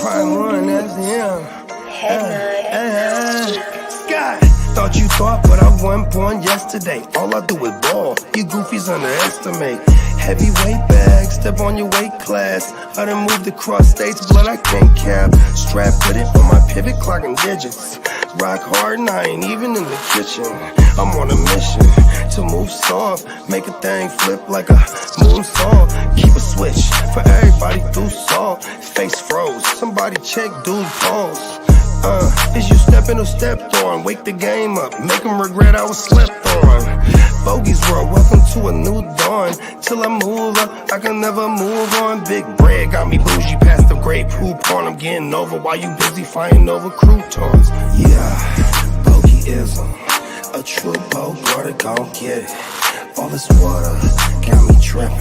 Prime one, that's him. Sky, thought you thought, but I wasn't born yesterday. All I do is ball, you goofies underestimate. Heavyweight bag, step on your weight class. I done moved across states, blood I can't cap. Strap with it on my pivot, clocking digits. Rock hard and I ain't even in the kitchen. I'm on a mission to move soft, make a thing flip like a moonsault. Keep a switch for everybody through salt. Face froze, somebody check dude's pulse. Is you stepping or stepped on? Wake the game up, make them regret I was slept on. Bogey's world, welcome to a new dawn. Till I move up, I can never move on. Big bread got me bougie past the great poop on. I'm getting over while you busy fighting over croutons. Yeah, bogeyism, a true boat, brother, gon' get it. All this water got me tripping.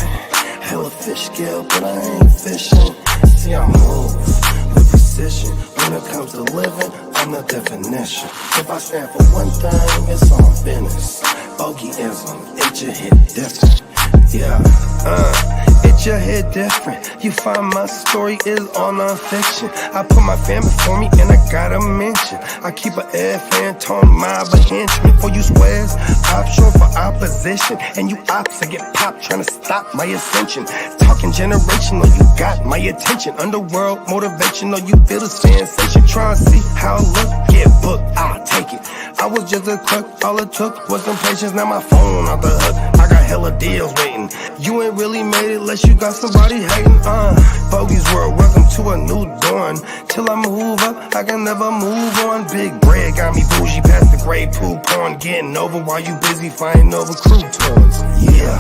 Hella fish scale, but I ain't fishing. See, I move with precision. When it comes to living, I'm the definition. If I stand for one thing, it's on business. Bogeyism, it just hit different. Yeah, it just hit different. You find my story is all non-fiction. I put my family for me and I gotta mention. I keep an air fan tone mob a henchman. For you squares, option for opposition. And you ops that get popped trying to stop my ascension. Talking generational, you got my attention. Underworld motivational, you feel the sensation. Try and see how I look, get booked, I'll take it. I was just a crook, all it took was some patience. Now my phone off the hook, I got hella deals waiting. You ain't really made it unless you got somebody hating. Bogey's world, welcome to a new dawn. Till I move up, I can never move on. Big bread got me bougie past the gray poop on. Getting over while you busy fighting over croutons. Yeah,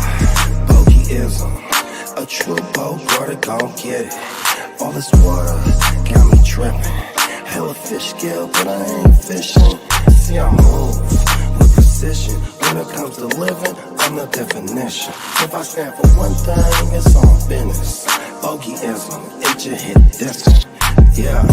bogeyism, a true boat, brother, gon' get it. All this water got me tripping. Hella fish scale, but I ain't fishing. See, I move with precision. When it comes to living, I'm the definition. If I stand for one thing, it's on business. Bogeyism, it just hit different. Yeah.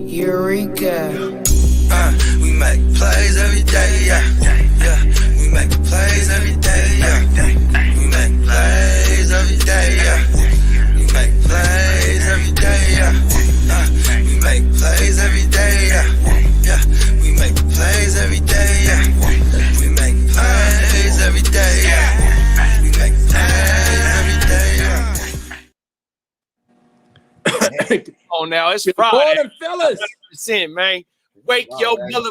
Eureka. We make plays every day, yeah. We make plays every day, yeah. We make plays every day, yeah. We make plays every day, yeah. We make plays every day, yeah. We make plays every day, yeah. We make plays every day, yeah. We make plays every day, yeah. Oh, now it's Good Friday. morning, fellas. 100%, man. Wake your mother.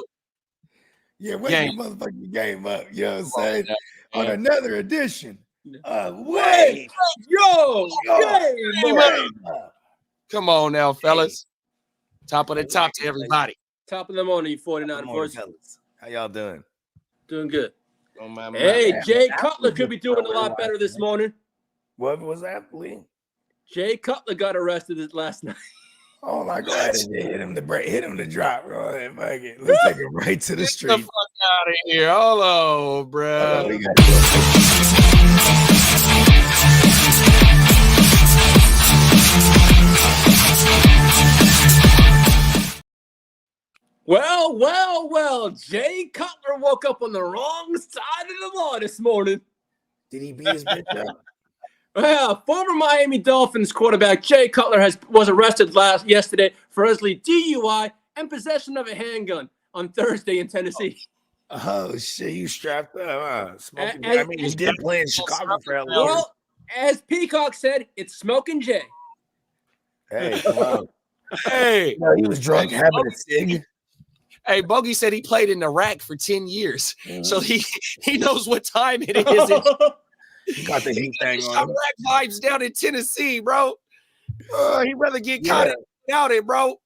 Yeah, wake Game. your motherfucking game up. You know what I'm Come on saying? now, On man. another edition of Wait, yo, Game Up. Come on now, fellas. Top of the top to everybody. Top of the morning, you 49 Good morning, boys. fellas. How y'all doing? Doing good. Oh, my Hey, man. Jay Cutler could be doing a lot better this morning. What was that, Lee? Jay Cutler got arrested last night. Oh my God! Hit him the break, hit him the drop, bro. Fuck it. Let's take it right to the Get the street. fuck out of here. Hold on, bro. We got Well. Jay Cutler woke up on the wrong side of the law this morning. Did he beat his bitch up? Well, former Miami Dolphins quarterback Jay Cutler was arrested yesterday for allegedly DUI and possession of a handgun on Thursday in Tennessee. Oh shit! You strapped up, huh? Smoking. And- I mean, he did play in Chicago for a little. Well, as Peacock said, it's Smoking Jay. Hey, come on. Hey, No, he was drunk having a cig. Hey, Bogey said he played in Iraq for 10 years. So he knows what time it is. He got the heat thing on him. Iraq vibes down in Tennessee, bro. He'd rather get caught without it, bro.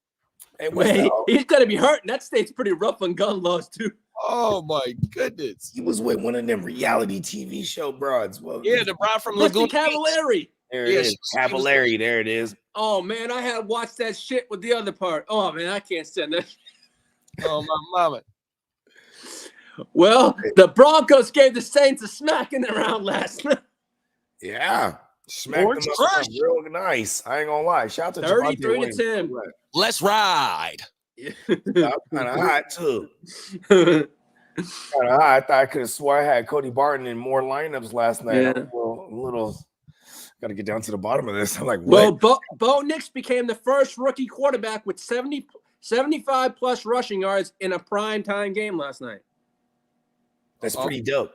Hey, Wait, he's gonna be hurting. That state's pretty rough on gun laws too. Oh my goodness. He was with one of them reality TV show broads. Well, Yeah, the broad from Christy Laguna Beach. Cavallari. there it is. Cavallari, there it is. Oh man, I had watched that shit with the other part. Oh man, I can't stand that. Oh my mama. Well, the Broncos gave the Saints a smacking around last night. Yeah. Smacked Orange them up Crush. real nice. I ain't gonna lie. Shout out to 33-10. Let's ride. Kind of hot too. Kind of hot. I thought I could have swore I had Cody Barton in more lineups last night. Yeah. I'm a little got to get down to the bottom of this. I'm like, what? Well, Bo Nix became the first rookie quarterback with 75 plus rushing yards in a prime time game last night. That's pretty dope.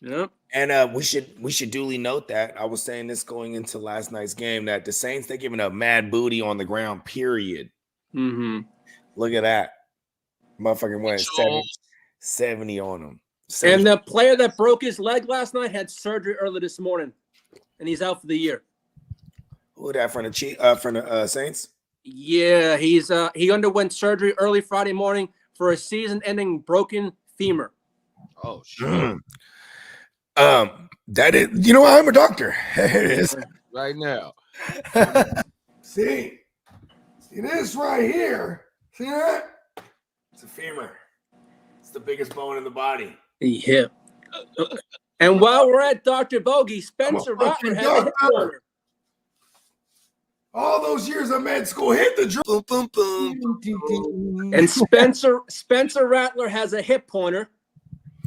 Yep. And we should duly note that I was saying this going into last night's game that the Saints, they're giving up mad booty on the ground, period. Mm-hmm. Look at that. Motherfucking went 70 on them. And the player that broke his leg last night had surgery early this morning, and he's out for the year. Who that from the Saints? Yeah, he underwent surgery early Friday morning for a season-ending broken femur. Oh shit. That is, you know, I'm a doctor. There it is. Right now. See this right here? See that? It's a femur. It's the biggest bone in the body. Yeah. And while we're at Dr. Bogey, Spencer fucking Rattler has a hip doctor. corner. All those years of med school, hit the drum. Boom, boom, boom. And Spencer Rattler has a hip pointer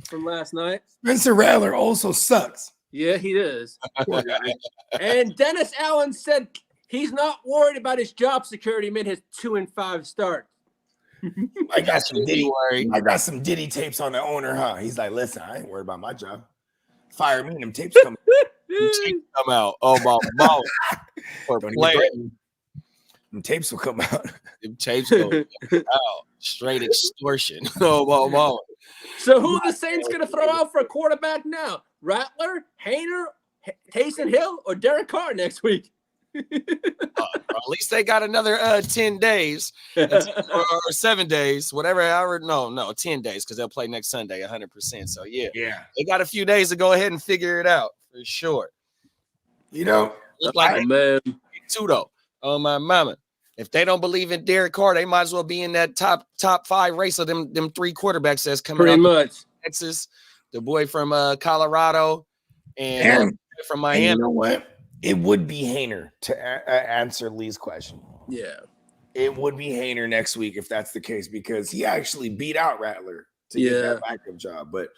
from last night. Spencer Rattler also sucks. Yeah, he is. And Dennis Allen said he's not worried about his job security amid his 2-5 start. I got some Diddy. Worry. I got some Diddy tapes on the owner, huh? He's like, listen, I ain't worried about my job. Fire me, them tapes coming. Come out. Oh my mama. For Don't even playing. threaten. Them tapes will come out. Them tapes go out. Straight extortion. Oh my mama. So who are the Saints going to throw out for a quarterback now? Rattler, Hayner, Taysom Hill, or Derek Carr next week? At least they got another 10 days or 7 days, whatever. 10 days because they'll play next Sunday 100%. So yeah, they got a few days to go ahead and figure it out for sure. You know, Look like Oh, man. two though. Oh my mama. If they don't believe in Derek Carr, they might as well be in that top 5 race of them 3 quarterbacks that's coming Pretty up. much. Texas, the boy from Colorado, and from Miami. And you know what? It would be Hayner to answer Lee's question. Yeah. It would be Hayner next week if that's the case, because he actually beat out Rattler to get that backup job. But,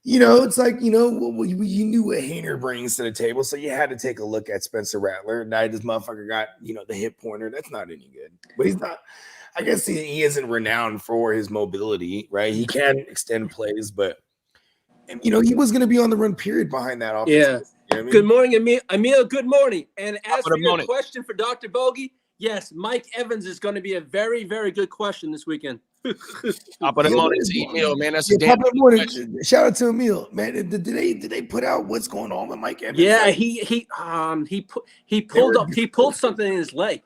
you know, it's like, you know, you knew what Hayner brings to the table, so you had to take a look at Spencer Rattler. Now this motherfucker got, you know, the hip pointer. That's not any good. But he's not, I guess he isn't renowned for his mobility, right? He can extend plays, but, you know, he was going to be on the run period behind that offense. Yeah. You know what I mean? Good morning, Emil. Good morning. And as for your morning. question for Dr. Bogey, yes, Mike Evans is going to be a very, very good question this weekend. Top of the morning to Emil, man. That's a Yeah, damn top of the good morning. question. Shout out to Emil, man. Did they put out what's going on with Mike Evans? Yeah, Like, he pulled something in his leg.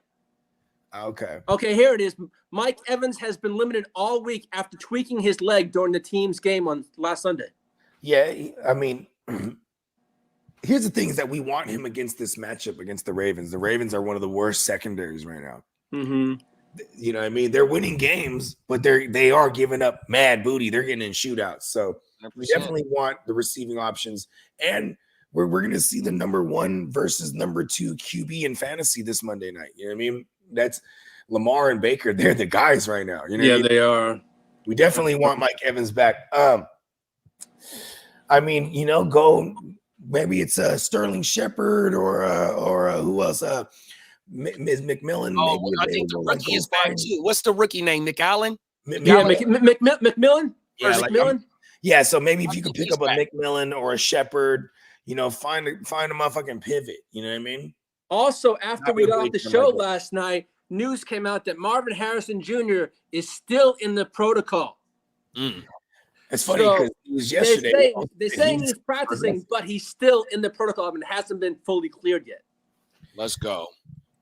okay. Okay, here it is. Mike Evans has been limited all week after tweaking his leg during the team's game on last Sunday. Yeah, I mean, here's the thing: is that we want him against this matchup against the Ravens. The Ravens are one of the worst secondaries right now. Mm-hmm. You know what I mean? They're winning games, but they are giving up mad booty. They're getting in shootouts. So we 100%. definitely want the receiving options. And we're going to see the number 1 versus number 2 QB in fantasy this Monday night. You know what I mean? That's Lamar and Baker. They're the guys right now. You know what I mean? they are. We definitely want Mike Evans back. I mean, you know, go maybe it's Sterling Shepard or who else? Ms. McMillan. Oh, maybe I think the available. rookie is back too. What's the rookie name? Nick Allen? Yeah, McMillan. McMillan? Yeah, Or like, McMillan? Yeah, so maybe if I you could think pick up he's a back. McMillan or a Shepard, you know, find a motherfucking pivot. You know what I mean? Also, after Not we got really off the for show Michael. last night, news came out that Marvin Harrison Jr. is still in the protocol. It's funny because it was yesterday. They're saying he's practicing, but he's still in the protocol and hasn't been fully cleared yet. Let's go.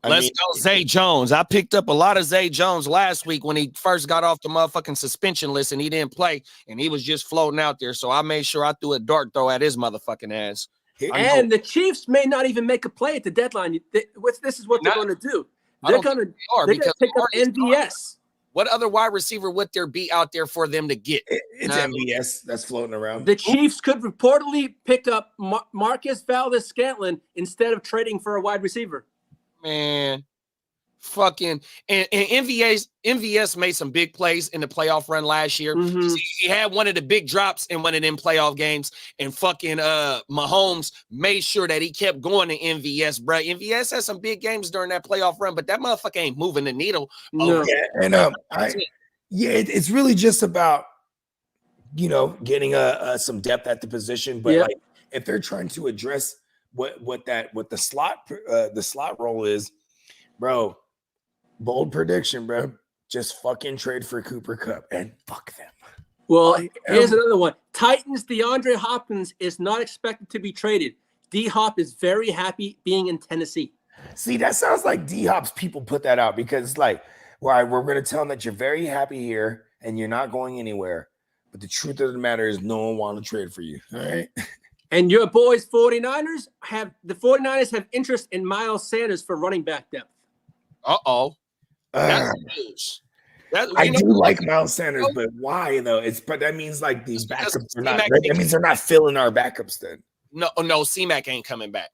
Let's go, Zay Jones. I picked up a lot of Zay Jones last week when he first got off the motherfucking suspension list and he didn't play and he was just floating out there. So I made sure I threw a dart throw at his motherfucking ass. And the Chiefs may not even make a play at the deadline. This is what they're going to do. They're going to pick up MVS. What other wide receiver would there be out there for them to get? It's MVS that's floating around. The Chiefs could reportedly pick up Marcus Valdes-Scantling instead of trading for a wide receiver. Man, fucking and MVS made some big plays in the playoff run last year. He had one of the big drops in one of them playoff games, and fucking Mahomes made sure that he kept going to MVS, bro. MVS had some big games during that playoff run, but that motherfucker ain't moving the needle. No. Yeah, and it's really just about getting some depth at the position, but like if they're trying to address what the slot role is, bro. Bold prediction, bro. Just fucking trade for Cooper Kupp and fuck them. Well, here's another one. Titans DeAndre Hopkins is not expected to be traded. D-Hop is very happy being in Tennessee. See, that sounds like D-Hop's people put that out because it's like, all right, we're going to tell them that you're very happy here and you're not going anywhere. But the truth of the matter is no one wants to trade for you. All right. And your boys, 49ers have interest in Miles Sanders for running back depth. That's news. I do like Miles Sanders, but why though? But that means like these backups are not. That means they're not filling our backups then. No, C-Mac ain't coming back.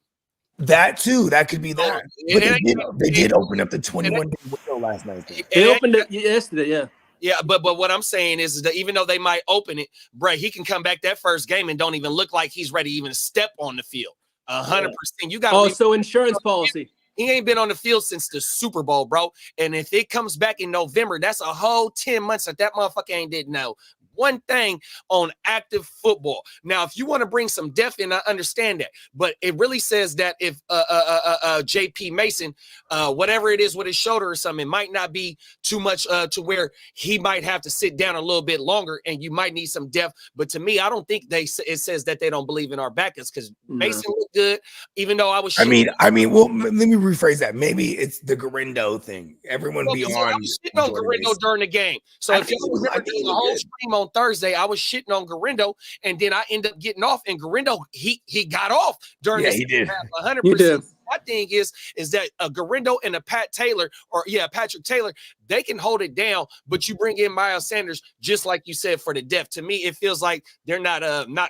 That too. That could be that. But they did open up the 21-day window last night. They opened it yesterday, yeah. Yeah, but what I'm saying is that even though they might open it, bro, he can come back that first game and don't even look like he's ready to even step on the field. 100%. You got so insurance policy. He ain't been on the field since the Super Bowl, bro. And if it comes back in November, that's a whole 10 months that motherfucker ain't did know one thing on active football. Now, if you want to bring some depth in, I understand that. But it really says that if JP Mason, whatever it is with his shoulder or something, it might not be too much to where he might have to sit down a little bit longer and you might need some depth. But to me, I don't think it says that they don't believe in our backups because Mason looked good, even though I was shitting. I mean, well, let me rephrase that. Maybe it's the Garindo thing. Everyone be on. I was shitting on Garindo during the game. So if you remember the whole stream on Thursday, I was shitting on Garindo, and then I end up getting off. And Garindo, he got off during the he did 100%. My thing is that a Garindo and a Patrick Taylor, they can hold it down, but you bring in Miles Sanders, just like you said, for the depth. To me, it feels like they're not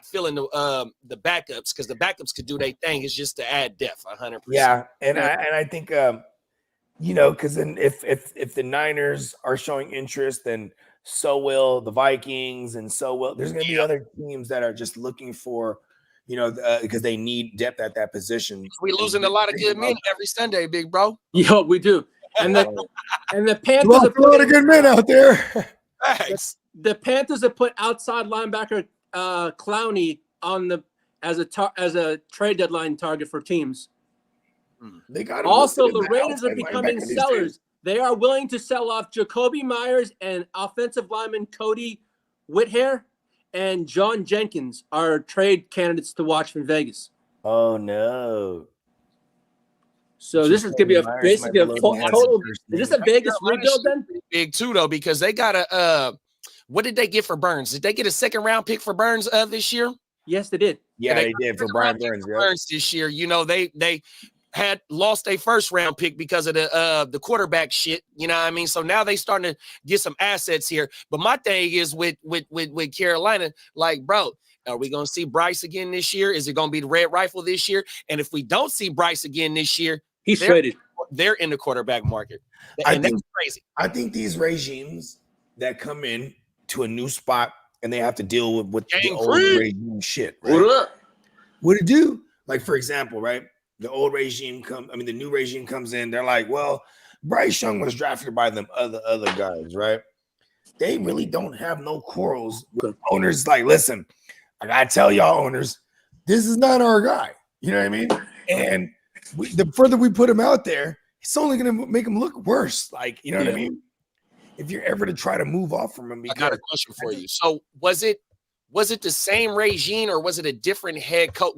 filling the backups because the backups could do their thing. It's just to add depth, 100%. Yeah, and I think because then if the Niners are showing interest, then so will the Vikings, and so will there's going to be other teams that are just looking for. Because they need depth at that position. We losing a lot of good men every Sunday, big bro. Yo, we do. And the Panthers have a lot of good men out there. Thanks. The Panthers have put outside linebacker Clowney on as a trade deadline target for teams. They got also the Raiders are becoming sellers. They are willing to sell off Jacoby Myers and offensive lineman Cody Whithair. And John Jenkins are trade candidates to watch from Vegas. Oh no! So this is gonna be basically a total. Is this a Vegas rebuild then? Big too though, because they got a. What did they get for Burns? Did they get a second round pick for Burns this year? Yes, they did. Yeah, they did for Brian Burns. Burns this year. They had lost a first round pick because of the quarterback shit. You know what I mean? So now they starting to get some assets here. But my thing is with Carolina, like, bro, are we going to see Bryce again this year? Is it going to be the Red Rifle this year? And if we don't see Bryce again this year, he's traded. They're in the quarterback market. And that's crazy. I think these regimes that come in to a new spot and they have to deal with the old regime shit, right? What it do? Like, for example, right? The new regime comes in. They're like, well, Bryce Young was drafted by them other guys, right? They really don't have no quarrels with owners. Like, listen, I gotta tell y'all owners, this is not our guy. You know what I mean? And the further we put him out there, it's only going to make him look worse. Like, you know what I mean? If you're ever to try to move off from him, I got a question for you. So was it the same regime or was it a different head coach?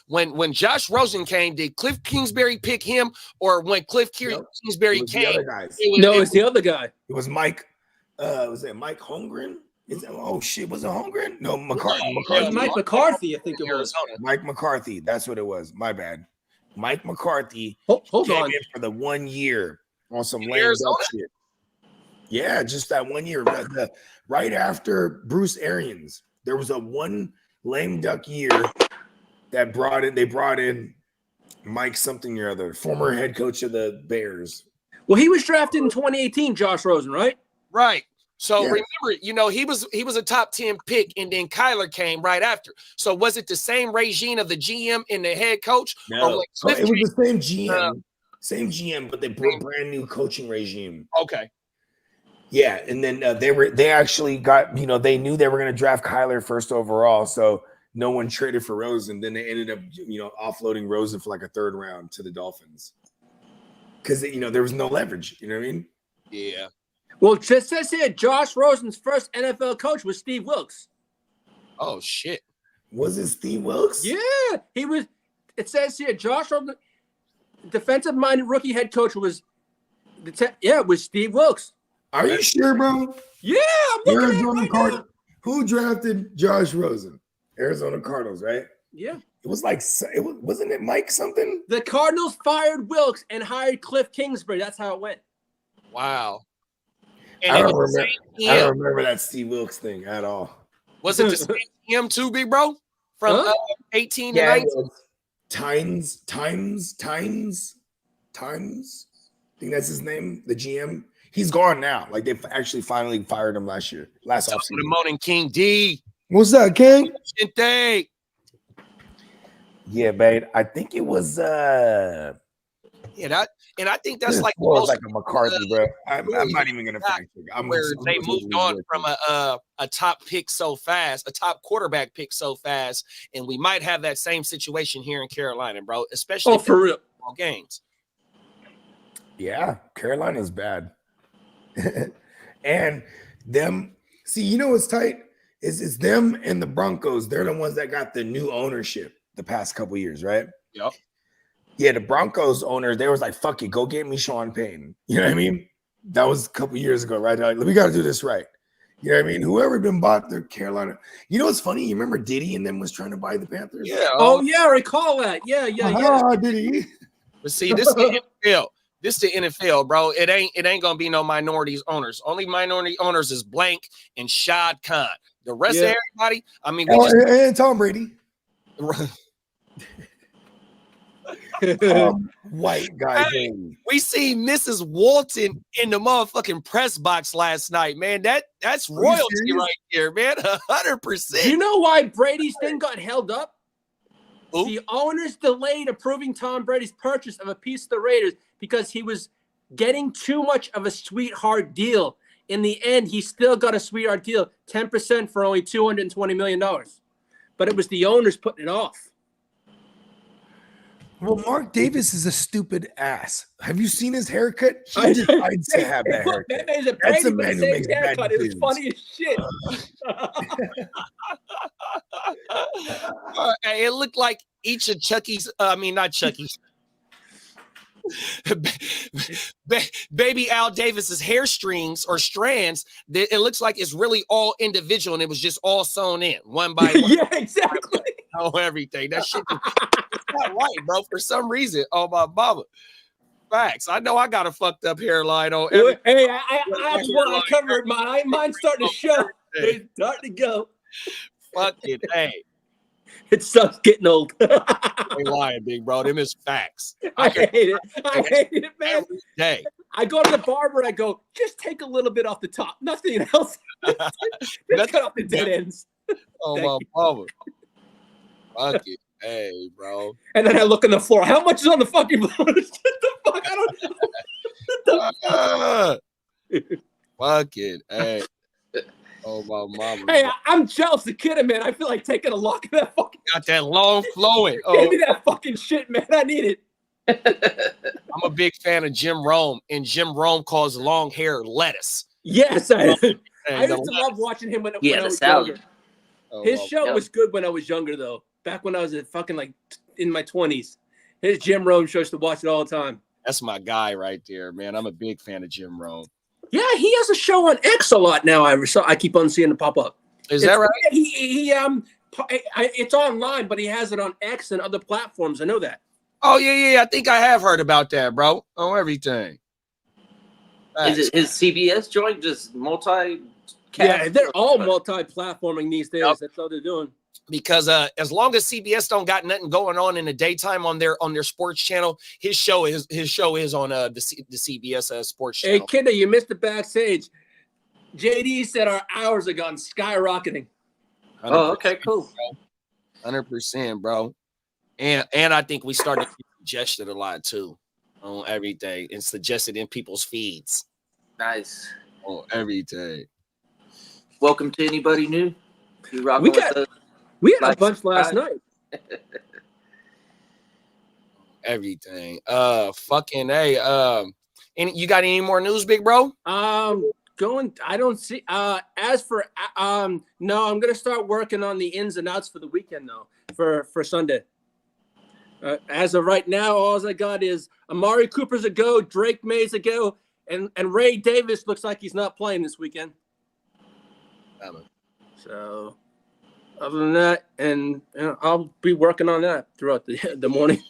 When Josh Rosen came, did Cliff Kingsbury pick him, or when Cliff Kingsbury came? It's the other guy. It was Mike. Was it Mike Holmgren? Was it Holmgren? No, McCarthy. Mike McCarthy, I think it was. Mike McCarthy. That's what it was. My bad. Mike McCarthy. Hold came on. in for the 1 year on some lame duck shit. Yeah, just that 1 year. Right after Bruce Arians, there was a one lame duck year that they brought in Mike something or other, former head coach of the Bears. Well, he was drafted in 2018, Josh Rosen, right? Right. So remember, he was a top 10 pick, and then Kyler came right after. So was it the same regime of the GM and the head coach? No, it was the same GM, but they brought a brand new coaching regime. Okay. Yeah, and then they actually got, they knew they were going to draft Kyler first overall, so no one traded for Rosen. Then they ended up, offloading Rosen for like a third round to the Dolphins because there was no leverage. You know what I mean? Yeah. Well, it just says here, Josh Rosen's first NFL coach was Steve Wilkes. Oh shit! Was it Steve Wilkes? Yeah, he was. It says here, Josh Rosen, defensive-minded rookie head coach was. It was Steve Wilkes. Are you sure, bro? Yeah, I'm looking Arizona at it Cardinals. Who drafted Josh Rosen? Arizona Cardinals, right? Yeah. It was wasn't it Mike something? The Cardinals fired Wilkes and hired Cliff Kingsbury. That's how it went. Wow. And I don't remember that Steve Wilkes thing at all. Was it the same GM too, big bro? From 18 to 19? Times. I think that's his name, the GM. He's gone now. Like, they actually finally fired him last offseason. Good morning, King D. What's up, King? Yeah, babe. I think it was and I think that's like the most, like a McCarthy, bro. I'm not even gonna fact check. Where they moved on from a top pick so fast, a top quarterback pick so fast, and we might have that same situation here in Carolina, bro. Especially for real games. Yeah, Carolina's bad, and them. See, what's tight is them and the Broncos. They're the ones that got the new ownership the past couple years, right? Yep. Yeah, the Broncos owner, they was like, fuck it, go get me Sean Payton. You know what I mean? That was a couple years ago, right? They're like, we got to do this right. You know what I mean? Whoever been bought the Carolina. You know what's funny? You remember Diddy and them was trying to buy the Panthers? Yeah. Oh, yeah, I recall that. Yeah. Diddy. But see, this is the NFL. This is the NFL, bro. It ain't gonna be no minorities owners. Only minority owners is Blank and Shad Khan. The rest of everybody, I mean, and Tom Brady. White guy. Hey, we see Mrs. Walton in the motherfucking press box last night, man. That's royalty right there, man. 100%. You know why Brady's thing got held up? Ooh. The owners delayed approving Tom Brady's purchase of a piece of the Raiders because he was getting too much of a sweetheart deal. In the end, he still got a sweetheart deal, 10% for only $220 million. But it was the owners putting it off. Well, Mark Davis is a stupid ass. Have you seen his haircut? He decides to have that haircut. That's a man who makes bad decisions. It was funny as shit. It looked like each of Chucky's, not Chucky's. Baby Al Davis's hair strings or strands, it looks like it's really all individual and it was just all sewn in one by one. Yeah, exactly. Oh, everything. That shit is not right, bro. For some reason, oh my mama. Facts. I know I got a fucked up hairline on. Hey, I covered mine's starting to show. It's starting to go. Fuck it, hey. It sucks getting old. Ain't lying, big bro. Them is facts. I hate it, man. Every day. I go to the barber and I go, just take a little bit off the top. Nothing else. Just cut off the dead ends. Oh, my mama. Fuck it. Hey, bro. And then I look on the floor. How much is on the fucking floor? What the fuck? I don't Fuck it. Hey. Oh, my mama. Hey, I'm jealous of Kidda, man. I feel like taking a lock of that fucking. Got that long flowing. Give me that fucking shit, man. I need it. I'm a big fan of Jim Rome, and Jim Rome calls long hair lettuce. Yes, I used to lettuce. love watching him when I was salad. younger. Oh, His well, show was good when I was younger, though. Back when I was fucking like in my 20s, his Jim Rome show, used to watch it all the time. that's my guy right there, man. I'm a big fan of Jim Rome. Yeah, he has a show on X a lot now. I keep on seeing it pop up. Is that right? It's online, but he has it on X and other platforms. I know that. Oh yeah. I think I have heard about that, bro. On everything. Is it his CBS joint just multi? Yeah, they're all multi-platforming these days. Yep. That's all they're doing. Because as long as CBS don't got nothing going on in the daytime on their sports channel, his show is on the CBS sports Hey, channel. Kidda, you missed the backstage. JD said our hours have gone skyrocketing. Oh, okay, cool. 100%, bro. And I think we started to get suggested a lot too on everything and suggested in people's feeds Nice. on everything. Welcome to anybody new. You rocking We with got- us? We had a Like, bunch last night. Everything. Fucking A. And you got any more news, big bro? I don't see. As for no, I'm gonna start working on the ins and outs for the weekend though. For Sunday. As of right now, all I got is Amari Cooper's a go, Drake May's a go, and Ray Davis looks like he's not playing this weekend. So, other than that, and I'll be working on that throughout the morning.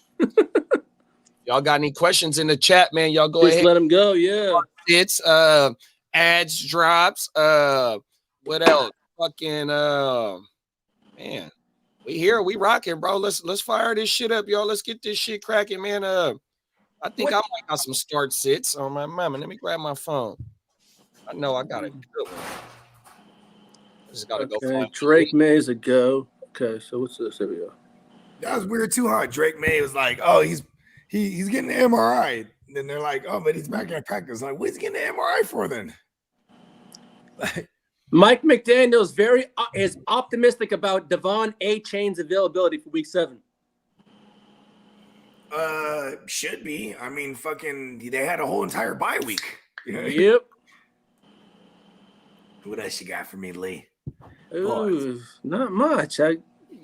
Y'all got any questions in the chat, man? Y'all go Just ahead. let him go. Yeah. It's ads drops. What else? Fucking man. We here, we rocking, bro. Let's fire this shit up, y'all. Let's get this shit cracking, man. I think I might got some start sits on my mama. Let me grab my phone. I know I got a good one. Just gotta go find Drake May's a go. Okay, so what's this? There we go. That was weird too, huh? Drake May was like, "Oh, he's getting an MRI." And then they're like, "Oh, but he's back at practice." Like, what's he getting an MRI for then? Like, Mike McDaniel's is optimistic about Devon A. Chain's availability for Week 7. should be. I mean, fucking, they had a whole entire bye week. You know? Yep. What else you got for me, Lee? Ooh, not much. I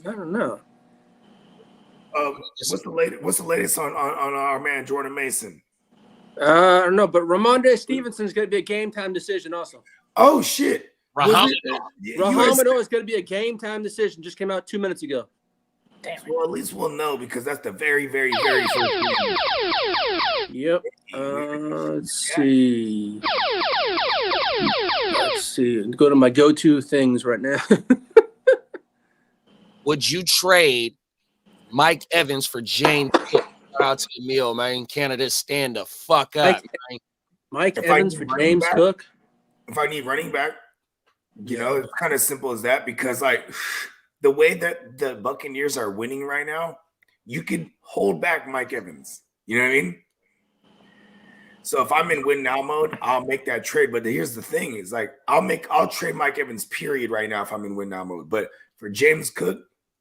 don't know. What's the latest on our man Jordan Mason? I don't know, but Ramondre Stevenson's going to be a game time decision also. Oh shit! Rahamado. Rahamado is going to be a game time decision. Just came out 2 minutes ago. Well, at least we'll know because that's the very, very, very first game. Yep. Let's see. Go to my go-to things right now. Would you trade Mike Evans for James Cook? Shout out to the meal, man. Canada, stand the fuck up, man. Mike If I Evans need for running James back- Cook. If I need running back, it's kind of simple as that because like the way that the Buccaneers are winning right now, you could hold back Mike Evans. You know what I mean? So if I'm in win now mode, I'll make that trade. But here's the thing: is like I'll trade Mike Evans, period, right now if I'm in win now mode. But for James Cook,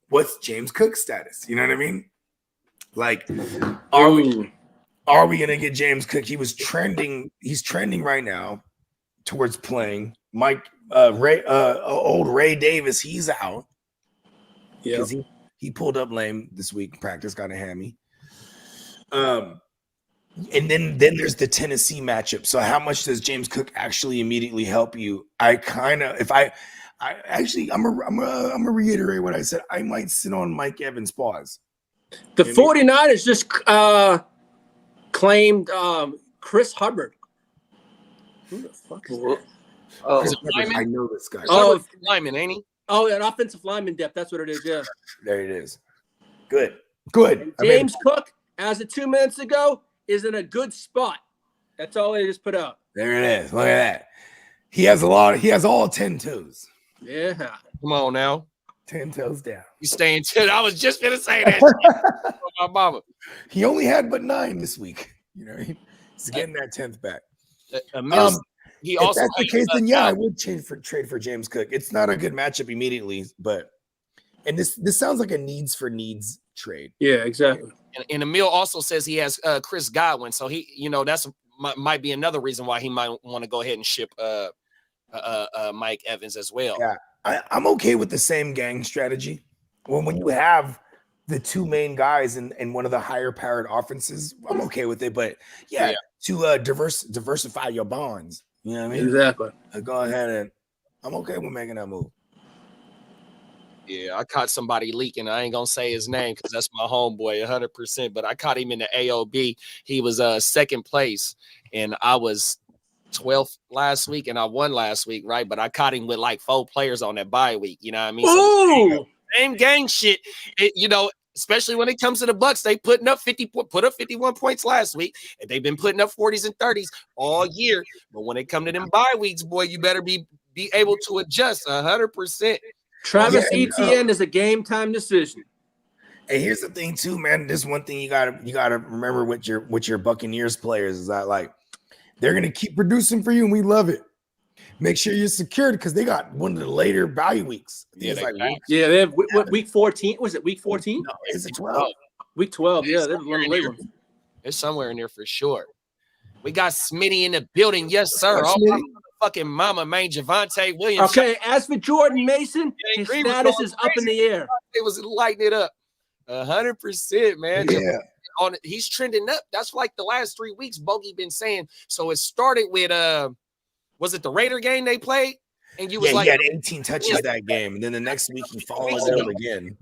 what's James Cook's status? You know what I mean? Like, are we gonna get James Cook? He's trending right now towards playing. Old Ray Davis, he's out. Yeah. Because he pulled up lame this week in practice, got a hammy. And then there's the Tennessee matchup. So how much does James Cook actually immediately help you? I'm gonna reiterate what I said. I might sit on Mike Evans' pause. The 49ers just claimed Chris Hubbard. Who the fuck is that? Oh, I know this guy. Oh, Lyman, ain't he? Oh, an offensive lineman depth. That's what it is. Yeah. There it is. Good. Good. James Cook, as of 2 minutes ago, is in a good spot. That's all they just put out. There it is. Look at that. He has all 10 toes. Yeah. Come on now. 10 toes down. You staying 10. I was just gonna say that shit. My mama. He only had but 9 this week. You know, he's getting that 10th back. He If also that's the case, then yeah, I would trade for James Cook. It's not a good matchup immediately, but And this sounds like a needs for needs trade. Yeah, exactly. And Emil also says he has Chris Godwin, so he, that's might be another reason why he might want to go ahead and ship Mike Evans as well. Yeah, I'm okay with the same gang strategy. When you have the two main guys in one of the higher powered offenses, I'm okay with it. But yeah. To diversify your bonds, you know what I mean? Exactly. Go ahead, and I'm okay with making that move. Yeah, I caught somebody leaking. I ain't gonna say his name because that's my homeboy, 100%. But I caught him in the AOB. He was second place, and I was 12th last week, and I won last week, right? But I caught him with like 4 players on that bye week. You know what I mean? So same gang shit. Especially when it comes to the Bucks, they put up 51 points last week, and they've been putting up 40s and 30s all year. But when it comes to them bye weeks, boy, you better be able to adjust 100%. Travis Etienne is a game time decision. And here's the thing, too, man. This one thing you gotta remember with your Buccaneers players is that like they're gonna keep producing for you, and we love it. Make sure you're secured because they got one of the later bye weeks. Yeah, they have week 14. Was it week 14? No, is it 12? Week 12. Yeah, they have one of the late ones. It's somewhere in there for sure. We got Smitty in the building, yes, sir. Oh, my fucking mama, man, Javonte Williams. Okay, as for Jordan Mason, his status is up in the air. It was lighting it up, 100%, man. Yeah, he's trending up. That's like the last 3 weeks. Bogey been saying. So it started with was it the Raider game they played? And you was like, he had 18 touches that game, and then the next week he followed it up again.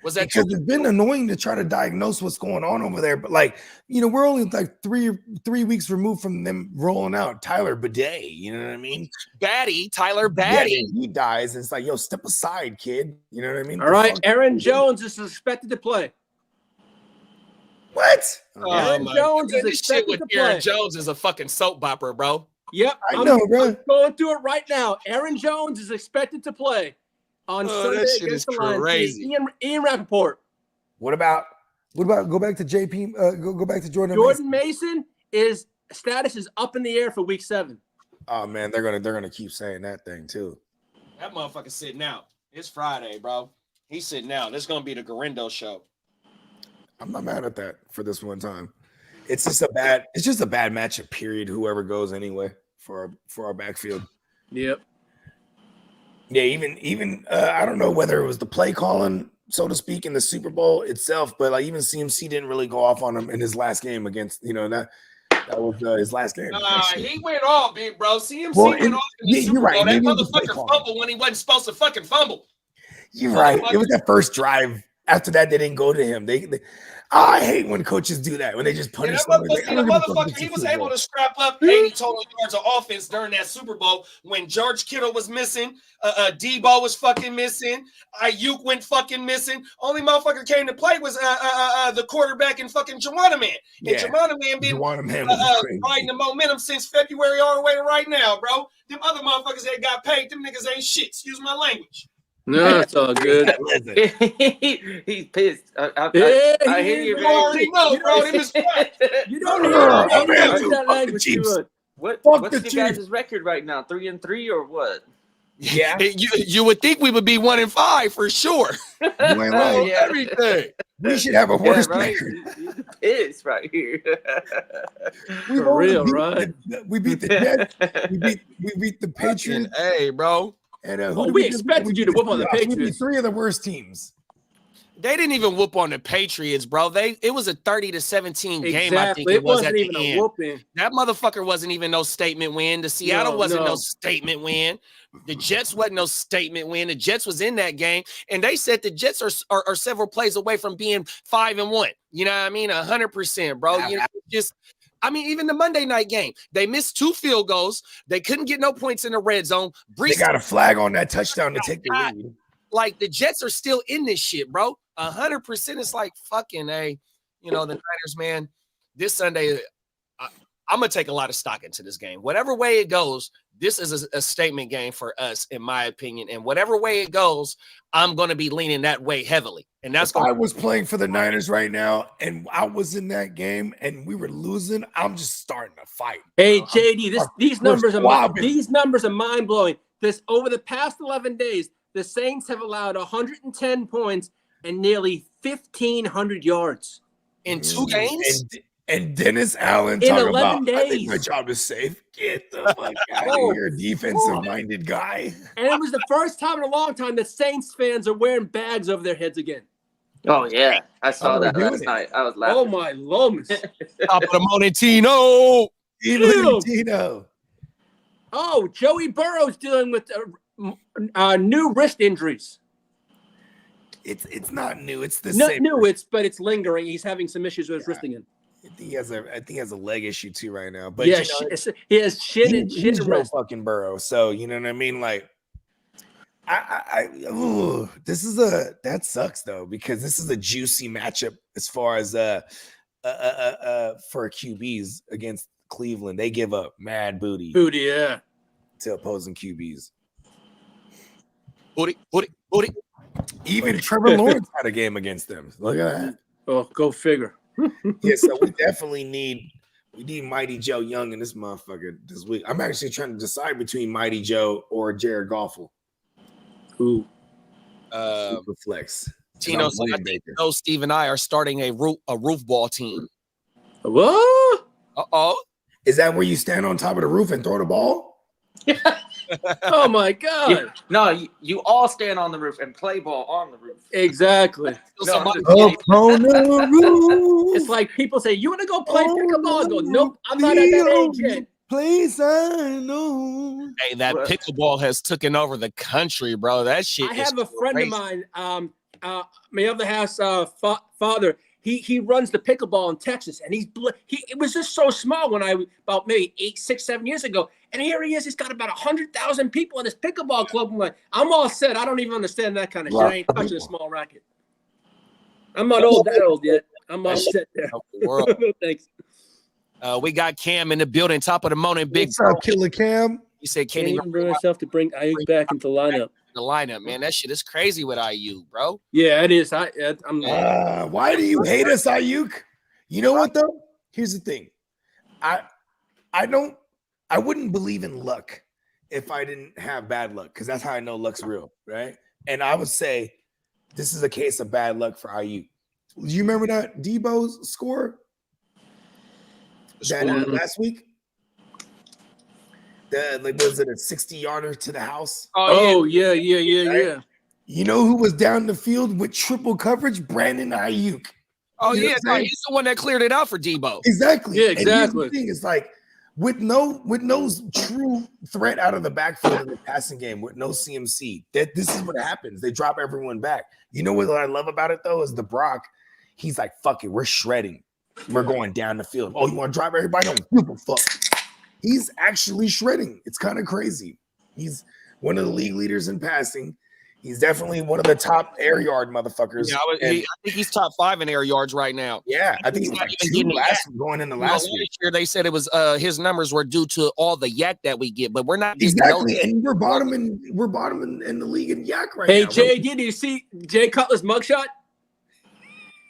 Was that because it's been annoying to try to diagnose what's going on over there? But like, we're only like three weeks removed from them rolling out Tyler Bidet. You know what I mean? Tyler Batty. Yeah, he dies. And it's like, yo, step aside, kid. You know what I mean? All right, Aaron Jones is expected to play. What? Aaron Jones is expected to play. Aaron Jones is a fucking soap opera, bro. Yep, I know, bro. I'm going through it right now. Aaron Jones is expected to play on Sunday against the Lions. Crazy. Ian Rappaport. What about go back to JP? Go back to Jordan. Jordan Mason is status is up in the air for week 7. Oh man, they're gonna keep saying that thing too. That motherfucker sitting out. It's Friday, bro. He's sitting out. This is gonna be the Garindo show. I'm not mad at that for this one time. It's just a bad matchup. Period. Whoever goes anyway for our backfield. Yep. Yeah. Even I don't know whether it was the play calling, so to speak, in the Super Bowl itself, but like even CMC didn't really go off on him in his last game against that was his last game. He went off, big bro. CMC went off in the Super Bowl. Right. That motherfucker fumbled when he wasn't supposed to fucking fumble. You're right. It was that first drive. After that, they didn't go to him. I hate when coaches do that, when they just punish them. Motherfucker, he was able to scrap up 80 total yards of offense during that Super Bowl when George Kittle was missing, Debo was fucking missing, Ayuk went fucking missing. Only motherfucker came to play was the quarterback and fucking Juwanna Man. And Juwanna Man been riding the momentum since February all the way to right now, bro. Them other motherfuckers that got paid, them niggas ain't shit. Excuse my language. No, it's all good. He's pissed. I hear you. You already know, bro. You don't hear that language. What's your guys' record right now? 3-3 or what? Yeah, you would think we would be 1-5 for sure. You ain't right. Everything. We should have a worse record. You're pissed right here. For real, right? We beat the Jets. We beat the Patriots. Hey, bro. And we expected you to whoop on the Patriots. 3 of the worst teams. They didn't even whoop on the Patriots, bro. It was a 30-17 game. Exactly. I think it was wasn't at even the a end. whooping. That motherfucker wasn't even no statement win. The Seattle wasn't no statement win. The Jets wasn't no statement win. The Jets was in that game, and they said the Jets are several plays away from being 5-1. You know what I mean? 100%, bro. Even the Monday night game, they missed 2 field goals. They couldn't get no points in the red zone. They got a flag on that touchdown to take the lead. Like, the Jets are still in this shit, bro. 100%. It's like fucking the Niners, man. This Sunday, I'm going to take a lot of stock into this game. Whatever way it goes, this is a statement game for us, in my opinion. And whatever way it goes, I'm going to be leaning that way heavily. And that's I was playing for the Niners right now, and I was in that game, and we were losing. I'm just starting to fight. Hey, JD, these numbers are mind blowing. This over the past 11 days, the Saints have allowed 110 points and nearly 1,500 yards in 2 games. And Dennis Allen in talking 11 about, days. I think my job is safe. Get the fuck out of here, defensive-minded guy. And it was the first time in a long time that Saints fans are wearing bags over their heads again. Oh yeah, I saw they're that doing last it. night. I was laughing. Oh my Lomas. Top of the morning, Tino. Tino. Oh, Joey Burrow's dealing with new wrist injuries. It's not new. It's the Not same. new, but it's lingering. He's having some issues with his wrist again. I think he has a leg issue too right now. But Yeah, you know, he has shin and he's Joe wrist. fucking Burrow. So you know what I mean? Like, that sucks though, because this is a juicy matchup as far as for QBs against Cleveland. They give up mad booty Yeah. to opposing QBs. Booty. Even Trevor Lawrence had a game against them. Look at that. Oh, go figure. Yeah, so we definitely need Mighty Joe Young in this motherfucker this week. I'm actually trying to decide between Mighty Joe or Jared Goffel. Ooh. Super flex. Tino, so I think Steve and I are starting a roof ball team. What? Uh-oh. Is that where you stand on top of the roof and throw the ball? Oh my God. You all stand on the roof and play ball on the roof. Exactly. It's like people say, "You want to go play pickleball?" I go, "Nope, I'm not at that age yet." Place I know. Hey, that pickleball has taken over the country, bro. That shit. I have a friend of mine, my other half's father. He runs the pickleball in Texas, and it was just so small when about maybe 8, 6, 7 years ago. And here he is. He's got about 100,000 people in his pickleball club. I'm like, I'm all set. I don't even understand that kind of shit. I ain't touching a small racket. I'm not that old yet. I'm all set there. Thanks. We got Cam in the building. Top of the morning, big. What's up, Killer Cam? He said, "Can't even bring myself to bring Ayuk back into lineup." The lineup, man. That shit is crazy with IU, bro. Yeah, it is. I'm. Why do you hate us, Ayuk? You know what though? Here's the thing. I wouldn't believe in luck if I didn't have bad luck, because that's how I know luck's real, right? And I would say this is a case of bad luck for Ayuk. Do you remember that Debo's score? Last week? Was it a 60-yarder to the house? Oh yeah. You know who was down the field with triple coverage? Brandon Ayuk. Oh, yeah. He's the one that cleared it out for Debo. Exactly. Yeah, exactly. And the thing is, like, with no true threat out of the backfield in the passing game, with no CMC, this is what happens. They drop everyone back. You know what I love about it, though, is the Brock. He's like, fuck it, we're shredding. We're going down the field. Oh, you want to drive everybody? Don't give a fuck. He's actually shredding. It's kind of crazy. He's one of the league leaders in passing. He's definitely one of the top air yard motherfuckers. Yeah, I think he's top 5 in air yards right now. Yeah, I think he's like 2 going into last week. Year they said it was his numbers were due to all the yak that we get, but we're not exactly. And we're bottom in the league in yak right now. Hey, Jay, did you see Jay Cutler's mugshot?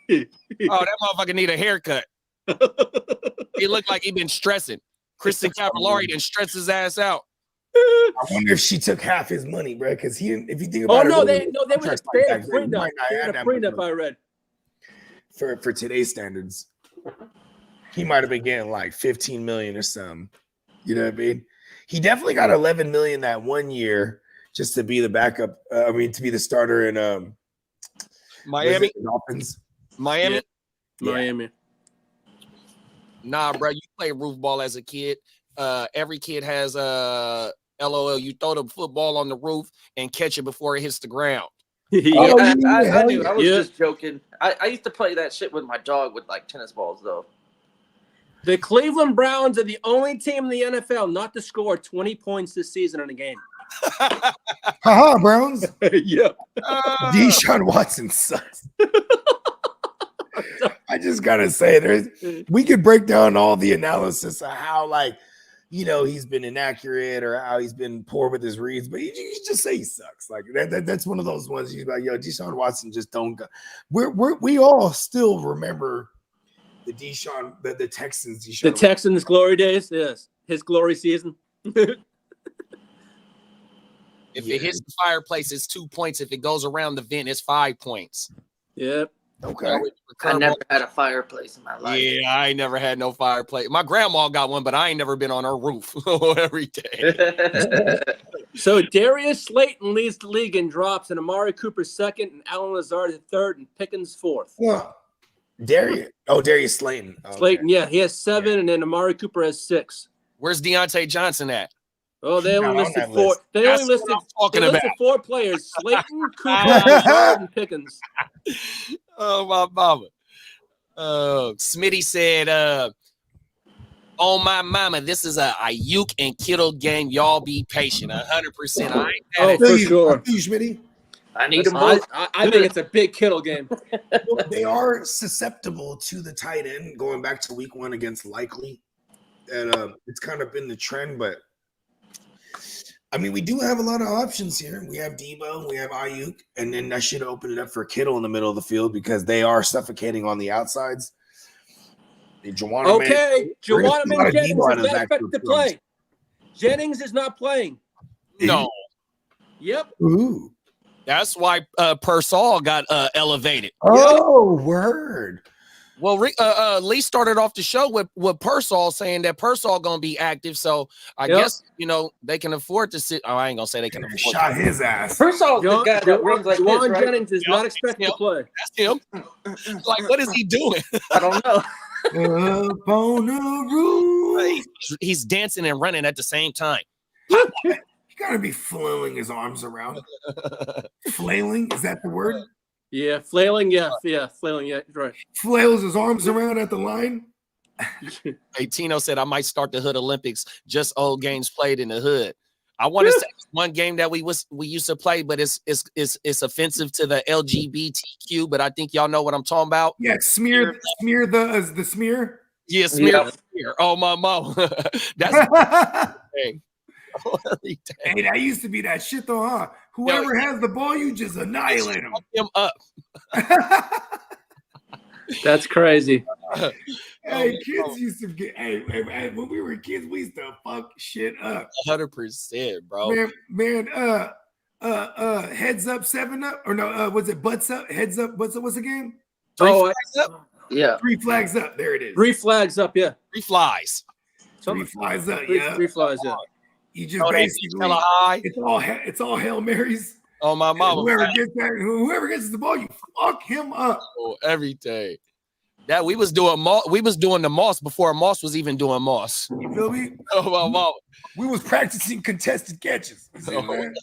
Oh, that motherfucker need a haircut. He looked like he been stressing. Kristen Cavallari didn't stress his ass out. I wonder if she took half his money, bro. Because if you think about they were a prenup. I read for today's standards, he might have been getting like 15 million or something. You know what I mean? He definitely got 11 million that one year just to be the backup. To be the starter in Miami Dolphins. Miami. Nah, bro, you play roof ball as a kid. Every kid has LOL. You throw the football on the roof and catch it before it hits the ground. I knew. I was just joking. I used to play that shit with my dog with like tennis balls, though. The Cleveland Browns are the only team in the NFL not to score 20 points this season in a game. Haha, Browns. Yeah. Deshaun Watson sucks. I just gotta say, we could break down all the analysis of how, like, he's been inaccurate or how he's been poor with his reads, but you just say he sucks. Like that's one of those ones you're like, yo, Deshaun Watson just don't go. We all still remember the Texans. The Texans' glory days, yes, his glory season. If it hits the fireplace, it's 2 points. If it goes around the vent, it's 5 points. Yep. Okay. I never had a fireplace in my life. Yeah, I ain't never had no fireplace. My grandma got one, but I ain't never been on her roof every day. So Darius Slayton leads the league in drops, and Amari Cooper second, and Alan Lazard third, and Pickens fourth. Well, Darius Slayton. Okay. Slayton, yeah, he has 7, and then Amari Cooper has 6. Where's Deontay Johnson at? Oh, they only Not on listed that 4. list. They That's only what listed, I'm talking they listed about. 4 players: Slayton, Cooper, Lazard, and Pickens. Oh, my mama. Smitty said, "On my mama, this is a Ayuk and Kittle game. Y'all be patient. 100%. I ain't had it. For sure. Schmitty. I need them both. I think it's a big Kittle game. Well, they are susceptible to the tight end going back to week 1 against Likely. And it's kind of been the trend, but I mean, we do have a lot of options here. We have Debo, we have Ayuk, and then that should open it up for Kittle in the middle of the field because they are suffocating on the outsides. Juwanna Jennings is not expected to play. Jennings is not playing. No. Yep. Ooh. That's why Persall got elevated. Oh, word. Well, Lee started off the show with Persall saying that Persall going to be active. So I guess, they can afford to sit. Oh, I ain't going to say they can afford Shot his ass. Persall's the guy that runs like this, right? Jennings is not expected to play. That's him. Like, what is he doing? I don't know. Up on the roof. He's dancing and running at the same time. You got to be flailing his arms around. Flailing? Is that the word? Yeah, flailing. Yeah, flailing. Yeah, right. Flails his arms around at the line. Hey, Tino said I might start the Hood Olympics. Just old games played in the hood. I want to say one game that we used to play, but it's offensive to the LGBTQ. But I think y'all know what I'm talking about. Yeah, smear the smear. Yeah, smear. Oh my mom. That's thing. Hey, that used to be that shit though, huh? Whoever has the ball, you just annihilate him up. That's crazy. Hey, kids used to get. Hey, when we were kids, we used to fuck shit up. 100%, bro. Man, heads up, 7-up, or no? Was it butts up? Heads up, butts up. What's the game? Flags up? Yeah. 3 flags up. There it is. 3 flags up. Yeah. 3 flies. 3 flies up. Yeah. 3 flies. Yeah. You just basically it's all Hail Marys. Oh my mama. Whoever gets the ball, you fuck him up. Oh, every day. That we was doing the Moss before Moss was even doing Moss. You feel me? Oh my mama. We was practicing contested catches. Every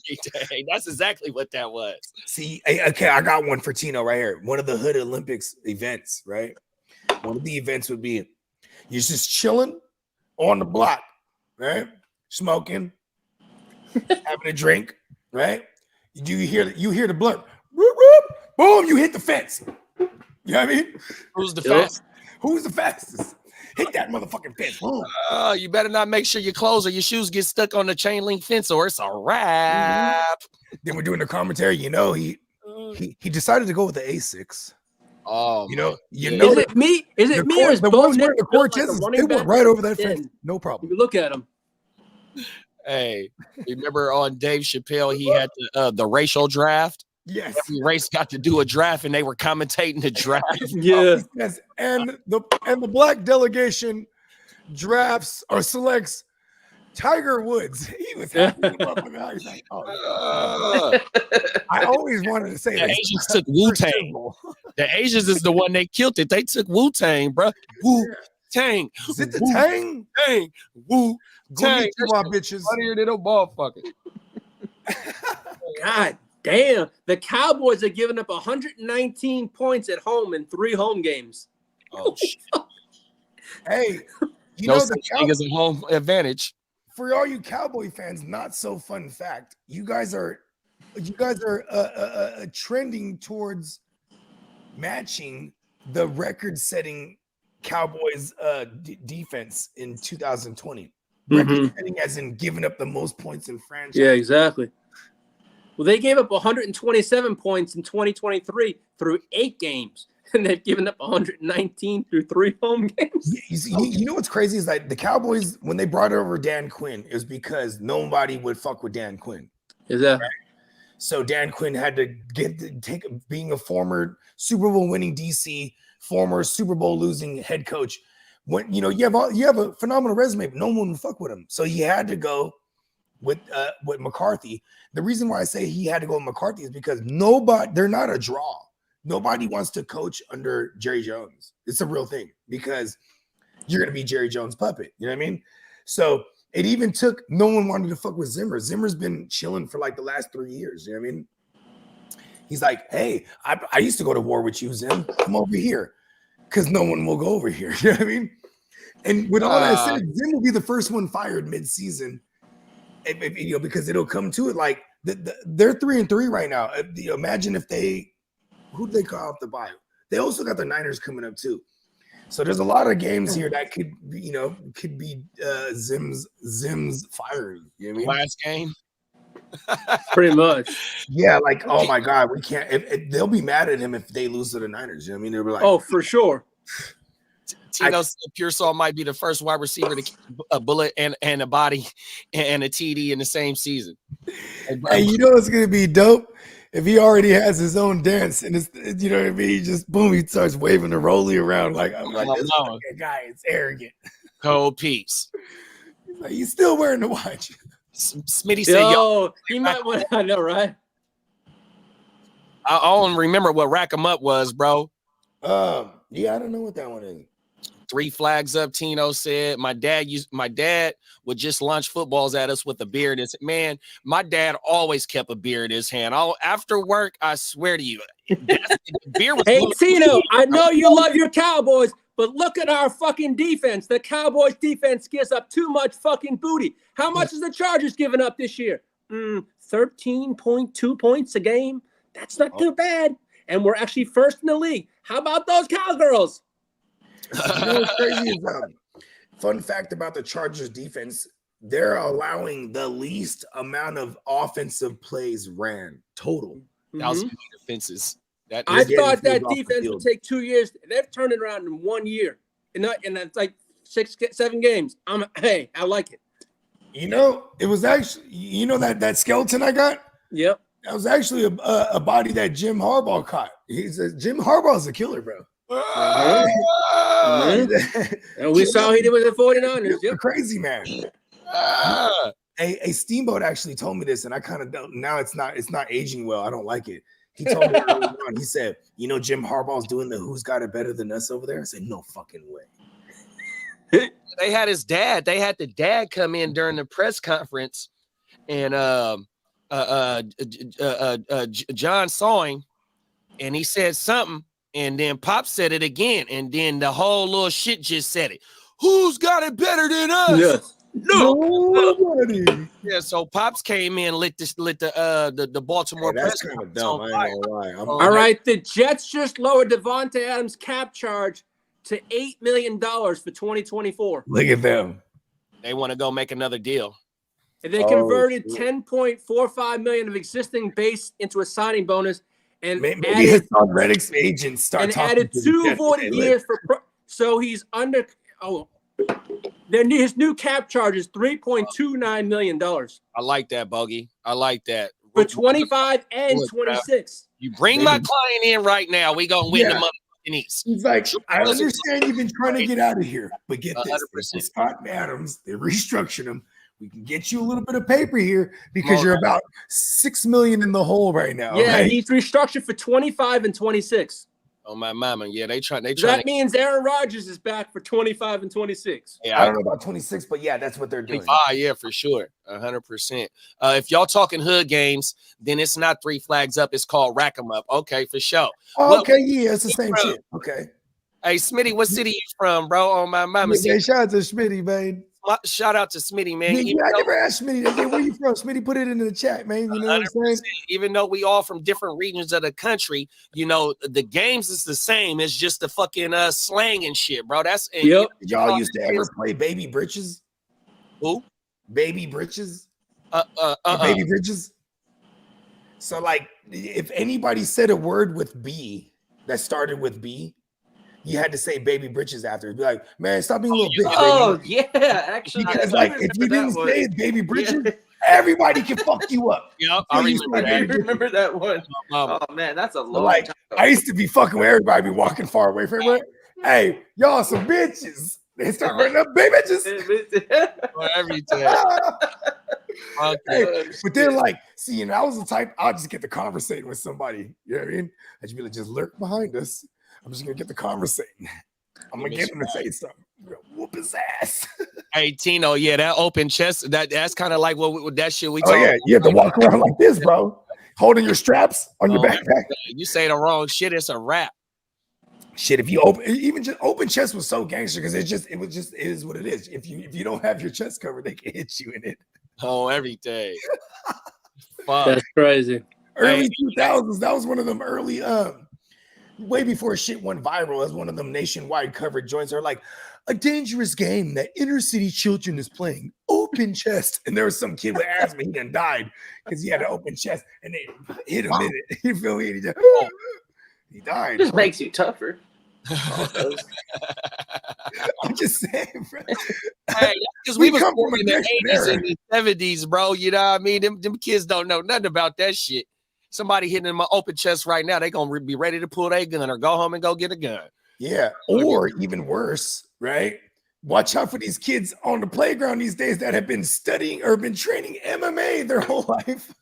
day. That's exactly what that was. See, okay, I got one for Tino right here. One of the Hood Olympics events, right? One of the events would be you're just chilling on the block, right? Smoking, having a drink, right? You hear the blurb, whoop, whoop, boom, you hit the fence. You know what I mean? Who's the fastest? Who's the fastest? Hit that motherfucking fence. Boom. You better not make sure your clothes or your shoes get stuck on the chain link fence or it's a wrap. Then we're doing the commentary. He decided to go with the Asics. Oh, is it me? Is it me or is Bo Nix the Cortez? They went right over that fence. No problem. You look at him. Hey, remember on Dave Chappelle, he had the racial draft? Yes. Every race got to do a draft and they were commentating the draft. Yeah. Yes. And the black delegation drafts or selects Tiger Woods. He was happy. He's like, I always wanted to say the Asians took Wu-Tang. The Asians is the one they killed it. They took Wu-Tang, bro. Wu-Tang. Is it the Tang? Tang. Wu-Tang. My bitches. Funnier than a motherfucker. God damn. The Cowboys are giving up 119 points at home in 3 home games. Oh, shit. Hey, the Cowboys a home advantage. For all you Cowboy fans, not so fun fact. You guys are trending towards matching the record-setting Cowboys defense in 2020. Record-setting as in giving up the most points in franchise. Yeah, exactly. Well, they gave up 127 points in 2023 through 8 games, and they've given up 119 through 3 home games. You know what's crazy is that the Cowboys, when they brought over Dan Quinn, it was because nobody would fuck with Dan Quinn. Is that? Right? So Dan Quinn had to take being a former Super Bowl winning DC, former Super Bowl losing head coach. When you have a phenomenal resume, but no one would fuck with him. So he had to go with McCarthy. The reason why I say he had to go with McCarthy is because they're not a draw. Nobody wants to coach under Jerry Jones. It's a real thing because you're going to be Jerry Jones' puppet. You know what I mean? So it even took, no one wanted to fuck with Zimmer. Zimmer's been chilling for like the last 3 years. You know what I mean? He's like, hey, I used to go to war with you, Zim. Come over here. Because no one will go over here. You know what I mean? And with all that said, Zim will be the first one fired mid-season. Because it'll come to it like they're 3-3 right now. Imagine if who'd they call off the bye? They also got the Niners coming up too. So there's a lot of games here that could be Zim's firing. You know what I mean? Last game. Pretty much. Yeah, like, oh my God, we can't. They'll be mad at him if they lose to the Niners. You know what I mean? They'll be like, oh, for sure. Tino Pearsall might be the first wide receiver to keep a bullet and a body and a TD in the same season. Hey, you know what's gonna be dope? If he already has his own dance and it's, you know what I mean? He just boom, he starts waving the rollie around like, I'm like, this fucking guy is arrogant. Cold Peace. Like, he's still wearing the watch. Smitty said, yo, he might want. I know, right? I don't remember what Rack 'em Up was, bro. Yeah, I don't know what that one is. 3 flags up, Tino said. My dad would just launch footballs at us with a beer in his man. My dad always kept a beer in his hand. After work, I swear to you, beer was. Hey, Tino, I know you love your Cowboys, but look at our fucking defense. The Cowboys defense gives up too much fucking booty. How much is the Chargers giving up this year? 13.2 points a game. That's not too bad. And we're actually first in the league. How about those Cowgirls? You know what's crazy is, fun fact about the Chargers defense, they're allowing the least amount of offensive plays ran total. 1,000 defenses. I thought that defense would take 2 years. They've turned it around in 1 year. And that's like 6-7 games. I like it. You know, it was actually, that skeleton I got? Yep. That was actually a body that Jim Harbaugh caught. Jim Harbaugh's a killer, bro. And we saw he did with the 49ers. Yep. Crazy man. A Steamboat actually told me this, and I kind of don't. Now it's not aging well. I don't like it. He told me early on. He said, Jim Harbaugh's doing the "Who's got it better than us" over there. I said, no fucking way. They had his dad. They had the dad come in during the press conference, and John saw him, and he said something. And then Pop said it again, and then the whole little shit just said it. Who's got it better than us? Yes. Nobody. Yeah, so Pops came in, lit the Baltimore press. That's kind of dumb. I ain't gonna lie. All right, the Jets just lowered Devontae Adams' cap charge to $8 million for 2024. Look at them. They want to go make another deal. And they converted $10.45 million of existing base into a signing bonus. And maybe his son Reddick's agents start and talking added to 2 voided years so he's under. His new cap charge is $3.29 million. I like that, Bogey. I like that for 25 and 26. You bring my client in right now. We gonna win the motherfucking East. He's like, I understand you've been trying to get out of here, but get this: Scott Adams, they restructured him. We can get you a little bit of paper here because you're about $6 million in the hole right now. Yeah, right? He's restructured for 25 and 26. Oh my mama, yeah, they try. That means Aaron Rodgers is back for 25 and 26. Yeah, I don't know about 26, but yeah, that's what they're doing. Yeah, for sure, 100%. If y'all talking hood games, then it's not 3 flags up. It's called Rack 'em Up. Okay, for sure. Oh, okay, yeah, it's the same shit. Okay. Hey, Smitty, what city you from, bro? Oh my mama. Yeah, shout out to Smitty, man. Shout out to Smitty, man. Yeah, I never asked Smitty. Where you from? Smitty, put it in the chat, man. You know what I'm saying? Even though we all from different regions of the country, the games is the same. It's just the fucking slang and shit, bro. That's Y'all used to ever play Baby Britches? Who? Baby Britches? Baby Britches? So, like, if anybody said a word with B that started with B, you had to say Baby Britches after. It'd be like, man, stop being a little bitch. Oh, yeah, actually. Because, like, if you didn't say Baby Britches, Everybody can fuck you up. Yep, I remember I that. remember that one. Oh man, that's a long Like time I used to be fucking with everybody, be walking far away from it. Hey, y'all some bitches. They start running up, baby bitches. Every day. Hey, but they're like, see, and I was the type, I'll just get the conversating with somebody. You know what I mean? I just be like, just lurk behind us. I'm just gonna get the conversating. I'm gonna get him to say something. Whoop his ass. Hey Tino, yeah, that open chest, that's kind of like what that shit we Oh talk. yeah, you have to walk around like this, bro. Holding your straps on your backpack. You say the wrong shit, it's a wrap. Shit, if you open, even just open chest was so gangster because it is what it is. If you don't have your chest covered, they can hit you in it. Oh, every day. Fuck. That's crazy. Early 2000s, that was one of them early, way before shit went viral, as one of them nationwide covered joints are like a dangerous game that inner city children is playing. Open chest, and there was some kid with asthma. He done died because he had an open chest, and they hit him in it. You feel me? And he died. Just makes you tougher. I'm just saying, bro. Hey, because we was come born from in a the different 80s and the 70s, bro. You know what I mean? Them kids don't know nothing about that shit. Somebody hitting in my open chest right now, they gonna be ready to pull their gun or go home and go get a gun. Yeah, or even worse, right? Watch out for these kids on the playground these days that have been studying or been training MMA their whole life.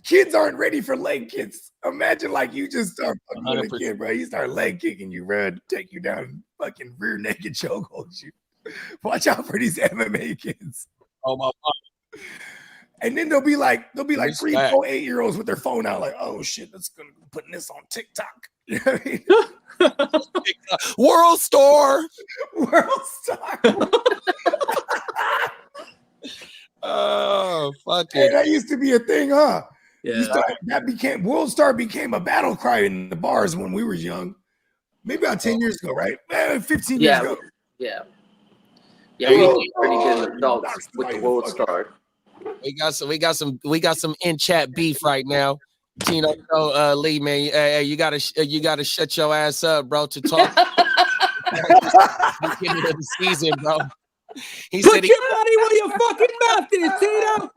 Kids aren't ready for leg kicks. Imagine like you just start fucking with a kid, bro. You start leg kicking you, bro, take you down, fucking rear naked chokehold you. Watch out for these MMA kids. Oh my God. And then they'll be like 3, 4, 8-year-olds with their phone out, like, oh shit, that's gonna be putting this on TikTok. You know what I mean? World Star. World Star. Oh, fuck Hey, it. that used to be a thing, huh? Yeah. World Star became a battle cry in the bars when we were young. Maybe about 10 years ago, right? 15 years ago. Yeah, we did pretty good with adults with the World Star. We got some in chat beef right now. Tino, Lee, man, hey, you gotta shut your ass up, bro. To talk beginning of the season, bro. He Put said your money where your fucking mouth is, Tino.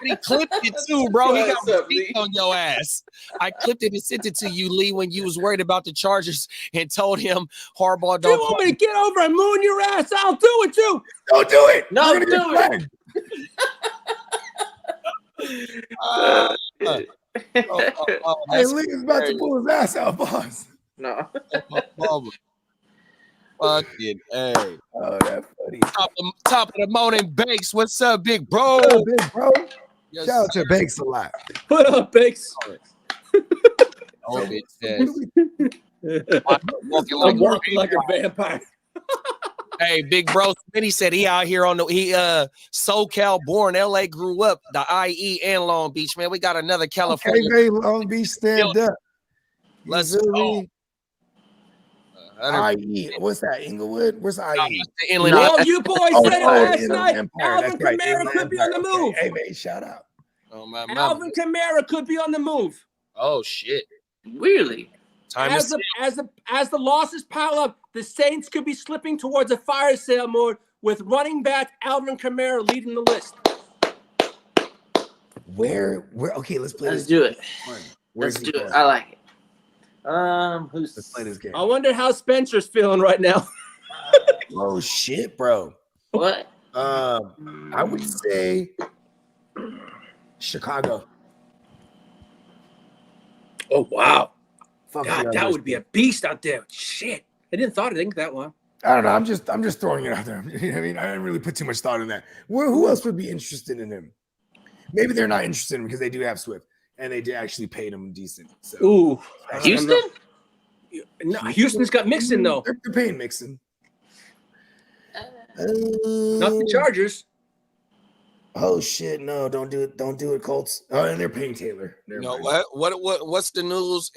he clipped it too, bro. He got receipts on your ass. I clipped it and sent it to you, Lee, when you was worried about the Chargers and told him Harbaugh don't. You want me to get over and moon your ass? I'll do it too. Don't do it. No, You're gonna get flagged. Hey, Lee is about to pull his ass out, boss. No. Fucking hey. Oh, that's funny. Top of the morning, Bakes. What's up, big bro? What up, big bro? Yes, Shout out to Banks a lot. What up, Bakes? Oh, bitch, I'm walking like a vampire. Hey, big bro. Then he said he out here on the SoCal born, LA grew up, the IE and Long Beach, man. We got another California. Okay, Long Beach, stand up. Let's go. IE. What's that? Inglewood? Where's IE? Inland. Well, you boys said it last night. Empire. Alvin Kamara could be on the move. Hey, man, shout out. Oh, my Alvin Kamara could be on the move. Oh shit! Really? Time As the losses pile up, the Saints could be slipping towards a fire sale mode with running back Alvin Kamara leading the list. Where? Okay, let's play. Let's do it. Let's do it. I like it. Let's play this game. I wonder how Spencer's feeling right now. Oh shit, bro. What? I would say Chicago. Oh wow. Fuck God, the that others. would be a beast out there. Shit. I didn't think that one. I don't know. I'm just throwing it out there. You know what I mean, I didn't really put too much thought in that. Who else would be interested in him? Maybe they're not interested in him because they do have Swift and they did actually paid him decent. So. Ooh. Houston? No, Houston's got Mixon though. They're paying Mixon. Not the Chargers. Oh shit! No, don't do it, Colts. Oh, and they're paying Taylor. You know what's the news?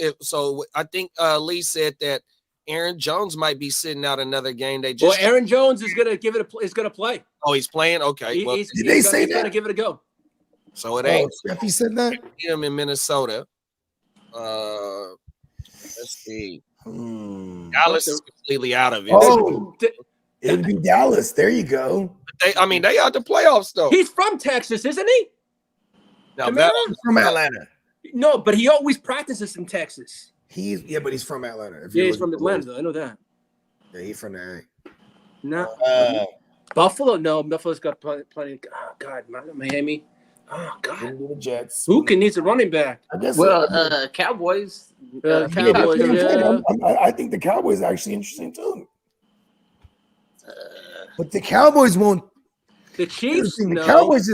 I think Lee said that Aaron Jones might be sitting out another game. Well, Aaron Jones is gonna play. Oh, he's playing. Okay, did they say that? He's gonna give it a go. So it ain't. He said that. Him in Minnesota. Let's see. Dallas is completely out of it. Oh, it would be Dallas. There you go. They out the playoffs though. He's from Texas, isn't he? Now, from Atlanta. No, but he always practices in Texas. But he's from Atlanta. He's from Atlanta, though. I know that. Yeah, he's from there. No. Buffalo? No, Buffalo's got plenty. Oh, God. Miami. Oh, God. The Jets. Who needs a running back? I guess. Cowboys. Cowboys. Yeah. I think the Cowboys are actually interesting, too. But the Cowboys won't. The Chiefs? The No. Cowboys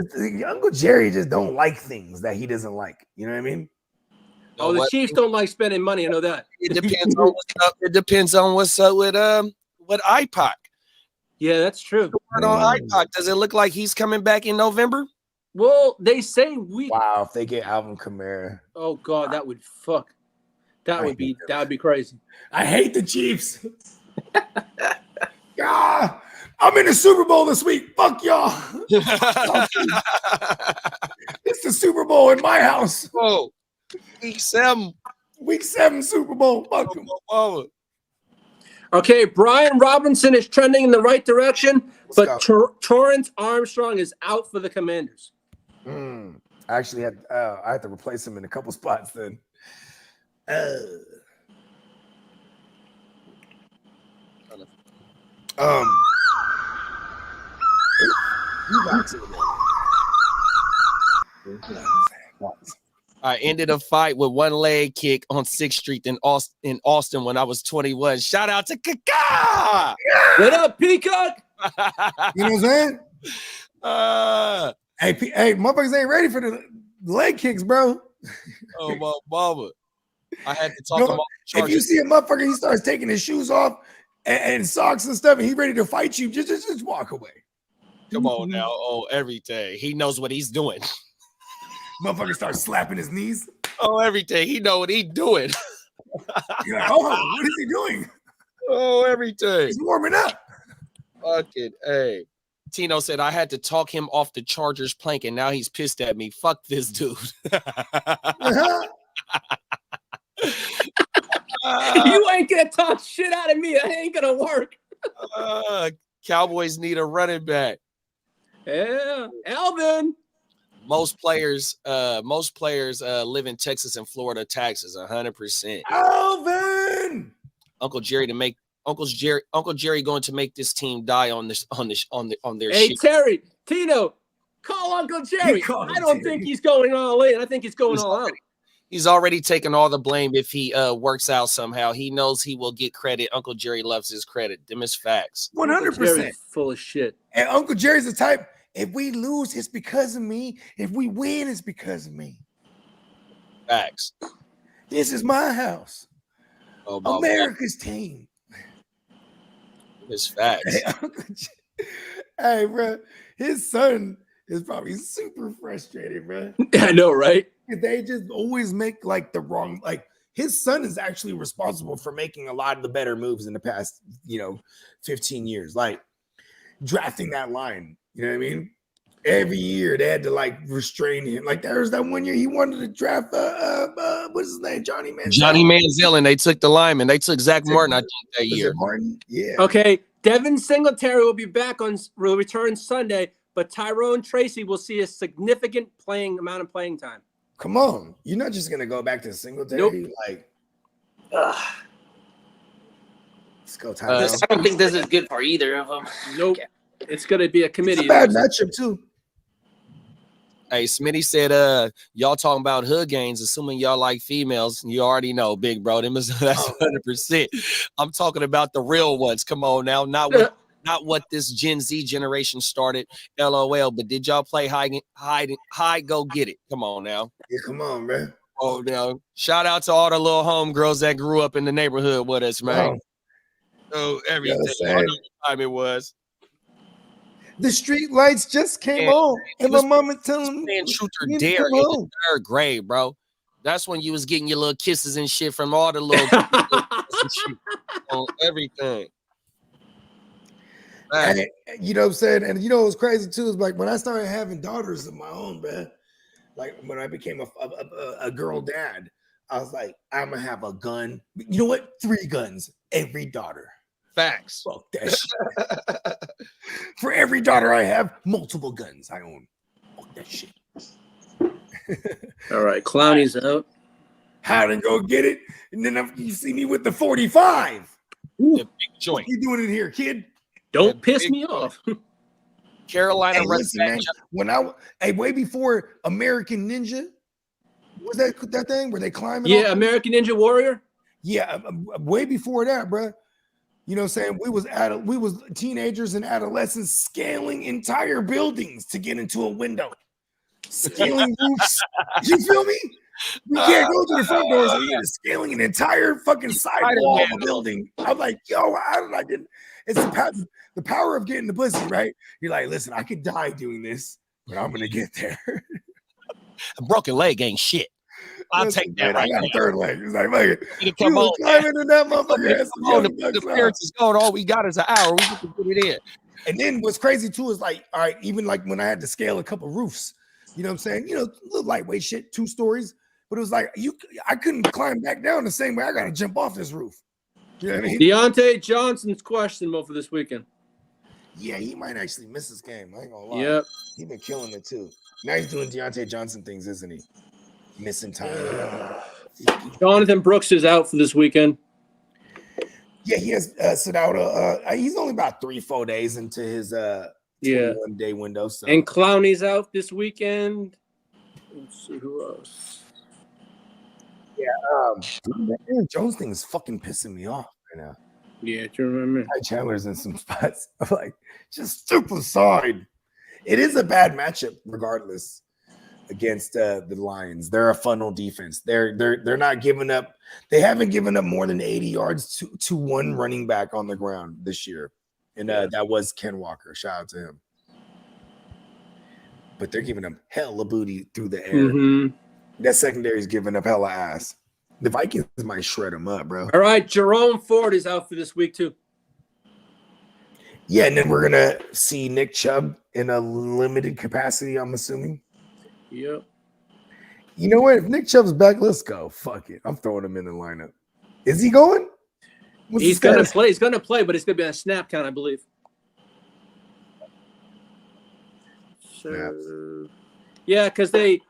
Uncle Jerry just don't like things that he doesn't like. You know what I mean? Oh, the Chiefs don't like spending money. I know that. It depends on what's up. It depends on what's up with IPOC. Yeah, that's true. On IPOC, does it look like he's coming back in November? Well, they say Wow, if they get Alvin Kamara. Oh God, that would fuck. That would be crazy. I hate the Chiefs. God, I'm in the Super Bowl this week. Fuck y'all. It's the Super Bowl in my house. Oh, week 7. Week 7 Super Bowl. Fuck them. Okay, Brian Robinson is trending in the right direction, but Torrance Armstrong is out for the Commanders. Actually, I had to replace him in a couple spots then. I ended a fight with one leg kick on 6th Street in Austin when I was 21. Shout out to Kaka! What up, Peacock? You know what I'm saying? Hey, motherfuckers ain't ready for the leg kicks, bro. Oh, my mama. I had to talk about if you see a motherfucker, he starts taking his shoes off and socks and stuff, and he's ready to fight you, just walk away. Come on now. Oh, everything. He knows what he's doing. Motherfucker starts slapping his knees. Oh, everything. He know what he's doing. You're like, oh, what is he doing? Oh, everything. He's warming up. Fucking hey. Tino said I had to talk him off the Chargers plank, and now he's pissed at me. Fuck this dude. You ain't gonna talk shit out of me. That ain't gonna work. Cowboys need a running back. Yeah, Alvin. Most players live in Texas and Florida. Taxes 100%. Alvin. Uncle Jerry going to make this team die on their Hey, shit. Terry, Tino, call Uncle Jerry. I don't think he's going all in. I think he's going all out. He's already taken all the blame if he works out somehow. He knows he will get credit. Uncle Jerry loves his credit. Them is facts. 100%. Full of shit. And Uncle Jerry's the type, if we lose, it's because of me. If we win, it's because of me. Facts. This is my house. Oh, America's team. It's facts. Hey, bro, his son is probably super frustrated, bro. I know, right? They just always make like the wrong, like his son is actually responsible for making a lot of the better moves in the past, 15 years, like drafting that line. You know what I mean? Every year they had to like restrain him. Like there was that one year he wanted to draft what's his name? Johnny Manziel. And they took the lineman. They took Zach Martin, I think, that year. Martin? Yeah. Okay. Devin Singletary will return Sunday, but Tyrone Tracy will see a significant amount of playing time. Come on. You're not just gonna go back to Singletary. Nope. Let's go, Tyrone. I don't think this is good for either of them. Nope. It's gonna be a committee. It's a bad matchup too. Hey, Smitty said, y'all talking about hood games, assuming y'all like females. You already know, big bro. That's 100%. I'm talking about the real ones. Come on now. Not what this Gen Z generation started. LOL. But did y'all play hide, go get it? Come on now. Yeah, come on, man. Oh, now. Shout out to all the little homegirls that grew up in the neighborhood with us, man. Oh, everything. I know what time it was. The street lights just came on, and my mama telling me truth or dare in the 3rd grade, bro. That's when you was getting your little kisses and shit from all the little on everything. And, you know what I'm saying? And you know what's crazy too is like when I started having daughters of my own, man. Like when I became a girl dad, I was like, I'm gonna have a gun. You know what? 3 guns every daughter. Facts. Fuck that shit. For every daughter I have, multiple guns I own. Fuck that shit. All right, Clowney's out. How to go get it, and then you see me with the 45. The big What joint. you doing in here, kid? Don't piss big me off. Carolina Hey, running listen, back. man. Way before American Ninja, was that thing where they climbing? Yeah, American Ninja Warrior. Yeah, way before that, bro. You know what I'm saying? We was teenagers and adolescents scaling entire buildings to get into a window. Scaling roofs. You feel me? We can't go to the front door, so we got scaling an entire fucking side wall of a building. I'm like, yo, how did I get? It's the power of getting the pussy, right? You're like, listen, I could die doing this, but I'm gonna get there. A broken leg ain't shit. I'll Listen, take that man, right I got now. a third leg. It's like, look, You we was climbing in that motherfucker. The appearance is going. All we got is an hour. We get to put it in. And then what's crazy too is like, all right, even like when I had to scale a couple roofs, you know what I'm saying? You know, little lightweight shit, 2 stories, but it was like I couldn't climb back down the same way. I gotta jump off this roof. You know what I mean? Deontay Johnson's questionable for this weekend. Yeah, he might actually miss this game. I ain't gonna lie. Yep. He's been killing it too. Now he's doing Deontay Johnson things, isn't he? Missing time. Jonathan Brooks is out for this weekend. Yeah, he has Sadauda. He's only about 3-4 days into his 21-day window. So. And Clowney's out this weekend. Let's see who else. The Aaron Jones thing is fucking pissing me off right now. Yeah, do you remember? Ty Chandler's in some spots. I'm like, just super side. It is a bad matchup, regardless, against the Lions. They're a funnel defense. They're not giving up. They haven't given up more than 80 yards to one running back on the ground this year, and that was Ken Walker. Shout out to him. But they're giving up hella booty through the air. Mm-hmm. That secondary is giving up hella ass. The Vikings might shred them up, bro. All right, Jerome Ford is out for this week too. Yeah, and then we're gonna see Nick Chubb in a limited capacity, I'm assuming. Yep. You know what? If Nick Chubb's back, let's go. Fuck it. I'm throwing him in the lineup. Is he going? He's gonna play. He's gonna play, but it's gonna be on a snap count, I believe. So, yeah, because they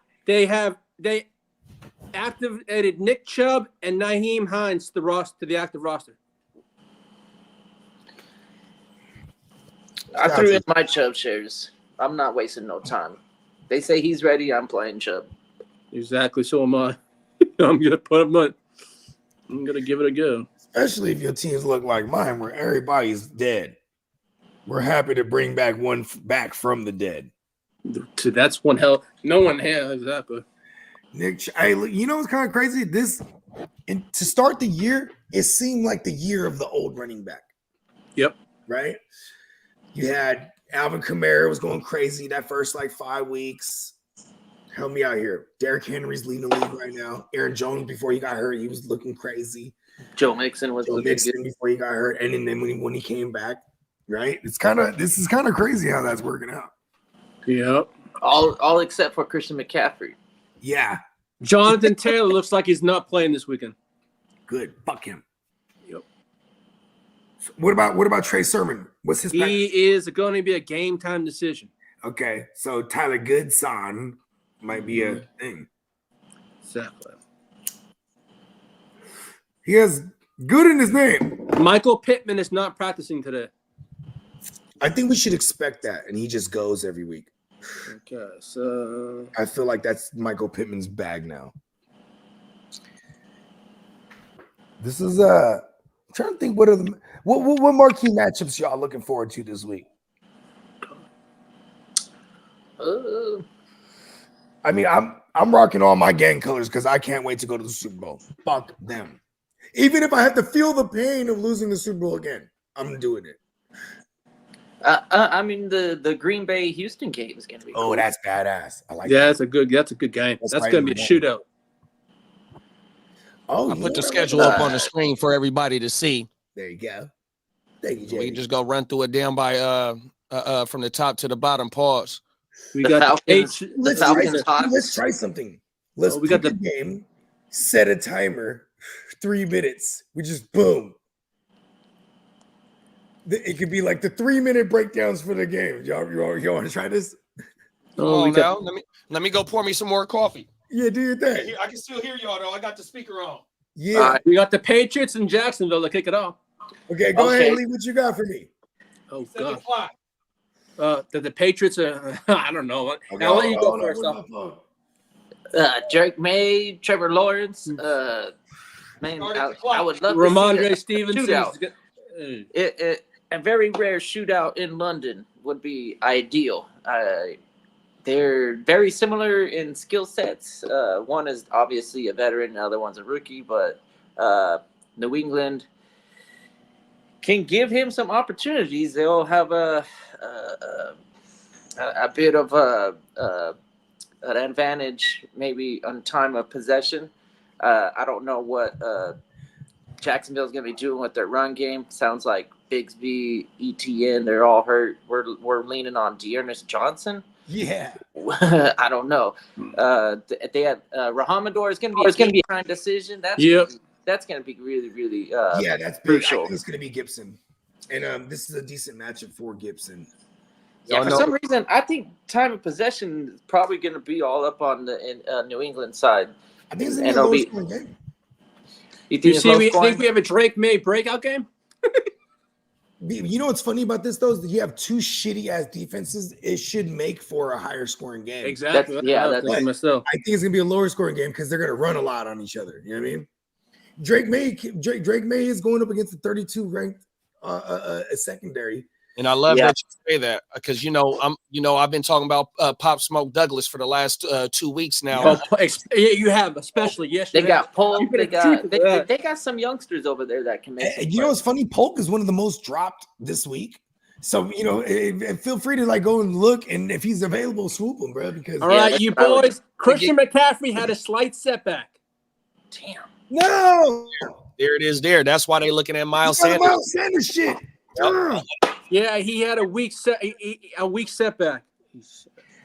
activated Nick Chubb and Nyheim Hines to the active roster. I threw in my Chubb shares. I'm not wasting no time. They say he's ready. I'm playing Chubb. Exactly. So am I. I'm gonna put him on. I'm gonna give it a go. Especially if your teams look like mine, where everybody's dead. We're happy to bring back one back from the dead. So that's one hell. No one has that, but Nick, you know what's kind of crazy? To start the year, it seemed like the year of the old running back. Yep. Right? You had Alvin Kamara was going crazy that first 5 weeks. Help me out here. Derrick Henry's leading the league right now. Aaron Jones, before he got hurt, he was looking crazy. Joe Mixon was looking good before he got hurt, and then when he came back, right? This is kind of crazy how that's working out. Yep. All except for Christian McCaffrey. Yeah. Jonathan Taylor looks like he's not playing this weekend. Good. Fuck him. Yep. What about Trey Sermon? What's his? He is going to be a game time decision. Okay, so Tyler Goodson might be a thing. Exactly. He has good in his name. Michael Pittman is not practicing today. I think we should expect that, and he just goes every week. Okay, so I feel like that's Michael Pittman's bag now. This is I'm trying to think what marquee matchups y'all looking forward to this week. I mean, I'm rocking all my gang colors because I can't wait to go to the Super Bowl. Fuck them. Even if I have to feel the pain of losing the Super Bowl again, I'm doing it. I mean, the Green Bay Houston game is going to be. Oh, cool. that's badass. I like. Yeah, that. that's a good game. That's right going to be a shootout. Oh, I put the schedule up on the screen for everybody to see. There you go. Thank you, Jay. We can just go run through it down by from the top to the bottom. Pause. We The got Falcons. Let's try something. Let's we got pick a game. Set a timer. 3 minutes. We just boom. It could be like the 3-minute breakdowns for the game. Y'all want to try this? Oh, now let me go pour me some more coffee. Yeah, do your thing. I can still hear y'all though. I got the speaker on. Yeah, we got the Patriots in Jacksonville to kick it off. okay, go ahead, Lee. What you got for me? Oh God. The Patriots are. I don't know. Okay, I'll let you go first. Drake May, Trevor Lawrence. Man, I would love Ramondre to see Stevenson. a very rare shootout in London would be ideal. They're very similar in skill sets. One is obviously a veteran, the other one's a rookie, but New England can give him some opportunities. They'll have a bit of an advantage maybe on time of possession. I don't know what Jacksonville's going to be doing with their run game. Sounds like Bigsby, ETN, they're all hurt. We're leaning on Dearness Johnson. Yeah. I don't know. They have Rahamador is going to be a prime decision. That's going to be really, really that's big. crucial. I think it's going to be Gibson. And this is a decent matchup for Gibson. Yeah, for some reason, I think time of possession is probably going to be all up on the New England side. I think it's going to be a low-scoring game. You think we have a Drake May breakout game? You know what's funny about this, though, is that you have two shitty-ass defenses. It should make for a higher-scoring game. Exactly. That's myself. I think it's going to be a lower-scoring game because they're going to run a lot on each other. You know what I mean? Drake May is going up against the 32 ranked secondary. And I love that you say that because I've been talking about Pop Smoke Douglas for the last 2 weeks now. You have, especially they got Polk. They got some youngsters over there that can make. You know what's funny? Polk is one of the most dropped this week. So feel free to go and look, and if he's available, swoop him, bro. Because all right, you boys. Christian McCaffrey had a slight setback. Damn. No. There it is. That's why they're looking at Miles Sanders. Miles Sanders shit. Yeah, he had a weak setback.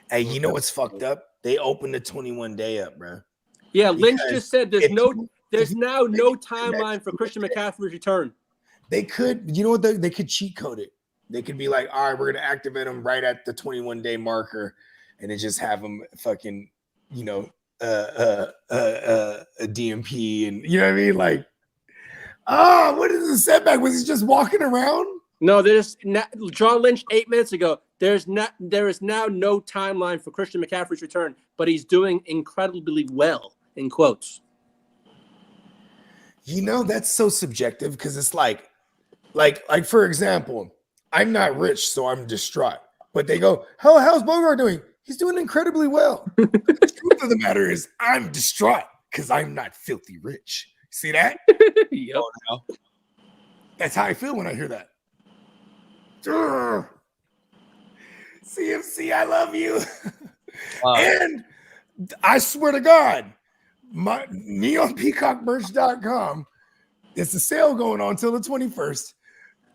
Hey, you know what's fucked up? They opened the 21 day up, bro. Yeah, Lynch just said there's now no timeline for Christian McCaffrey's return. They could, they could cheat code it. They could be like, all right, we're gonna activate him right at the 21 day marker, and then just have him fucking, a DMP, and you know what I mean? Like, what is the setback? Was he just walking around? No, John Lynch 8 minutes ago. There is now no timeline for Christian McCaffrey's return, but he's doing incredibly well, in quotes. That's so subjective because it's like for example, I'm not rich, so I'm distraught. But they go, how's Bogart doing? He's doing incredibly well. The truth of the matter is, I'm distraught because I'm not filthy rich. See that? Yep. That's how I feel when I hear that. CMC, I love you. And I swear to God, my neonpeacockmerch.com, it's a sale going on until the 21st.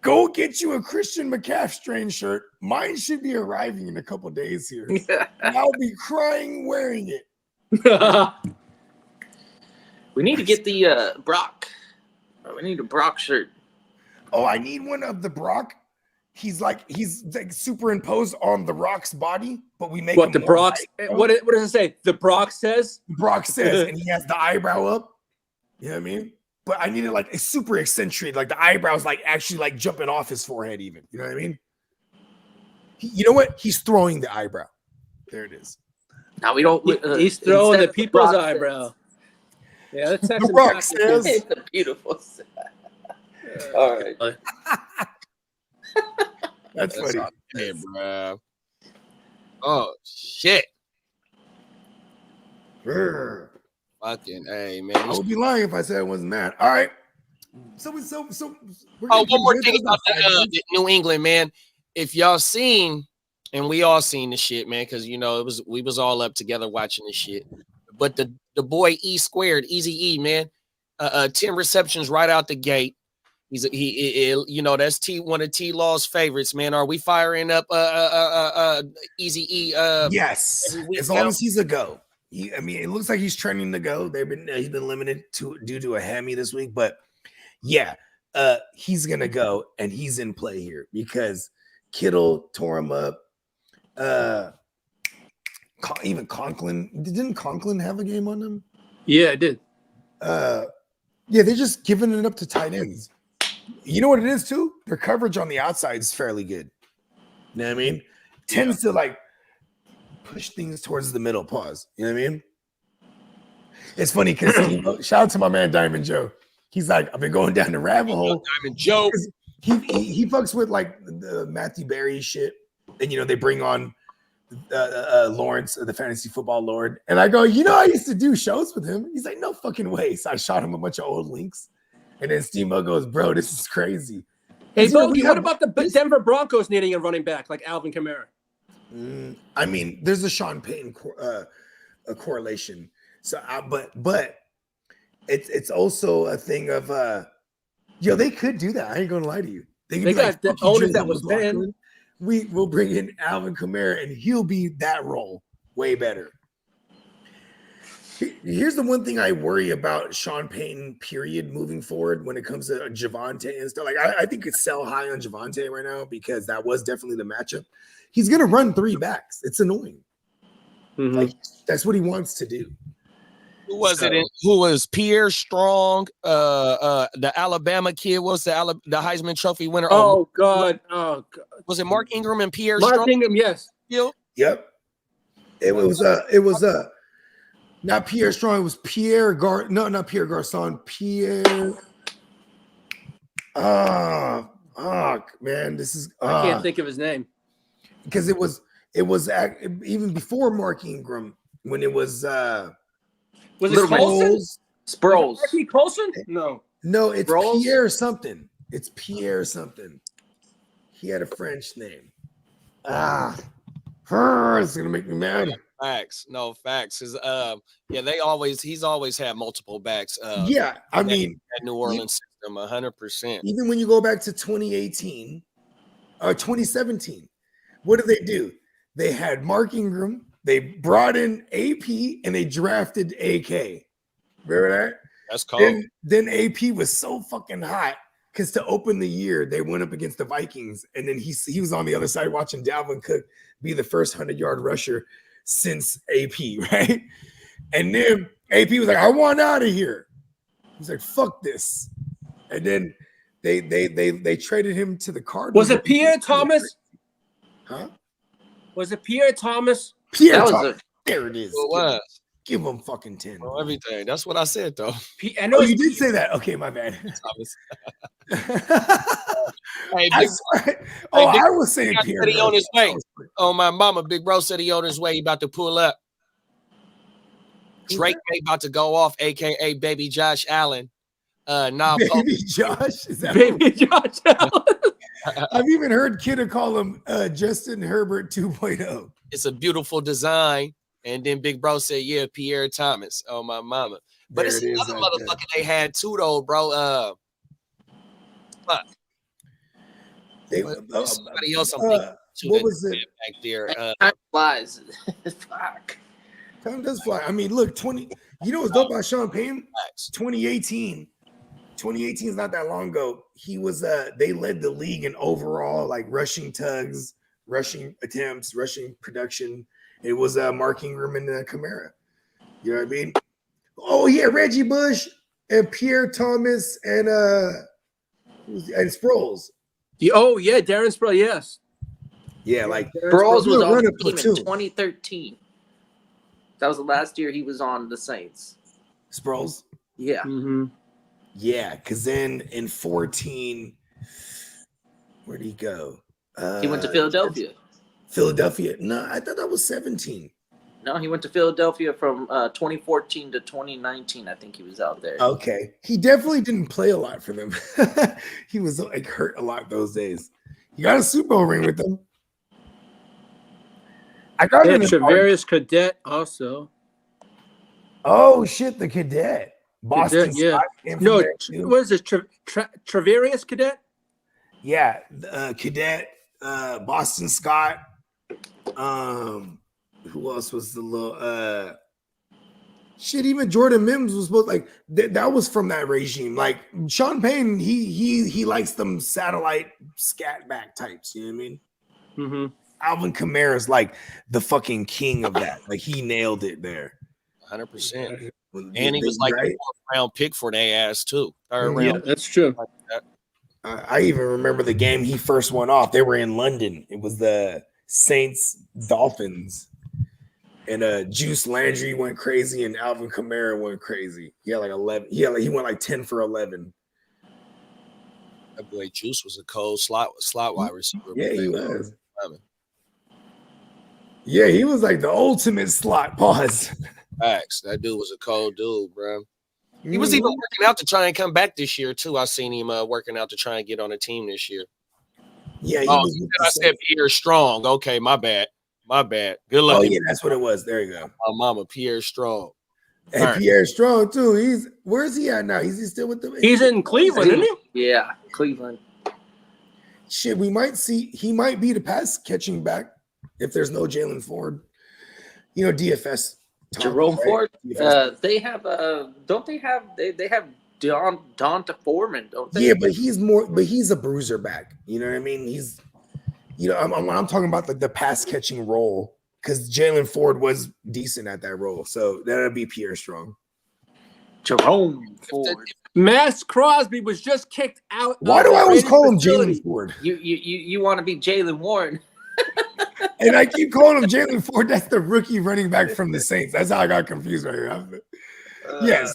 Go get you a Christian McCaffrey shirt. Mine should be arriving in a couple days here. And I'll be crying wearing it. We need to get the Brock. We need a Brock shirt. Oh, I need one of the Brock. He's like superimposed on the Rock's body, but we make what the Brock. What does it say? The Brock says. Brock says, and he has the eyebrow up. You know what I mean? But I needed a super eccentric, like the eyebrows, actually jumping off his forehead, even. You know what I mean? You know what? He's throwing the eyebrow. There it is. Now we don't. He's throwing the people's eyebrow. Yeah, that's the Brock says. It's a beautiful. All right. That's funny. Hey, bro. Oh shit. Fucking hey, man. I would be lying if I said I wasn't mad. All right. So we're one more thing about the New England, man. If y'all seen, and we all seen the shit, man, because we was all up together watching this shit. But the boy E squared, Easy E, man, 10 receptions right out the gate. That's one of T Law's favorites, man. Are we firing up Easy E? Yes, as long as he's a go. It looks like he's trending to go. He's been limited due to a hammy this week, but yeah, he's gonna go and he's in play here because Kittle tore him up. Even Conklin, didn't Conklin have a game on them? Yeah, it did. Yeah, they're just giving it up to tight ends. You know what it is too? Their coverage on the outside is fairly good. You know what I mean? Tends to like push things towards the middle. Pause. You know what I mean? It's funny because shout out to my man Diamond Joe. He's like, I've been going down the rabbit hole. Diamond Joe. He fucks with like the Matthew Berry shit, and they bring on Lawrence, the fantasy football lord, and I go, I used to do shows with him. He's like, no fucking way. So I shot him a bunch of old links, and then Steve Mo goes, bro, this is crazy. Hey, Bogey, what about the Denver Broncos needing a running back like Alvin Kamara? I mean, there's a Sean Payton a correlation. So, but it's also a thing of they could do that. I ain't gonna lie to you. They got the owners that was banned. We will bring in Alvin Kamara, and he'll be that role way better. Here's the one thing I worry about Sean Payton, period, moving forward when it comes to Javonte and stuff. Like, I think it's sell high on Javonte right now because that was definitely the matchup. He's going to run 3 backs. It's annoying. Mm-hmm. Like, that's what he wants to do. Who was it? Who was Pierre Strong? The Alabama kid was the Heisman Trophy winner. Oh God! Was it Mark Ingram and Pierre Mark Strong? Ingram, yes. Yep. It was not Pierre Strong. It was Pierre not Pierre Garcon. Pierre. Man, this is. I can't think of his name because it was even before Mark Ingram when it was. Was it Colson? Sproles. Marky Colson? No, it's Sproles? Pierre something. It's Pierre something. He had a French name. It's gonna make me mad. Facts. He's always had multiple backs. I mean, that New Orleans system, 100%. Even when you go back to 2018 or 2017, what did they do? They had Mark Ingram. They brought in AP and they drafted AK. Remember that? That's cool. Then AP was so fucking hot because to open the year, they went up against the Vikings. And then he was on the other side watching Dalvin Cook be the first 100-yard rusher since AP, right? And then AP was like, I want out of here. He's like, fuck this. And then they traded him to the Cardinals. Was it Pierre Thomas? Huh? Was it Pierre Thomas? Pierre Thomas. There it is. It was. Give him fucking 10. Well, everything. That's what I said, though. I know you did say that. Okay, my bad. I was saying Pierre. He on his way. Oh, my mama, Big Bro said he on his way. He about to pull up. Drake about to go off, a.k.a. Baby Josh Allen. Baby Josh? Is that Baby Josh Allen? I've even heard Kidda call him Justin Herbert 2.0. It's a beautiful design. And then Big Bro said, yeah, Pierre Thomas. Oh, my mama. But it's another motherfucker they had too, though, bro. Fuck. Somebody else I'm thinking what was it? Back there. Time flies. Fuck. Time does fly. I mean, look, you know what's dope about Sean Payton? 2018 is not that long ago. He was they led the league in overall like rushing tugs, rushing attempts, rushing production. It was Mark Ingram and Kamara. You know what I mean? Oh yeah, Reggie Bush and Pierre Thomas and Sproles. Oh yeah, Darren Sproles. Yes. Yeah, like Sproles was on the team in 2013. That was the last year he was on the Saints. Sproles. Yeah. Mm-hmm. Yeah, because then in 14, where'd he go? He went to Philadelphia. Philadelphia. No, I thought that was 17. No, he went to Philadelphia from 2014 to 2019. I think he was out there. Okay. He definitely didn't play a lot for them. He was like hurt a lot those days. He got a Super Bowl ring with them. I got Travarius Cadet also. Oh shit, the Cadet. Boston Cadet, yeah. No, what is it? Travarius Cadet? Yeah, Cadet, Boston Scott. Who else was the little Shit, even Jordan Mims was supposed like that was from that regime. Like Sean Payton, he likes them satellite scat back types. You know what I mean? Mm-hmm. Alvin Kamara is like the fucking king of that. Like he nailed it there. 100%. And he was like a 4th round pick for their ass too. 3rd round. Yeah, that's true. Like that. I even remember the game he first went off. They were in London. It was the Saints Dolphins. And Juice Landry went crazy and Alvin Kamara went crazy. He had like 11. He went like 10 for 11. That boy Juice was a cold slot wide receiver. Yeah, he was. Yeah, he was like the ultimate slot. Pause. Facts. That dude was a cold dude, bro. He was even working out to try and come back this year too. I seen him working out to try and get on a team this year. Yeah. I said Pierre Strong. Okay, my bad. Good luck. Oh yeah, that's what it was. There you go. My mama, Pierre Strong. And right. Pierre Strong too. Where's he at now? Is he still with them? He's in Cleveland, isn't he? Yeah, Cleveland. Shit, he might be the pass catching back if there's no Jalen Ford. You know, DFS. Jerome Ford. DFS. They have don't they have they have Donta Foreman, don't they? Yeah, but he's a bruiser back. You know what I mean? He's, you know, I'm talking about the pass catching role because Jalen Ford was decent at that role. So that'll be Pierre Strong. Jerome Ford. Max Crosby was just kicked out. Why do I always call him Jalen Ford? You want to be Jalen Warren? And I keep calling him Jalen Ford. That's the rookie running back from the Saints. That's how I got confused right here. Yes,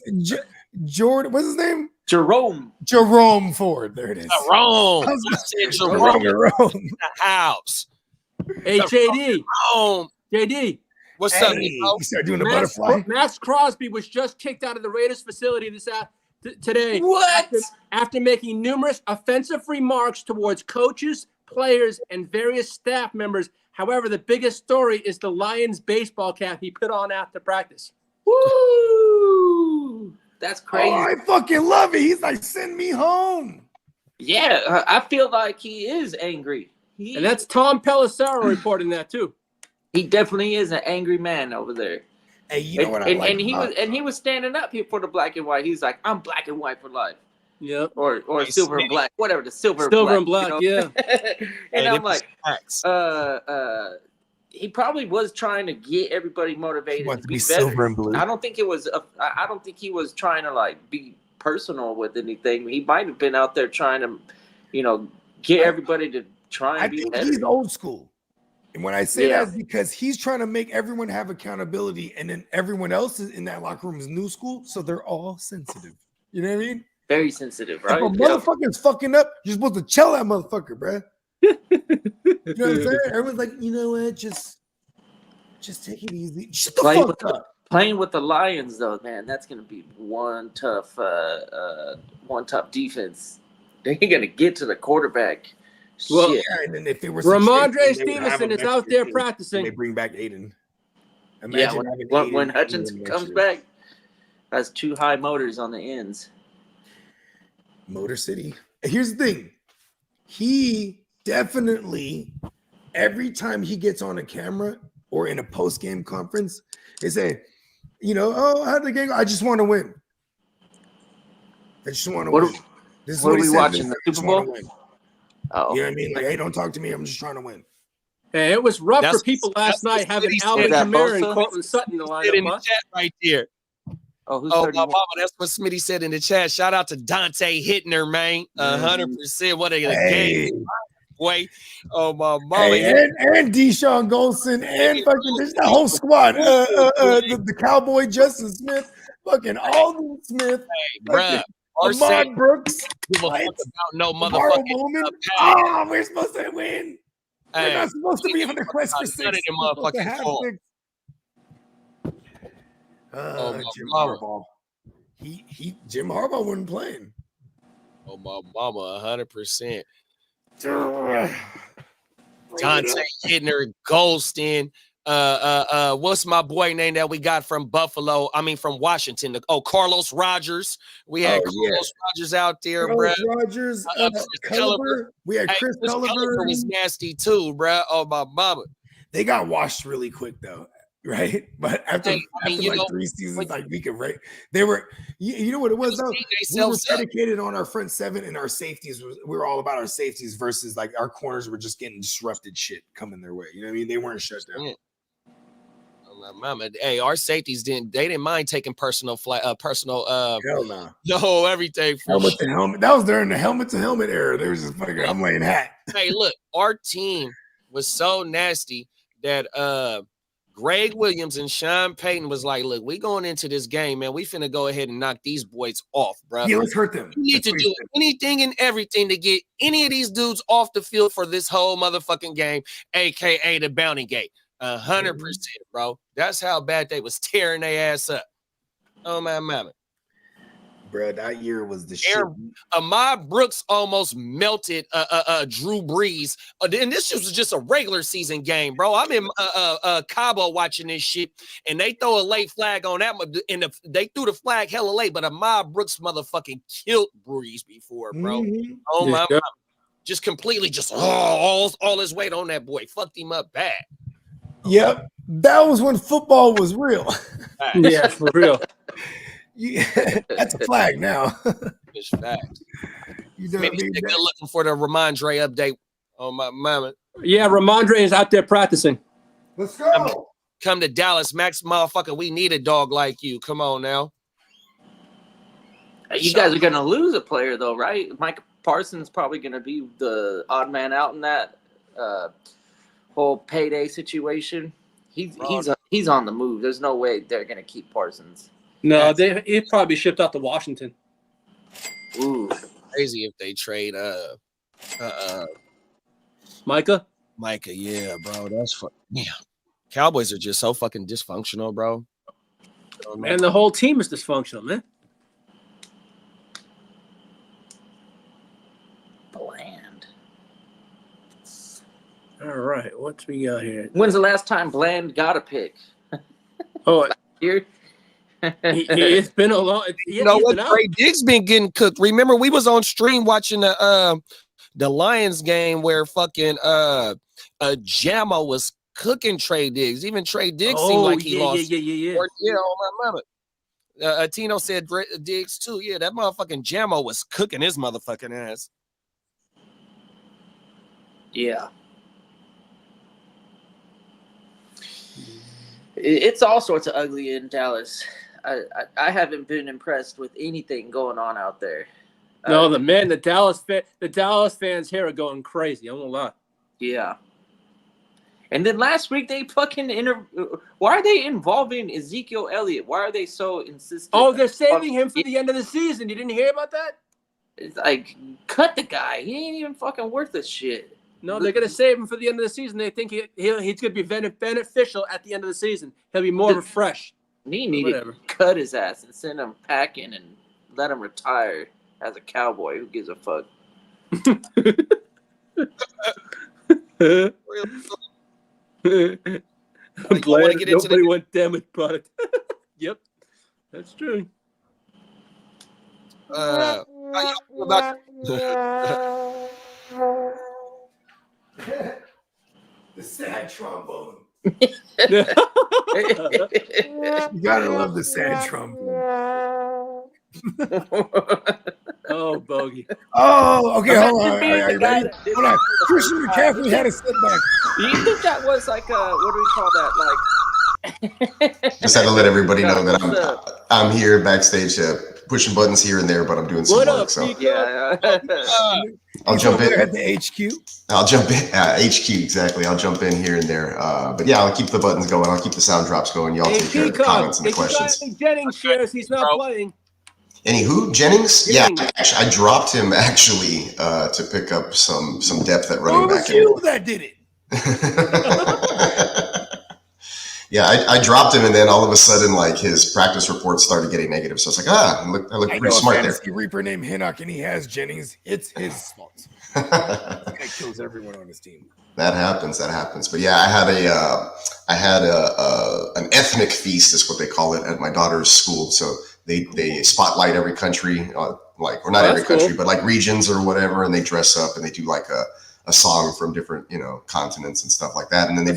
Jordan. What's his name? Jerome Ford. There it is. Jerome. I said Jerome. Jerome. The house. Hey, JD. Jerome. JD. What's up, Hey, Nico? you start doing the butterfly. Max Crosby was just kicked out of the Raiders facility today. What? After making numerous offensive remarks towards coaches, players, and various staff members. However, the biggest story is the Lions baseball cap he put on after practice. Woo! That's crazy. Oh, I fucking love it. He's like, send me home. Yeah, I feel like he is angry. And that's Tom Pelissero reporting that too. He definitely is an angry man over there. Hey, you know what I like? And he was standing up here for the black and white. He's like, I'm black and white for life. Yep. Or silver and black, whatever. The silver and black, you know? yeah. And I'm like, he probably was trying to get everybody motivated wants to to be better. silver and blue. I don't think it was. I don't think he was trying to like be personal with anything. He might have been out there trying to, you know, get everybody to try and be think better. he's old school. And when I say that, it's because he's trying to make everyone have accountability, and then everyone else in that locker room is new school, so they're all sensitive. You know what I mean? Very sensitive, right? If a motherfucker's fucking up, you're supposed to tell that motherfucker, bro. You know what I'm saying? Everyone's like, you know what? Just take it easy. Shut the fuck up. Playing with the Lions, though, man, that's gonna be one tough defense. They're gonna get to the quarterback. Well, shit. Yeah, and then if it was Ramondre Stevenson is out there practicing. They bring back Aiden. Imagine when Hutchinson comes back, has 2 high motors on the ends. Motor City. Here's the thing. He definitely, every time he gets on a camera or in a post-game conference, they say, you know, oh, how'd the game go? I just want to win. I just want to win. This is what are he we said. watching, the Super Bowl? Oh. You know what I mean? Like, hey, don't talk to me. I'm just trying to win. Hey, it was rough for people last night having Alvin Kamara and Cortland Sutton in the lineup. In the chat right there. Oh, who's my mama, that's what Smitty said in the chat. Shout out to Dante Hittner, man. 100%. What a game. Wait. Oh, my mama. Hey, and Deshaun Goldson and fucking this the whole squad. The Cowboy Justin Smith, fucking Alden Smith. Hey, bruh. Ahmad Brooks. Give a fuck about no motherfucking we're supposed to win. We're not supposed to be on the quest for 6. None of them motherfucking fault. Jim Harbaugh. Jim Harbaugh wasn't playing. Oh, my mama, 100%. Dante Hittner, Golston. What's my boy name that we got from Buffalo? I mean, from Washington. Carlos Rogers. We had Carlos Rogers out there, bro. Rogers, Culliver. We had Chris Culliver. Was nasty too, bro. Oh, my mama. They got washed really quick though. right? But after, like 3 seasons, like we could rate. They were, you know what it was though? We were predicated on our front seven and our safeties. We were all about our safeties versus like our corners were just getting disrupted shit coming their way. You know what I mean? They weren't shut down. Mama, hey, our safeties didn't mind taking personal hell no. No, everything helmet to helmet. That was during the helmet to helmet era. There was just fucking I'm laying hat. Hey, look, our team was so nasty that Greg Williams and Sean Payton was like, look, we going into this game, man. We finna go ahead and knock these boys off, bro. Yeah, let's hurt them. You need to do anything and everything to get any of these dudes off the field for this whole motherfucking game, aka the bounty gate. 100%, bro. That's how bad they was tearing their ass up. Oh my mama. Bro, that year was the shit. Ahmad Brooks almost melted Drew Brees. And this was just a regular season game, bro. I'm in Cabo watching this shit, and they throw a late flag on that. And they threw the flag hella late, but Ahmad Brooks motherfucking killed Brees before, bro. Oh my mama. Just completely all his weight on that boy. Fucked him up bad. Yep. That was when football was real. Yeah, for real. Yeah, that's a flag now. It's fact. You know Maybe they're looking for the Ramondre update on my mama. Yeah, Ramondre is out there practicing. Let's go. Come to Dallas, Max motherfucker. We need a dog like you. Come on now. You guys are gonna lose a player though, right? Mike Parsons probably gonna be the odd man out in that whole payday situation. He's on the move. There's no way they're gonna keep Parsons. No, he'd probably be shipped out to Washington. Ooh, crazy if they trade Micah, yeah, bro. That's yeah. Cowboys are just so fucking dysfunctional, bro. And the whole team is dysfunctional, man. Bland. All right, what's we got here? When's the last time Bland got a pick? Oh, here. It's been a long. You know what? Trey Diggs been getting cooked. Remember, we was on stream watching the Lions game where fucking Jamo was cooking Trey Diggs. Even Trey Diggs seemed like he lost. Yeah. Oh my mama. Tino said Diggs too. Yeah, that motherfucking Jamo was cooking his motherfucking ass. Yeah. It's all sorts of ugly in Dallas. I haven't been impressed with anything going on out there. No, the Dallas fans here are going crazy. I'm gonna lie. Yeah. And then last week they fucking why are they involving Ezekiel Elliott? Why are they so insistent? Oh, they're saving him for the end of the season. You didn't hear about that? It's like, cut the guy. He ain't even fucking worth this shit. No, they're gonna save him for the end of the season. They think he's gonna be beneficial at the end of the season. He'll be more refreshed. He needed to cut his ass and send him packing and let him retire as a Cowboy. Who gives a fuck? Nobody went damage product. Yep, that's true. The sad trombone. You gotta love the sad trombone. Oh, Bogey. Oh, okay. Hold on. Are you ready? Hold on. Christian McCaffrey had a setback. Do you think that was like what do we call that? Like, just had to let everybody know that I'm here backstage, pushing buttons here and there, but I'm doing some work. So yeah. I'll jump in at the HQ. I'll jump in HQ exactly. I'll jump in here and there. But yeah, I'll keep the buttons going. I'll keep the sound drops going. Y'all take care of the comments and the questions. Jennings shares. He's not playing. Any who? Jennings? Yeah, I dropped him actually to pick up some depth at running back. It was you that did it. Yeah, I dropped him, and then all of a sudden, like, his practice reports started getting negative. So I was like, I look pretty smart there. A Reaper named Hinnock, and he has Jennings. It's his fault. That guy kills everyone on his team. That happens. But yeah, I had an ethnic feast, is what they call it, at my daughter's school. So they spotlight every country, or not every country, but like regions or whatever, and they dress up and they do like a song from different continents and stuff like that, and then they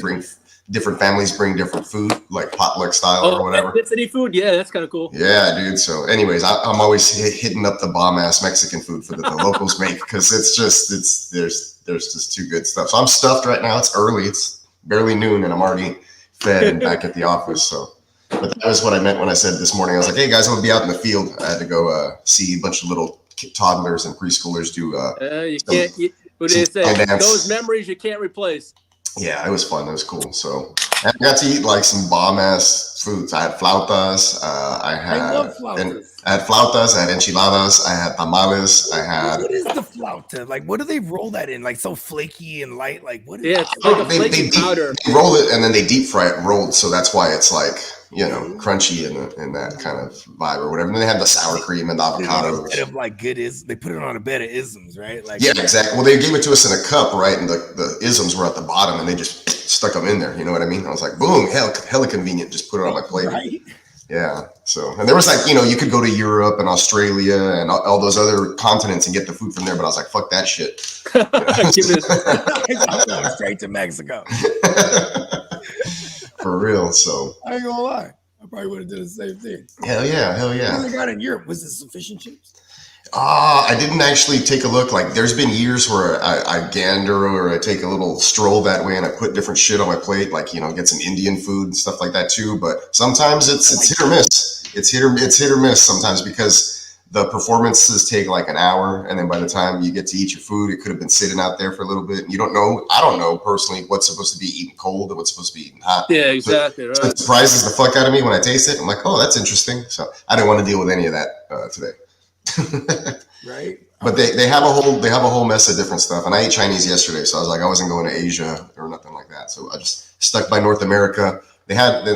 different families bring different food, like potluck style or whatever. Ethnicity food, yeah, that's kind of cool. Yeah, dude. So, anyways, I'm always hitting up the bomb ass Mexican food for the locals make because there's just too good stuff. So I'm stuffed right now. It's early. It's barely noon, and I'm already fed and back at the office. So, but that was what I meant when I said this morning. I was like, hey guys, I'm gonna be out in the field. I had to go see a bunch of little toddlers and preschoolers do. What do you say? Those memories you can't replace. Yeah, it was fun. It was cool. So I got to eat like some bomb ass foods. I had flautas. I love flautas. I had flautas. I had enchiladas. I had tamales. I had. What is the flauta? Like, what do they roll that in? Like so flaky and light. Like what? Is it's like a flaky powder. They roll it and then they deep fry it rolled. So that's why it's like crunchy and that kind of vibe or whatever. And then they have the sour cream and the avocado. They put it on a bed of isms, right? Like exactly. Well, they gave it to us in a cup, right? And the isms were at the bottom, and they just stuck them in there. You know what I mean? I was like, boom, hella convenient. Just put it on my plate. Right? Yeah. So, and there was like, you could go to Europe and Australia and all those other continents and get the food from there. But I was like, fuck that shit. I'm going straight to Mexico. For real. So I ain't gonna lie. I probably would have done the same thing. Hell yeah. What they got in Europe? Was it sufficient chips? I didn't actually take a look. Like, there's been years where I gander or I take a little stroll that way and I put different shit on my plate, like, get some Indian food and stuff like that too. But sometimes it's hit or miss. It's hit or miss sometimes because the performances take like an hour. And then by the time you get to eat your food, it could have been sitting out there for a little bit. And I don't know personally what's supposed to be eaten cold and what's supposed to be eaten hot. Yeah, exactly. So it surprises the fuck out of me when I taste it. I'm like, oh, that's interesting. So I didn't want to deal with any of that today. Right. But they have a whole mess of different stuff. And I ate Chinese yesterday, so I was like, I wasn't going to Asia or nothing like that. So I just stuck by North America. They had,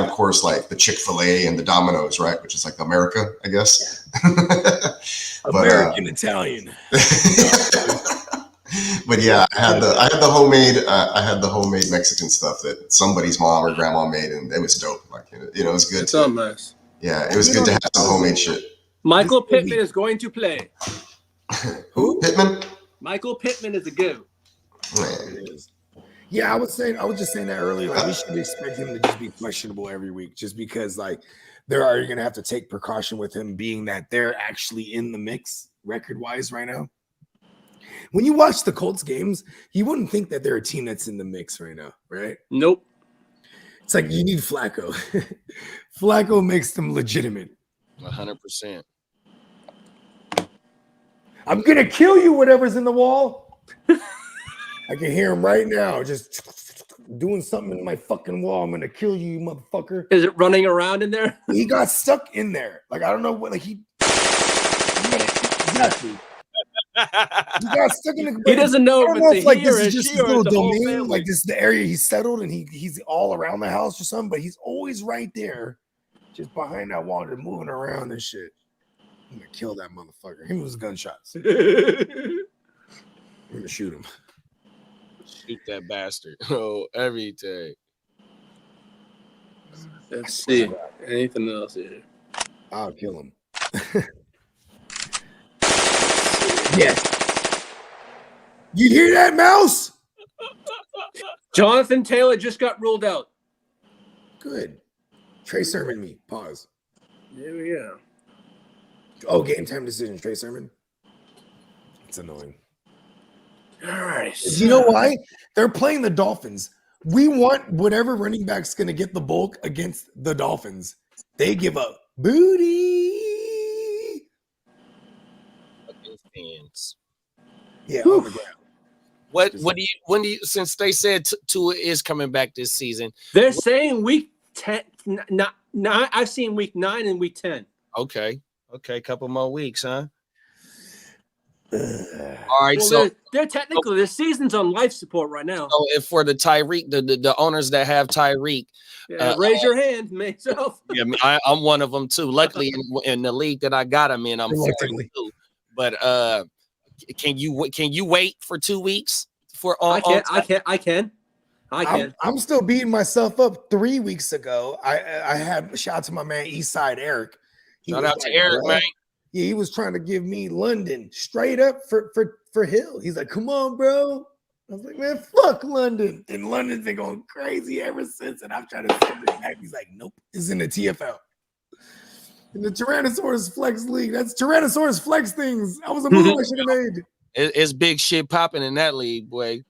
of course, like the Chick-fil-A and the Domino's, right? Which is like America, I guess. American Italian. But yeah, I had the homemade Mexican stuff that somebody's mom or grandma made, and it was dope. Like, it was good. It's so nice. Yeah, it was good to have some homemade shit. Michael Pittman is going to play. Who? Pittman? Michael Pittman is a go. Yeah, I was just saying that earlier. Like, we should expect him to just be questionable every week, just because like they're already gonna have to take precaution with him, being that they're actually in the mix record-wise right now. When you watch the Colts games, you wouldn't think that they're a team that's in the mix right now, right? Nope. It's like you need Flacco. Flacco makes them legitimate. 100%. I'm gonna kill you, whatever's in the wall. I can hear him right now, just doing something in my fucking wall. I'm gonna kill you, motherfucker. Is it running around in there? He got stuck in there. Like, I don't know what. Like he exactly. He got stuck in the. He doesn't know if it's like this is just his little domain. Like, this is the area he's settled, and he's all around the house or something. But he's always right there, just behind that wall, just moving around and shit. I'm gonna kill that motherfucker. Him with gunshots. I'm gonna shoot him. Shoot that bastard. Oh, every day. Let's see. Anything else here? I'll kill him. Yes. You hear that, Mouse? Jonathan Taylor just got ruled out. Good. Trey Sermon me. Pause. There we go. Oh, game time decision. Trey Sermon. It's annoying. All right. You know why? They're playing the Dolphins. We want whatever running back's going to get the bulk against the Dolphins. They give up booty. Fans. Yeah. When do you since they said Tua is coming back this season? They're saying week 10. I've seen week 9 and week 10. Okay. Couple more weeks, huh? All right, well, so they're technically the season's on life support right now. So if for the Tyreek, the owners that have Tyreek, raise your hand, myself. Yeah, I'm one of them too. Luckily, in the league that I got him in, I'm 42. But can you wait for 2 weeks for? I can. I'm still beating myself up. 3 weeks ago, I had shout out to my man Eastside Eric. Shout out to Eric, man. Yeah, he was trying to give me London straight up for Hill. He's like, come on, bro. I was like, man, fuck London. And London's been going crazy ever since. And I'm trying to send it back. He's like, nope, it's in the TFL. In the Tyrannosaurus Flex League. That's Tyrannosaurus Flex things. I was a move I should have made. It's big shit popping in that league, boy.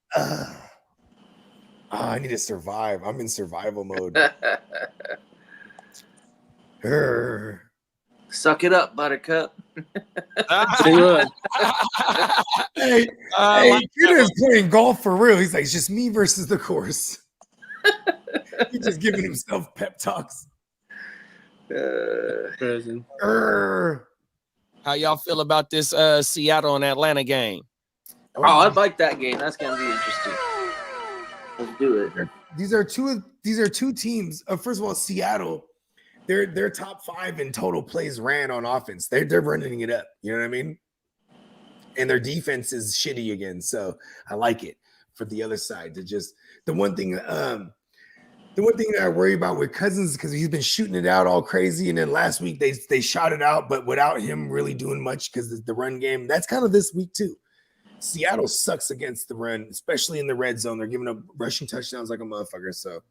I need to survive. I'm in survival mode. Suck it up, Buttercup. Hey, Peter is playing golf for real. He's like, it's just me versus the course. He's just giving himself pep talks. How y'all feel about this Seattle and Atlanta game? Oh, I like that game. That's gonna be interesting. Let's do it. These are two teams. First of all, Seattle, they're top 5 in total plays ran on offense. They're running it up. You know what I mean? And their defense is shitty again. So I like it for the other side to just the one thing that I worry about with Cousins because he's been shooting it out all crazy. And then last week they shot it out, but without him really doing much because the run game, that's kind of this week too. Seattle sucks against the run, especially in the red zone. They're giving up rushing touchdowns like a motherfucker. So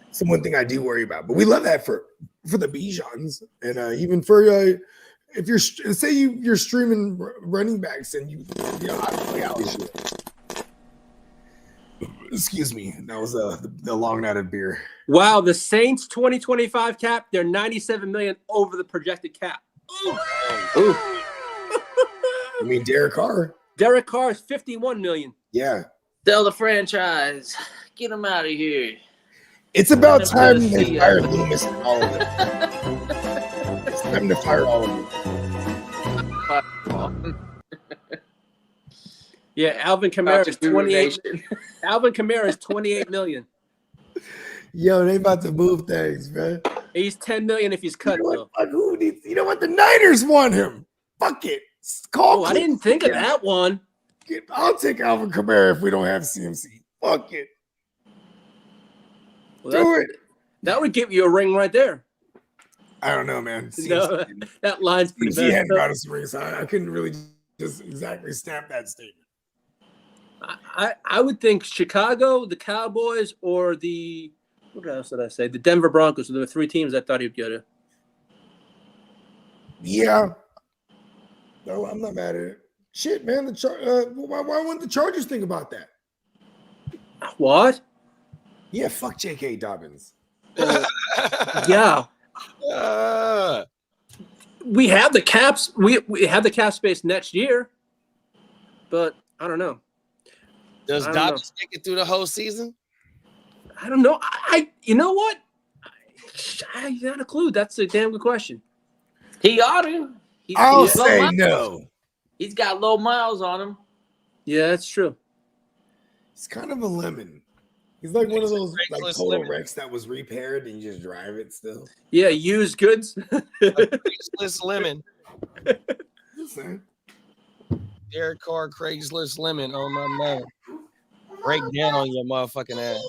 it's the one thing I do worry about. But we love that for the Bijans. And even for if you're say you're streaming running backs and you know how to play out this shit. Excuse me. That was the long-nighted beer. Wow, the Saints 2025 cap, they're $97 million over the projected cap. Ooh. I mean, Derek Carr. Derek Carr is $51 million. Yeah. Sell the franchise. Get him out of here. It's about time they fire Loomis and all of them. It's time to fire all of them. Yeah, Alvin Kamara is 28. Alvin Kamara is 28 million. Yo, they about to move things, man. He's 10 million if he's cut. You know what? The Niners want him. Fuck it. I didn't think of that one. I'll take Alvin Kamara if we don't have CMC. Fuck it. Well, do it. That would give you a ring right there. I don't know, man. No, that line's pretty bad. He hadn't got us a ring, so I couldn't really just exactly stamp that statement. I would think Chicago, the Cowboys, or what else did I say? The Denver Broncos. So there were 3 teams I thought he'd go to. Yeah. No, I'm not mad at it. Shit, man. Why wouldn't the Chargers think about that? What? Yeah, fuck J.K. Dobbins. Yeah. We have the caps. We have the cap space next year, but I don't know. Does Dobbins make it through the whole season? I don't know. You know what? I got a clue. That's a damn good question. He ought to. I'll say no. He's got low miles on him. Yeah, that's true. He's kind of a lemon. He's like one of those like total wrecks that was repaired and you just drive it still. Yeah, used goods. Craigslist lemon. Derek Carr, Craigslist lemon on my man. Break down on your motherfucking ass.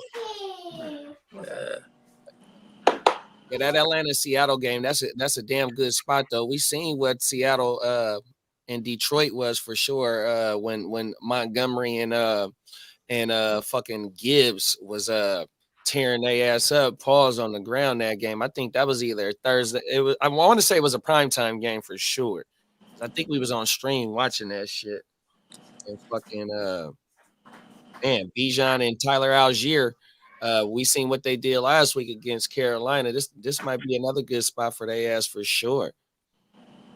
Yeah, that Atlanta-Seattle game, that's a damn good spot though. We seen what Seattle and Detroit was for sure when Montgomery and fucking Gibbs was tearing their ass up, paws on the ground that game. I think that was either Thursday. I want to say it was a primetime game for sure. I think we was on stream watching that shit. And fucking Bijan and Tyler Algier. We seen what they did last week against Carolina. This might be another good spot for their ass for sure.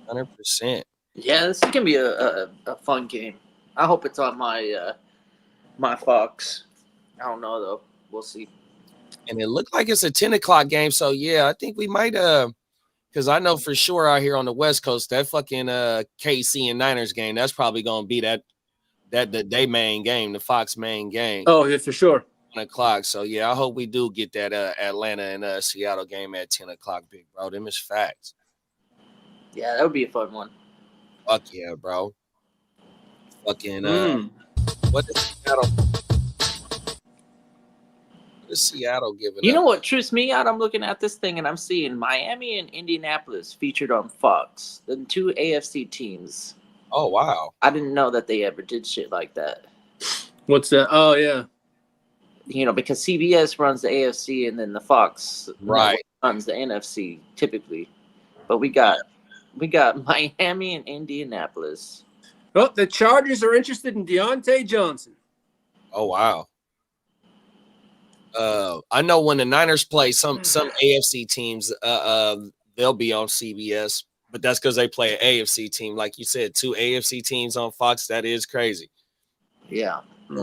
100%. Yeah, this is gonna be a fun game. I hope it's on my my Fox. I don't know though. We'll see. And it looked like it's a 10 o'clock game. So yeah, I think we might because I know for sure out here on the West Coast, that fucking KC and Niners game, that's probably gonna be that they main game, the Fox main game. Oh, yeah, for sure. 10 o'clock. So yeah, I hope we do get that Atlanta and Seattle game at 10 o'clock, big bro. Them is facts. Yeah, that would be a fun one. Fuck yeah, bro. Fucking what is Seattle giving You up? know what trips me out? I'm looking at this thing and I'm seeing Miami and Indianapolis featured on Fox, the 2 AFC teams. Oh wow. I didn't know that they ever did shit like that. What's that? Oh yeah. You know, because CBS runs the AFC and then the Fox runs the NFC typically. But we got Miami and Indianapolis. Well, the Chargers are interested in Deontay Johnson. Oh wow. I know when the Niners play some AFC teams, they'll be on CBS, but that's because they play an AFC team. Like you said, 2 AFC teams on Fox. That is crazy. Yeah. I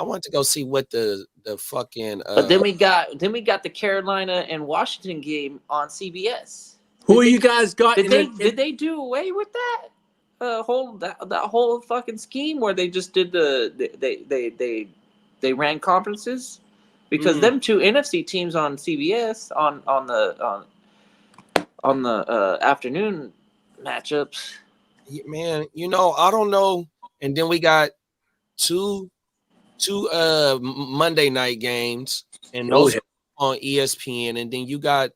want to go see what the fucking. But then we got the Carolina and Washington game on CBS. Who you guys got? Did they do away with that? That whole fucking scheme where they just did they ran conferences, because them 2 NFC teams on CBS on the afternoon matchups. Man, you know, I don't know. And then we got two Monday night games, and those on ESPN, and then you got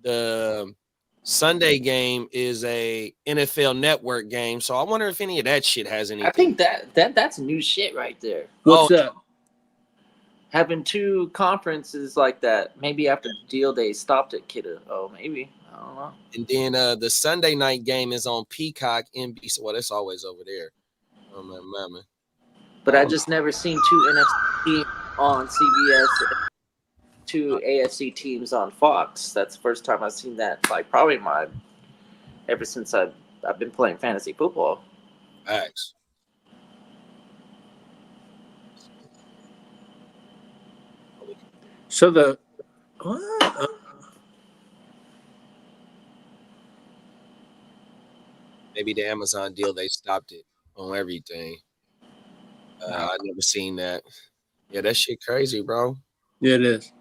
the Sunday game is a NFL Network game, so I wonder if any of that shit has anything. I think that's new shit right there. What's that? Having 2 conferences like that. Maybe after the deal they stopped it, kiddo. Oh, maybe. I don't know. And then the Sunday night game is on Peacock, NBC. Well, it's always over there. Oh my mama. But I just never seen 2 NFC on CBS. 2 AFC teams on Fox. That's the first time I've seen that. Like probably ever since I've been playing fantasy football. Facts. So maybe the Amazon deal, they stopped it on everything. I never seen that. Yeah, that shit crazy, bro. Yeah, it is.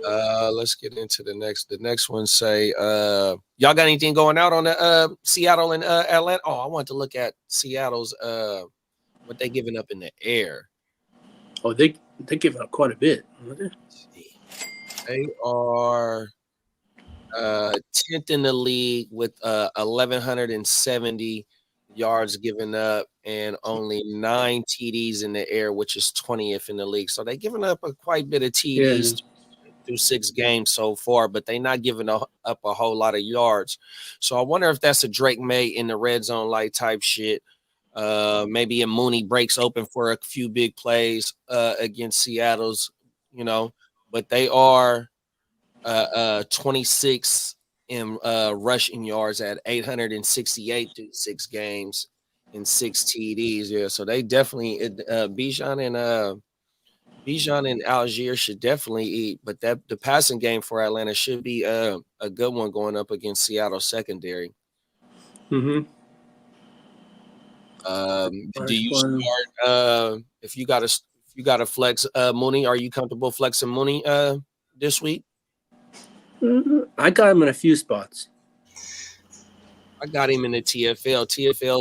Let's get into the next one. Say, y'all got anything going out on the Seattle and Atlanta? Oh, I want to look at Seattle's what they giving up in the air. Oh, they giving up quite a bit. They are 10th in the league with 1,170 yards given up and only 9 TDs in the air, which is 20th in the league. So they're giving up quite a bit of TDs. Yeah. Through 6 games so far, but they're not giving up a whole lot of yards. So I wonder if that's a Drake May in the red zone light type shit. Maybe a Mooney breaks open for a few big plays against Seattle's, you know, but they are 26 in rushing yards at 868 through 6 games and 6 TDs. Yeah, so they definitely Bijan and Algier should definitely eat, but the passing game for Atlanta should be a good one going up against Seattle secondary. Mm-hmm. Do you start if you got to flex Mooney? Are you comfortable flexing Mooney this week? I got him in a few spots. I got him in the TFL.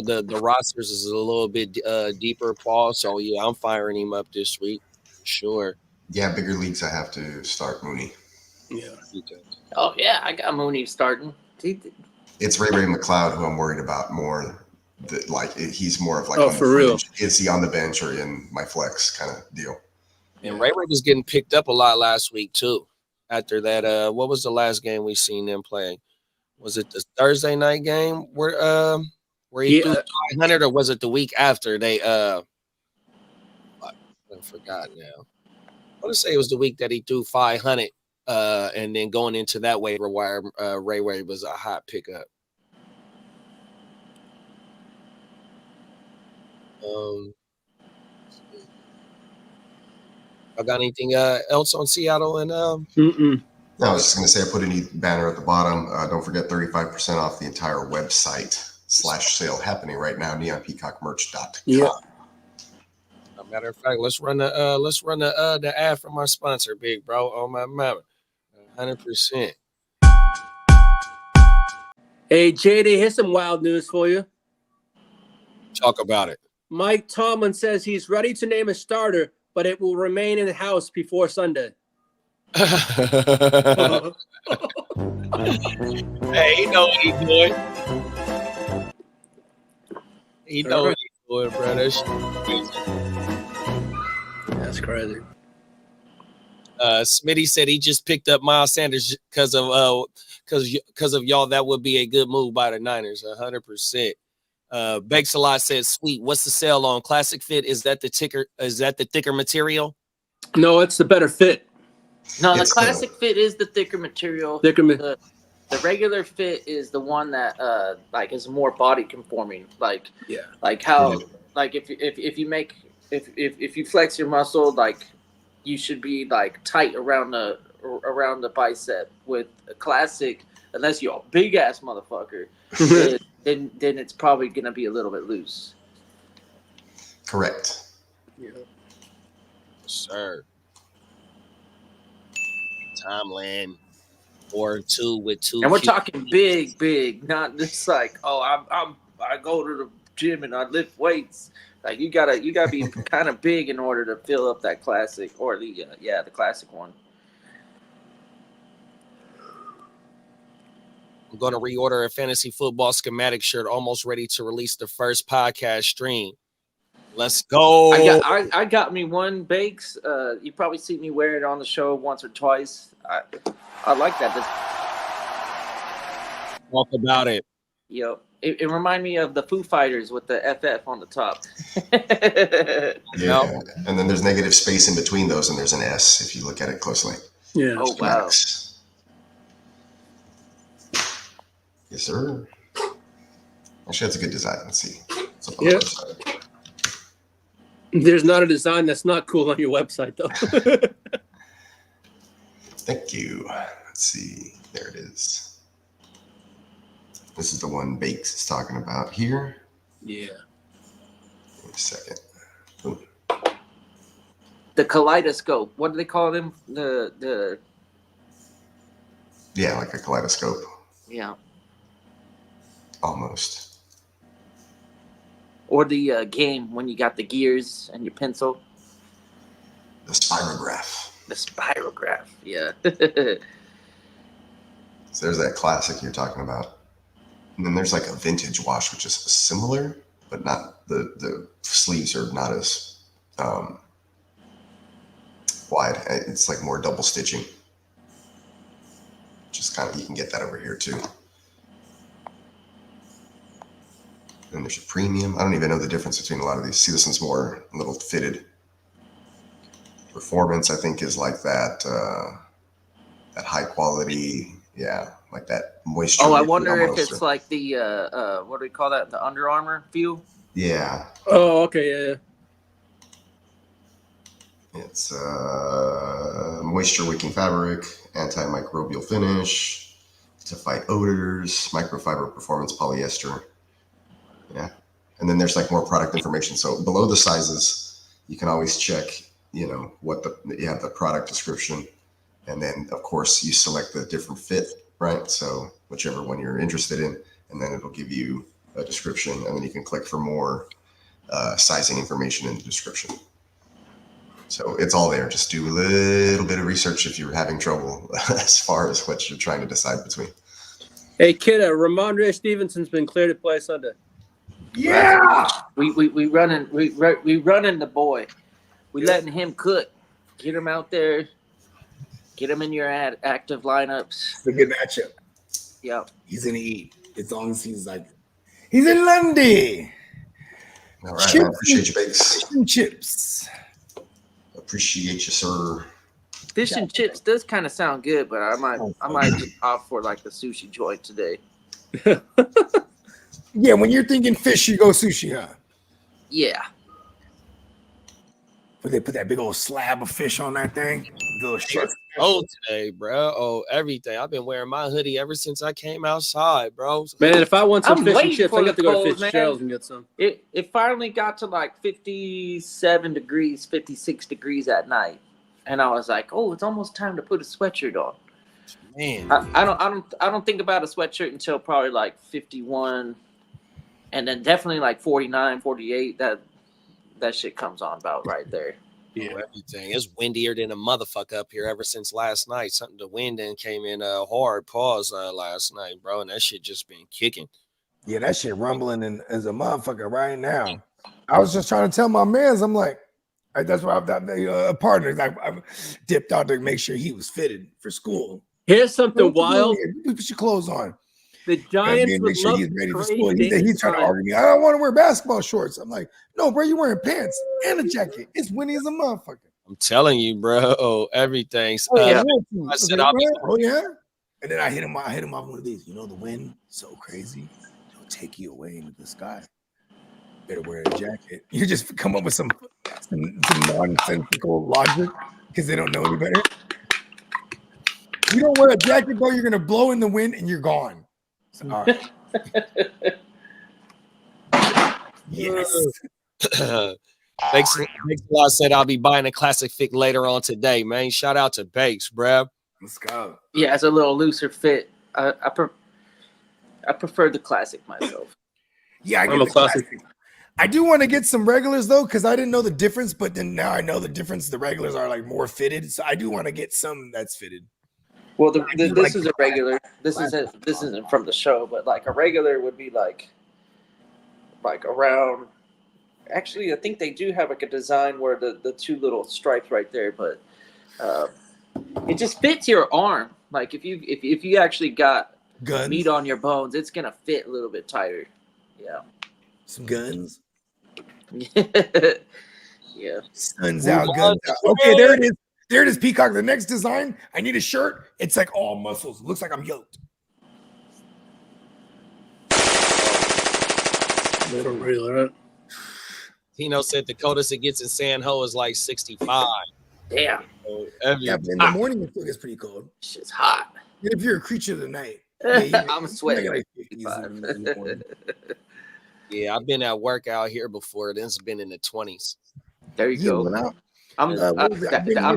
The rosters is a little bit deeper, Paul. So yeah, I'm firing him up this week. Sure. Yeah, bigger leagues I have to start Mooney. Yeah. Oh yeah, I got Mooney starting. It's Ray McLeod who I'm worried about more. He's more of like, oh, for real? Is he on the bench or in my flex kind of deal? And Ray was getting picked up a lot last week too. After that, what was the last game we seen them play? Was it the Thursday night game where he threw 500, or was it the week after they I forgot now. I want to say it was the week that he threw 500, and then going into that waiver wire, Ray was a hot pickup. I got anything else on Seattle and No, I was just going to say I put a neat banner at the bottom. Don't forget 35% off the entire website /sale happening right now. NeonPeacockMerch.com. Yeah. Matter of fact, let's run the ad from our sponsor, big bro. Oh my mama, 100%. Hey JD, here's some wild news for you. Talk about it. Mike Tomlin says he's ready to name a starter, but it will remain in the house before Sunday. Hey, you know what he's doing. He know what he's doing, bro. That's crazy. Smitty said he just picked up Miles Sanders because of y'all. That would be a good move by the Niners, 100%. Bakes a lot says, "Sweet, what's the sale on Classic Fit? Is that the thicker material?" No, it's the better fit. No, the Classic Fit is the thicker material. The regular fit is the one that like is more body conforming. Like how like if you flex your muscle, like you should be like tight around the bicep. With a Classic, unless you're a big ass motherfucker, then it's probably gonna be a little bit loose. Correct. Yeah. Sir. Timeline or two with two. And we're talking big, not just like, oh, I go to the gym and I lift weights. Like you gotta be kind of big in order to fill up that Classic or the Classic one. I'm gonna reorder a fantasy football schematic shirt. Almost ready to release the first podcast stream. Let's go. I got me one, Bakes. You probably see me wear it on the show once or twice. I like that. Talk about it. Yo, it reminded me of the Foo Fighters with the FF on the top. Yeah, and then there's negative space in between those, and there's an S if you look at it closely. Yeah. Oh wow. Yes, sir. Actually, that's a good design. Let's see. Yeah. There's not a design that's not cool on your website, though. Thank you. Let's see. There it is. This is the one Bakes is talking about here. Yeah. Wait a second. Boom. The kaleidoscope. What do they call them? The Yeah, like a kaleidoscope. Yeah. Almost. Or the game when you got the gears and your pencil. The spirograph. The spirograph, yeah. So there's that classic you're talking about. And then there's like a vintage wash, which is similar, but not the sleeves are not as wide. It's like more double stitching. Just kind of, you can get that over here too. And there's a premium. I don't even know the difference between a lot of these. See, this one's more a little fitted. Performance, I think, is like that that high quality, like that moisture. Oh, I wonder if it's like the what do we call that? The Under Armour feel? Yeah. Oh, okay, yeah. It's moisture wicking fabric, antimicrobial finish to fight odors, microfiber performance polyester. Yeah. And then there's like more product information. So below the sizes, you can always check, what you have the product description. And then of course you select the different fit, right? So whichever one you're interested in, and then it'll give you a description, and then you can click for more sizing information in the description. So it's all there. Just do a little bit of research if you're having trouble as far as what you're trying to decide between. Hey, kid, Ramondre Stevenson's been cleared to play Sunday. Yeah, we running the boy. We letting him cook. Get him out there. Get him in your active lineups. It's a good matchup. Yep. He's gonna eat as long as he's in Lundy. All right, I appreciate you, Bakes. Fish and chips. Appreciate you, sir. Fish and chips does kind of sound good, but I might just opt for like the sushi joint today. Yeah, when you're thinking fish, you go sushi, huh? Yeah. But they put that big old slab of fish on that thing. Little shit. Oh, today, bro. Oh, everything. I've been wearing my hoodie ever since I came outside, bro. Man, if I want some I'm fish and waiting chips, for I got to go to the cold, Fitzgerald's and get some. It finally got to like 57 degrees, 56 degrees at night, and I was like, "Oh, it's almost time to put a sweatshirt on." Man, I don't think about a sweatshirt until probably like 51, and then definitely like 49, 48. That shit comes on about right there. Yeah, everything. It's windier than a motherfucker up here ever since last night. The wind then came in hard pause last night, bro, and that shit just been kicking. Yeah, that shit rumbling as a motherfucker right now. I was just trying to tell my mans, I'm like, that's why I've got a partner. I dipped out to make sure he was fitted for school. Here's something wild. Put your clothes on. The Giants would love he's ready for trade school. He's trying to argue me. I don't want to wear basketball shorts. I'm like, no, bro, you're wearing pants and a jacket. It's windy as a motherfucker. I'm telling you, bro, everything's. I said, oh yeah. And then I hit him off one of these. You know, the wind so crazy, it'll take you away into the sky. Better wear a jacket. You just come up with some nonsensical logic because they don't know any better. You don't wear a jacket, bro. You're gonna blow in the wind and you're gone. So, all right. Yes. Bakes a lot said I'll be buying a classic fit later on today, man. Shout out to Bakes, bro. Let's go. Yeah, it's a little looser fit. I prefer the classic myself. Yeah, I'm a classic. I do want to get some regulars though, because I didn't know the difference, but then now I know the difference. The regulars are like more fitted, so I do want to get some that's fitted. Well, this is a regular. This isn't from the show, but like a regular would be like around. Actually, I think they do have like a design where the two little stripes right there, but it just fits your arm. Like if you actually got guns, meat on your bones, it's gonna fit a little bit tighter. Yeah. Some guns. Yeah. Guns out, guns out. Okay, there it is. There it is, Peacock. The next design, I need a shirt. It's like all muscles. It looks like I'm yoked. Tino said the coldest it gets in San Ho is like 65. Damn. So yeah, but in the morning it still gets pretty cold. Shit's hot. If you're a creature of the night. I'm sweating. Like yeah, I've been at work out here before. It's been in the 20s. There you go. I'm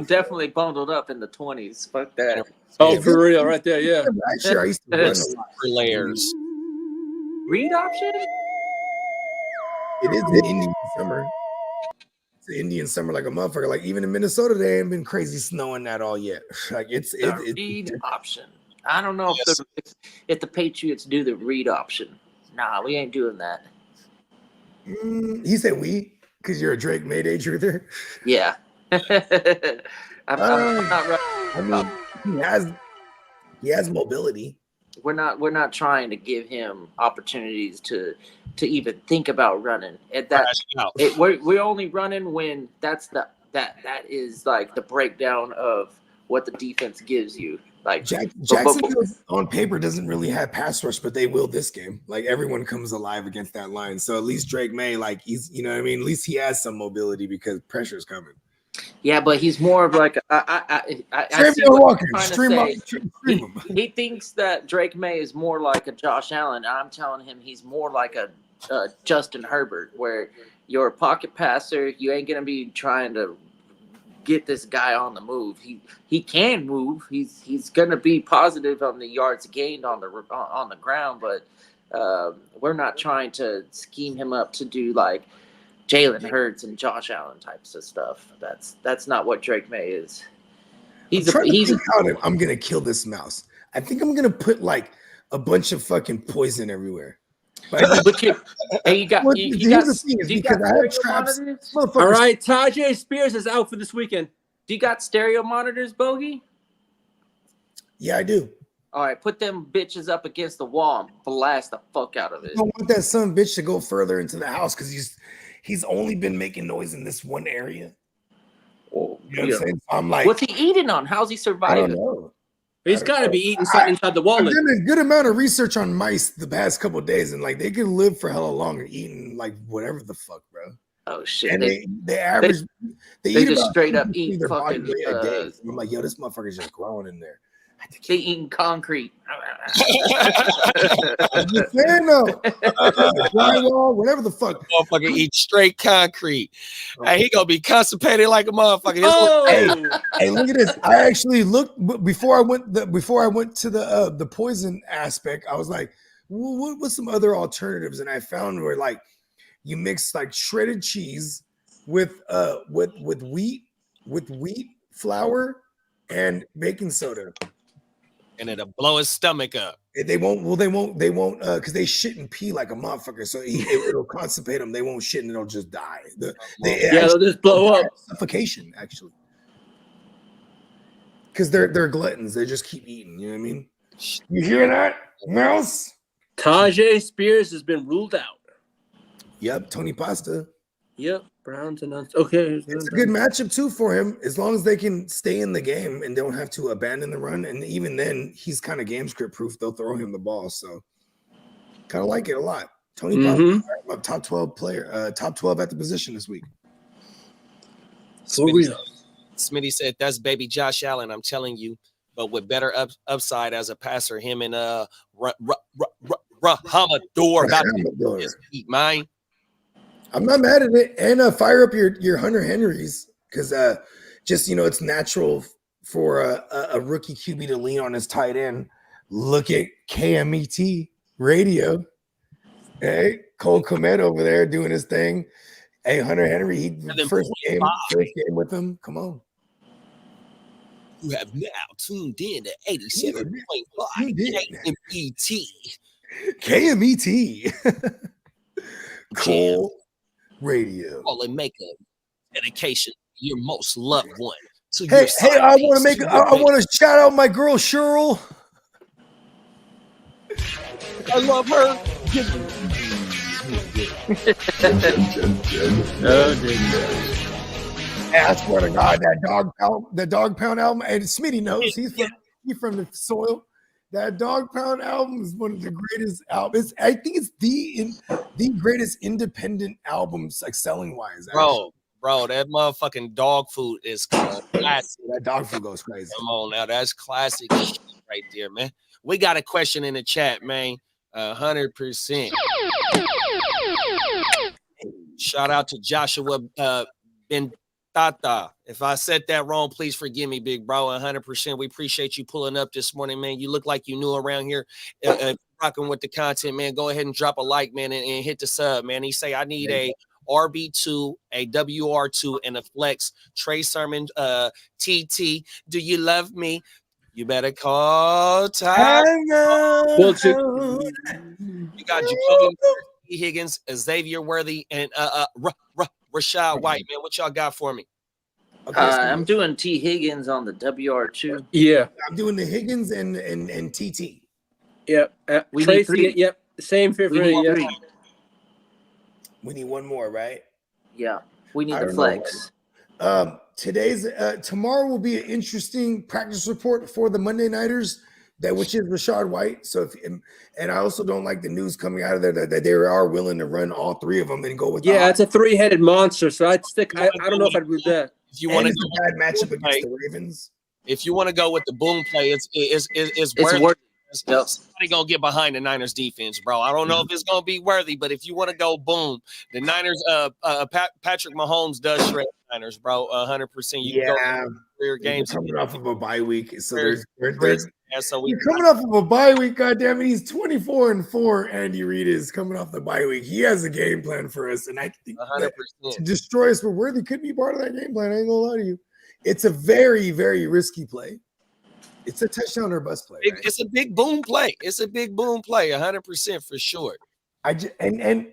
definitely bundled up in the 20s. Fuck that. Oh, for real, right there, yeah. Actually, I used to run for layers. Read option? It is the Indian summer. It's the Indian summer like a motherfucker. Like even in Minnesota, they ain't been crazy snowing that all yet. Like it's read option. I don't know if the Patriots do the read option. Nah, we ain't doing that. He said we because you're a Drake Mayday truther. Yeah. I'm not right. I mean, he has mobility. We're not trying to give him opportunities to even think about running. We're only running when that is like the breakdown of what the defense gives you. Like Jacksonville on paper doesn't really have pass rush, but they will this game. Like everyone comes alive against that line. So at least Drake May, like he's, you know what I mean? At least he has some mobility because pressure's coming. Yeah, but he's more of like he thinks that Drake May is more like a Josh Allen. I'm telling him he's more like a Justin Herbert, where you're a pocket passer. You ain't gonna be trying to get this guy on the move. He can move. He's gonna be positive on the yards gained on the ground, but we're not trying to scheme him up to do like Jalen Hurts and Josh Allen types of stuff. That's not what Drake May is. I'm gonna kill this mouse. I think I'm gonna put like a bunch of fucking poison everywhere. Hey, you got traps. All right, Tajay Spears is out for this weekend. Do you got stereo monitors, Bogey? Yeah, I do. All right, put them bitches up against the wall and blast the fuck out of it. I don't want that son of a bitch to go further into the house because he's only been making noise in this one area. Oh, you know what I'm saying? So I'm like, what's he eating on? How's he surviving? I don't know. He's got to be eating something inside the wallet. I've done a good amount of research on mice the past couple of days, and like they can live for hella long and eating like whatever the fuck, bro. Oh shit! And they average. They just straight up eat fucking. A day. I'm like, yo, this motherfucker's just growing in there. They eating concrete. I'm just saying though. Drywall, whatever the fuck. Motherfucker eat straight concrete. Hey, he gonna be constipated like a motherfucker. Hey, look at this. I actually looked before I went to the poison aspect. I was like, what's some other alternatives? And I found where like you mix like shredded cheese with wheat flour and baking soda. And it'll blow his stomach up. They won't. Well, they won't. Because they shit and pee like a motherfucker. So it'll constipate them. They won't shit and they'll just die. They'll just blow up. Suffocation, actually. Because they're gluttons. They just keep eating. You know what I mean? You hear that, Mouse? Tajay Spears has been ruled out. Yep, Tony Pasta. Yep, Browns announced. Okay, it's a good matchup too for him, as long as they can stay in the game and don't have to abandon the run. And even then, he's kind of game script proof. They'll throw him the ball, so kind of like it a lot. Tony Pasta, top 12 player, top 12 at the position this week. Smitty said that's baby Josh Allen. I'm telling you, but with better upside as a passer, him and Rahamador about to eat mine. I'm not mad at it, and fire up your Hunter Henrys because just it's natural for a rookie QB to lean on his tight end. Look at KMET radio. Hey, Cole Kmet over there doing his thing. Hey, Hunter Henry, first game with him. Come on. You have now tuned in to 87.5 KMET. Cole Radio. Call and make a dedication to your most loved one. So hey, I want to shout out my girl Cheryl. I love her. I swear to God, that Dog Pound album, and Smitty knows he's from the soil. That Dog Pound album is one of the greatest albums. I think it's the greatest independent albums, like selling wise. Bro, that motherfucking dog food is classic. That dog food goes crazy. Come on now, that's classic shit right there, man. We got a question in the chat, man. 100%. Shout out to Joshua Bentata. If I said that wrong, please forgive me, big bro. 100%. We appreciate you pulling up this morning, man. You look like you knew around here. Rocking with the content, man. Go ahead and drop a like, man, and hit the sub, man. He say, I need a RB2, a WR2, and a flex. Trey Sermon, TT. Do you love me? You better call Ty. You got Jacoby Higgins, Xavier Worthy, and Rashad White, man. What y'all got for me? Okay, I'm doing T. Higgins on the WR2. Yeah. I'm doing the Higgins and TT. Yep. We need 3. Yep. Same for me. We need one more, right? Yeah. We need the flex. Tomorrow will be an interesting practice report for the Monday Nighters, which is Rashad White. So and I also don't like the news coming out of there that they are willing to run all 3 of them and go with. Yeah, it's a 3-headed monster. So I'd stick. I don't know if I'd agree with that. If you want to go bad matchup against the Ravens. If you want to go with the boom play, it's worth. Somebody gonna get behind the Niners defense, bro. I don't know if it's gonna be worthy, but if you want to go boom, the Niners, Patrick Mahomes does shred the Niners, bro. 100%. You go career games coming off of a bye week, so you're coming off of a bye week. Goddamn it, he's 24-4. Andy Reid is coming off the bye week. He has a game plan for us, and I think 100% to destroy us for Worthy could be part of that game plan. I ain't gonna lie to you. It's a very, very risky play. It's a touchdown or bust play. Right? It's a big boom play. It's a big boom play, 100% for sure. And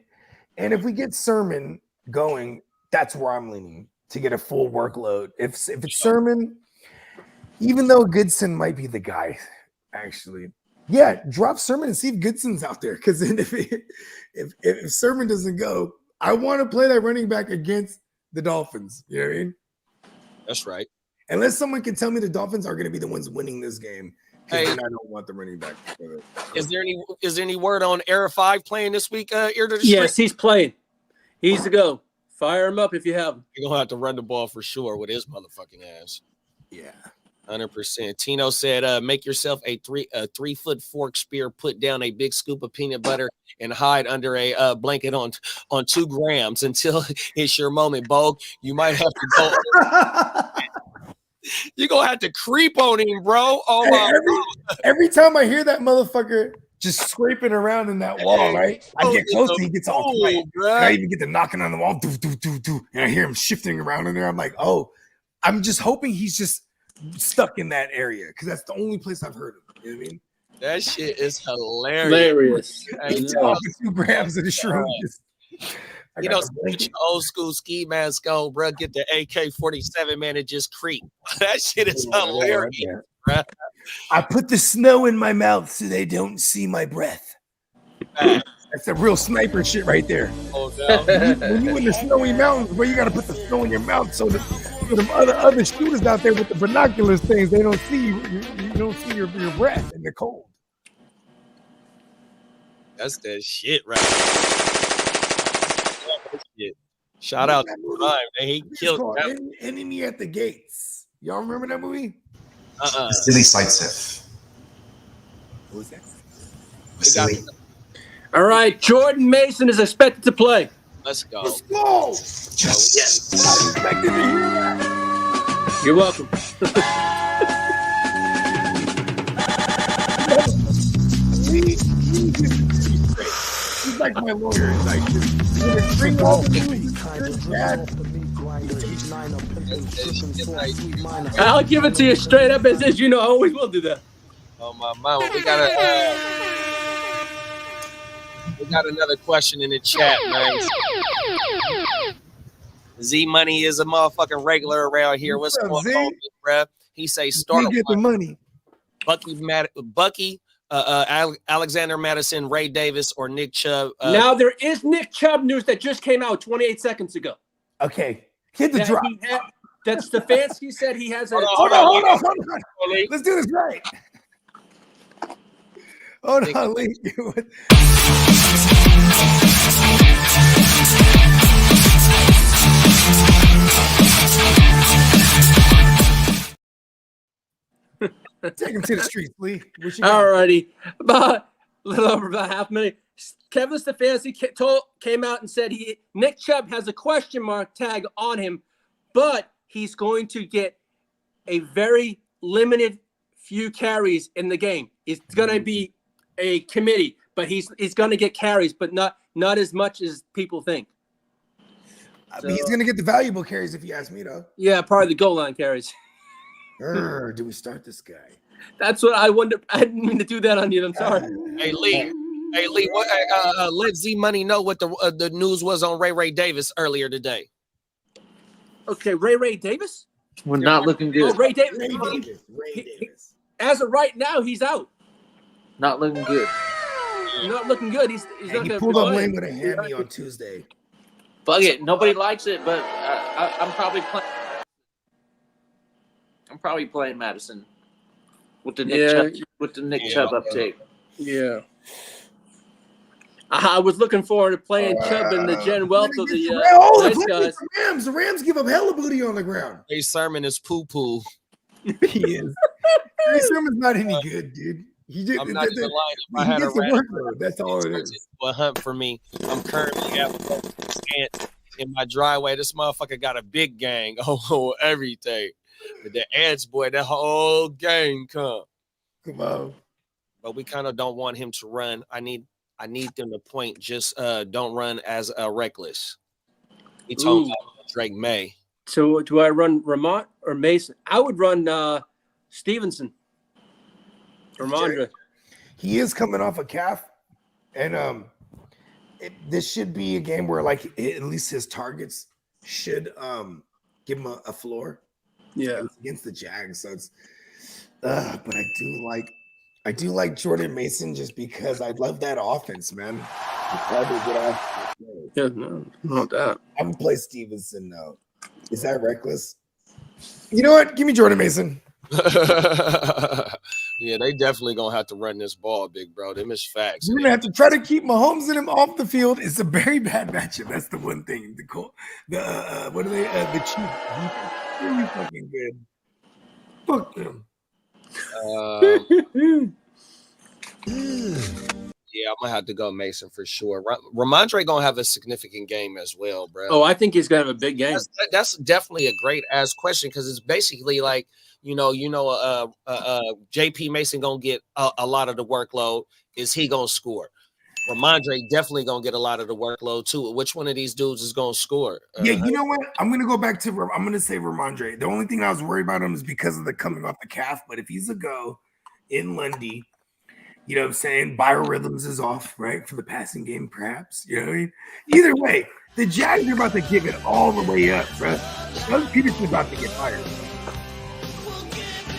if we get Sermon going, that's where I'm leaning to get a full workload. If it's Sermon, even though Goodson might be the guy, actually, drop Sermon and see if Goodson's out there. Because if Sermon doesn't go, I want to play that running back against the Dolphins. You know what I mean? That's right. Unless someone can tell me the Dolphins are going to be the ones winning this game, then I don't want the running back. Is there any word on Era 5 playing this week? Yes, he's playing. He's to go. Fire him up if you have him. You're gonna have to run the ball for sure with his motherfucking ass. Yeah, 100%. Tino said, "Make yourself a 3-foot fork spear. Put down a big scoop of peanut butter and hide under a blanket on 2 grams until it's your moment, Bo. You might have to go." You're gonna have to creep on him, bro. Oh my God. Every time I hear that motherfucker just scraping around in that wall, right? I get close to he gets all quiet. I even get to knocking on the wall, and I hear him shifting around in there. I'm like, oh, I'm just hoping he's just stuck in that area because that's the only place I've heard him. You know what I mean? That shit is hilarious. Hilarious. You tell 2 grams of the shroom. You know, get your old school ski mask on, bro. Get the AK-47, man, and just creep. That shit is hilarious, bro. I put the snow in my mouth so they don't see my breath. That's the real sniper shit right there. Oh, no. When you in the snowy mountains, where you got to put the snow in your mouth so that the other shooters out there with the binoculars things, they don't see you. You don't see your breath in the cold. That's that shit right there. Shout out to Prime, man. He killed that. Enemy at the Gates. Y'all remember that movie? Vasily Zaitsev. What was that? Vasily. All right, Jordan Mason is expected to play. Let's go. Let's go. Yes. I expected to hear that. You're welcome. He's like my lawyer. He's like, bring all the I'll give it to you straight up as is. You know, I always will do that. Oh my mama, we got another question in the chat, man. Z Money is a motherfucking regular around here. What's going on, bruh? He say start get the money. Bucky, Alexander Madison, Ray Davis, or Nick Chubb. Now there is Nick Chubb news that just came out 28 seconds ago. Okay, hit the drop. That Stefanski said he has a. Hold on. Let's do this right. Hold on, Lee. Take him to the streets, Lee. All righty. About a little over about half a minute. Kevin Stefanski came out and said Nick Chubb has a question mark tag on him, but he's going to get a very limited few carries in the game. It's going to be a committee, but he's going to get carries, but not as much as people think. So, he's going to get the valuable carries if you ask me, though. Yeah, probably the goal line carries. Do we start this guy? That's what I wonder. I didn't mean to do that on you. I'm sorry. Hey Lee, what? Let Z Money know what the news was on Ray Davis earlier today. Okay, Ray Davis. We're not looking good. Oh, Ray Davis. Ray Davis. As of right now, he's out. Not looking good. Not looking good. He's not going to pulled up lane with a hammy on Tuesday. Fuck it. Nobody likes it, but I'm probably playing. I'm probably playing Madison with the Nick Chubb uptake. Yeah. I was looking forward to playing Chubb and the Jen Welch of the nice guys. The Rams give up hella booty on the ground. Ray Sermon is poo-poo. He is. Ray Sermon's not any good, dude. I'm not even lying. If I had a workload, that's all it is. A hunt for me. I'm currently at ant in my driveway. This motherfucker got a big gang. Oh, everything. But the ants, boy, that whole gang come on. But we kind of don't want him to run. I need them to point. Just don't run as reckless. He told Drake May. So do I run Ramont or Mason? I would run Stevenson. Ramondre. He is coming off a calf, and this should be a game where like at least his targets should give him a floor. Yeah, it's against the Jags, so it's. But I do like Jordan Mason just because I love that offense, man. Yeah, no, not that. I would play Stevenson though. Is that reckless? You know what? Give me Jordan Mason. Yeah, they definitely gonna have to run this ball, big bro. Them is facts. We're gonna have to try to keep Mahomes and him off the field. It's a very bad matchup. That's the one thing. What are they? The Chiefs. Really fucking good. Fuck them. Yeah, I'm gonna have to go Mason for sure. Ramondre gonna have a significant game as well, bro. Oh, I think he's gonna have a big game. That's definitely a great ass question because it's basically like JP Mason gonna get a lot of the workload. Is he gonna score? Ramondre definitely gonna get a lot of the workload too. Which one of these dudes is gonna score? Yeah, you know what? I'm gonna go back to. I'm gonna say Ramondre. The only thing I was worried about him is because of the coming off the calf. But if he's a go, in Lundy. You know what I'm saying? Biorhythms is off, right? For the passing game, perhaps. You know what I mean? Either way, the Jags are about to give it all the way up, bro. Doug Peterson's about to get fired.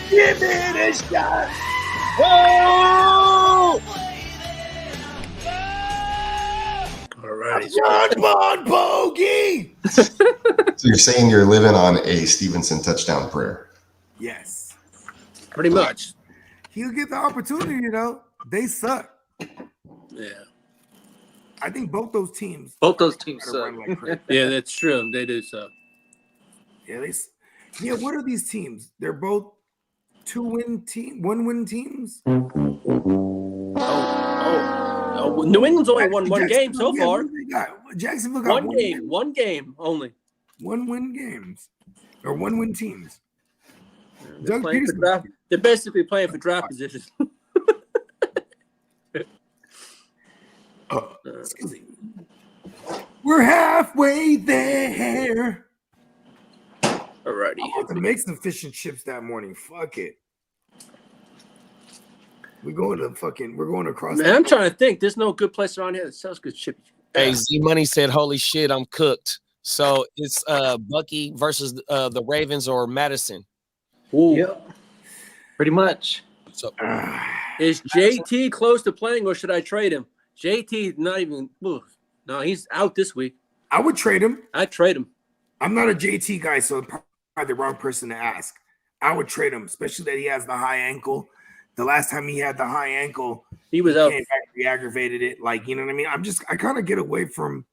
Give it a shot. Oh! All right. John Bon Bogey. So you're saying you're living on a Stevenson touchdown prayer? Yes. Pretty much. He'll get the opportunity, you know. They suck. Yeah. I think both those teams. suck. Like Yeah, that's true. They do suck. Yeah, what are these teams? They're both 2-win team, 1-win teams. Oh, New England's only won one game so far. Jacksonville got one game only. 1-win games or 1-win teams. They're basically playing for draft position. Excuse me. We're halfway there. Alrighty. I'm about to make some fish and chips that morning. Fuck it. We're going across. Man, I'm trying to think. There's no good place around here that sells good chips. Hey, Z Money said, "Holy shit, I'm cooked." So it's Bucky versus the Ravens or Madison. Ooh. Yep. Pretty much. So Is JT close to playing, or should I trade him? JT not even. No, he's out this week. I would trade him. I'd trade him. I'm not a JT guy, so I'm probably the wrong person to ask. I would trade him, especially that he has the high ankle. The last time he had the high ankle, he was out. Came back, re-aggravated it. Like, you know what I mean? I kind of get away from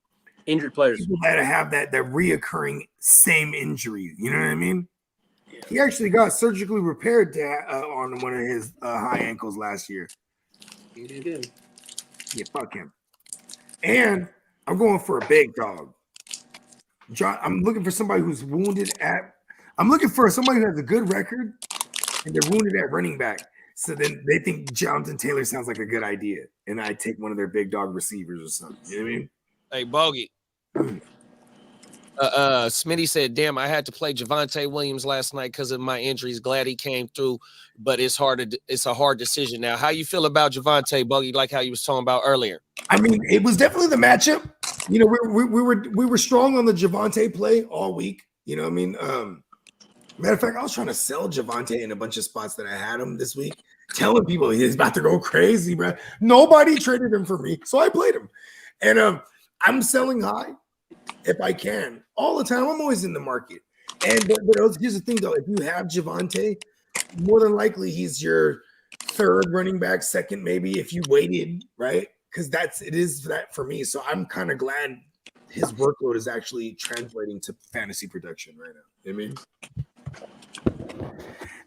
injured players. People that have that reoccurring same injury. You know what I mean? Yeah. He actually got surgically repaired on one of his high ankles last year. He did. Yeah, fuck him. And I'm going for a big dog. I'm looking for somebody who's wounded at. I'm looking for somebody who has a good record, and they're wounded at running back. So then they think Jonathan Taylor sounds like a good idea, and I take one of their big dog receivers or something. You know what I mean? Hey, Bogey. Smitty said, "Damn, I had to play Javonte Williams last night because of my injuries. Glad he came through, but it's a hard decision now. How you feel about Javonte, Bogey? Like how you was talking about earlier? I mean, it was definitely the matchup. You know, we were strong on the Javonte play all week. You know what I mean? Matter of fact, I was trying to sell Javonte in a bunch of spots that I had him this week, telling people he's about to go crazy, bro. Nobody traded him for me, so I played him, and I'm selling high if I can all the time. I'm always in the market. And but here's the thing, though: if you have Javonte, more than likely he's your third running back, second maybe if you waited, right? Because it is that for me. So I'm kind of glad his workload is actually translating to fantasy production right now. You know what I mean?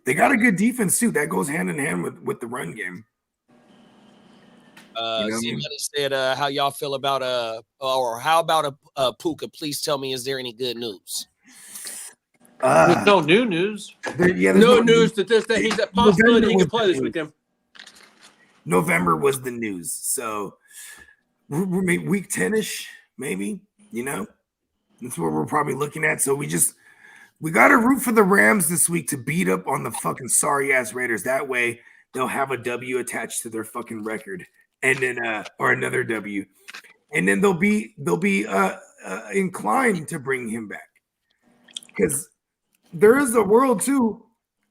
They got a good defense too. That goes hand in hand with the run game. Somebody said, "How y'all feel about or how about a Puka? Please tell me, is there any good news?" There's no new news. No news that he's a possibility he can play this weekend. November was the news, so we're maybe week 10ish, maybe. You know, that's what we're probably looking at. So we got to root for the Rams this week to beat up on the fucking sorry ass Raiders. That way they'll have a W attached to their fucking record, and then or another W, and then they'll be inclined to bring him back, because there is a world too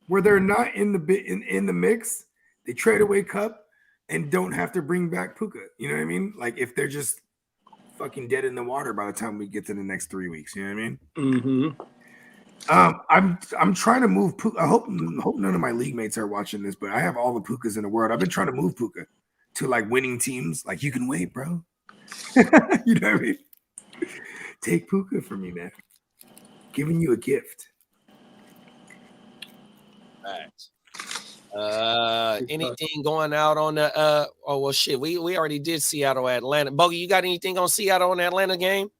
where they're not in the mix. They trade away Kupp and don't have to bring back Puka. You know what I mean? Like if they're just fucking dead in the water by the time we get to the next 3 weeks. You know what I mean? Mm-hmm. I'm trying to move Puka. I hope none of my league mates are watching this, but I have all the Pukas in the world. I've been trying to move Puka to like winning teams. Like, you can wait, bro. You know what I mean? Take Puka from me, man. Giving you a gift. Anything going out on the we already did Seattle Atlanta. Bogey, you got anything on Seattle and Atlanta game?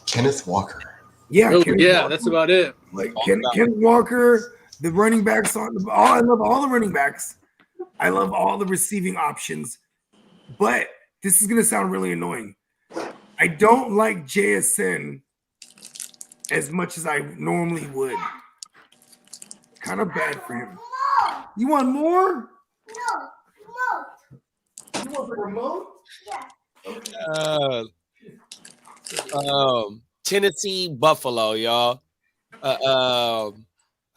Kenneth Walker. Yeah, Walker. That's about it. Like Kenneth Walker, the running backs I love all the running backs. I love all the receiving options. But this is gonna sound really annoying. I don't like JSN as much as I normally would. Kind of bad for him. You want more? You want the remote? Tennessee Buffalo, y'all.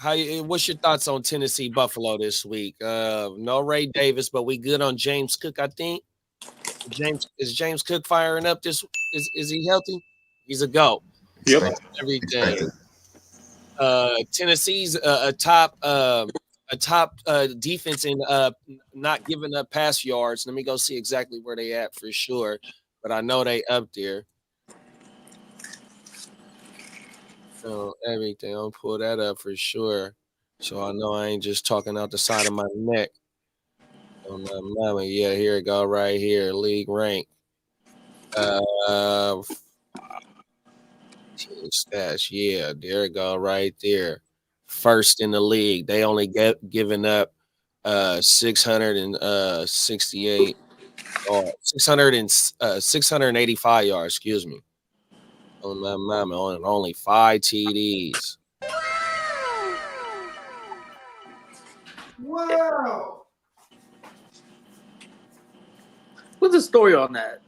What's your thoughts on Tennessee Buffalo this week? No Ray Davis, but we good on James Cook, I think. Is James Cook firing up this? Is he healthy? He's a go. Yep. Everything. Tennessee's a top defense in not giving up pass yards. Let me go see exactly where they at for sure, but I know they up there. So everything, I'll pull that up for sure. So I know I ain't just talking out the side of my neck. On my mama, yeah, here it go right here, league rank. Team stats, yeah, there it go right there. First in the league. They only given up 668 or 685 yards, excuse me. On my mama, on only 5 TDs. Wow. What's the story on that?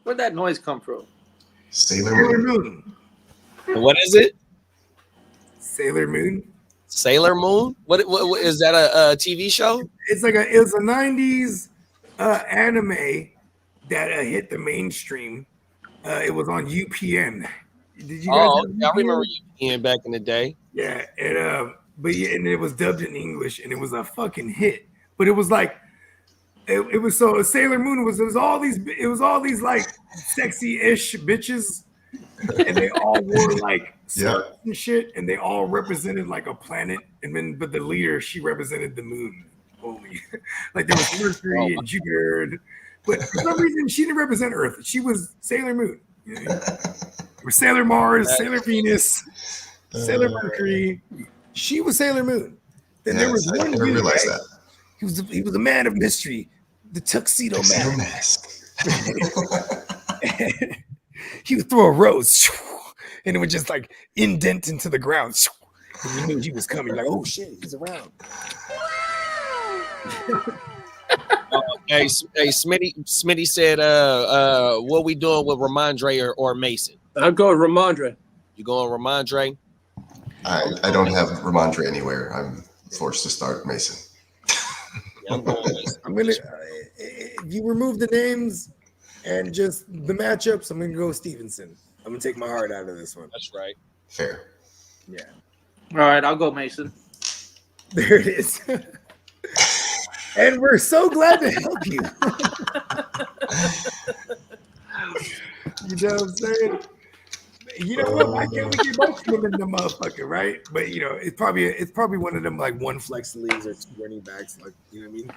Where'd that noise come from? Sailor Moon. What is it? Sailor Moon. Sailor Moon? What is that a TV show? It's like it was a 90s anime that hit the mainstream. It was on UPN. Did you guys? I remember UPN back in the day. Yeah, and and it was dubbed in English, and it was a fucking hit. But it was like, it was so Sailor Moon was all these like sexy-ish bitches, and they all wore like skirts and shit, and they all represented like a planet, but the leader, she represented the moon only. Like there was Mercury and Jupiter, but for some reason she didn't represent Earth. She was Sailor Moon. You know? Or Sailor Mars, Sailor Venus, Sailor Mercury. She was Sailor Moon. Then there was one dude, realize that. He was a man of mystery, the tuxedo mask. He would throw a rose, and it would just like indent into the ground. And you knew he was coming. Like, oh shit, he's around. Hey, Smitty said, what we doing with Ramondre or Mason? I'll go with Ramondre. You going Ramondre? I don't have Ramondre anywhere. I'm forced to start Mason. Yeah, I'm going Mason. I'm gonna. If you remove the names and just the matchups, I'm gonna go Stevenson. I'm gonna take my heart out of this one. That's right. Fair. Yeah. All right, I'll go Mason. There it is. And we're so glad to help you. You know what I'm saying? You know what? Why can't we get both of them in the motherfucker, right? But you know, it's probably one of them like one flex leagues or 2 running backs, like you know what I mean.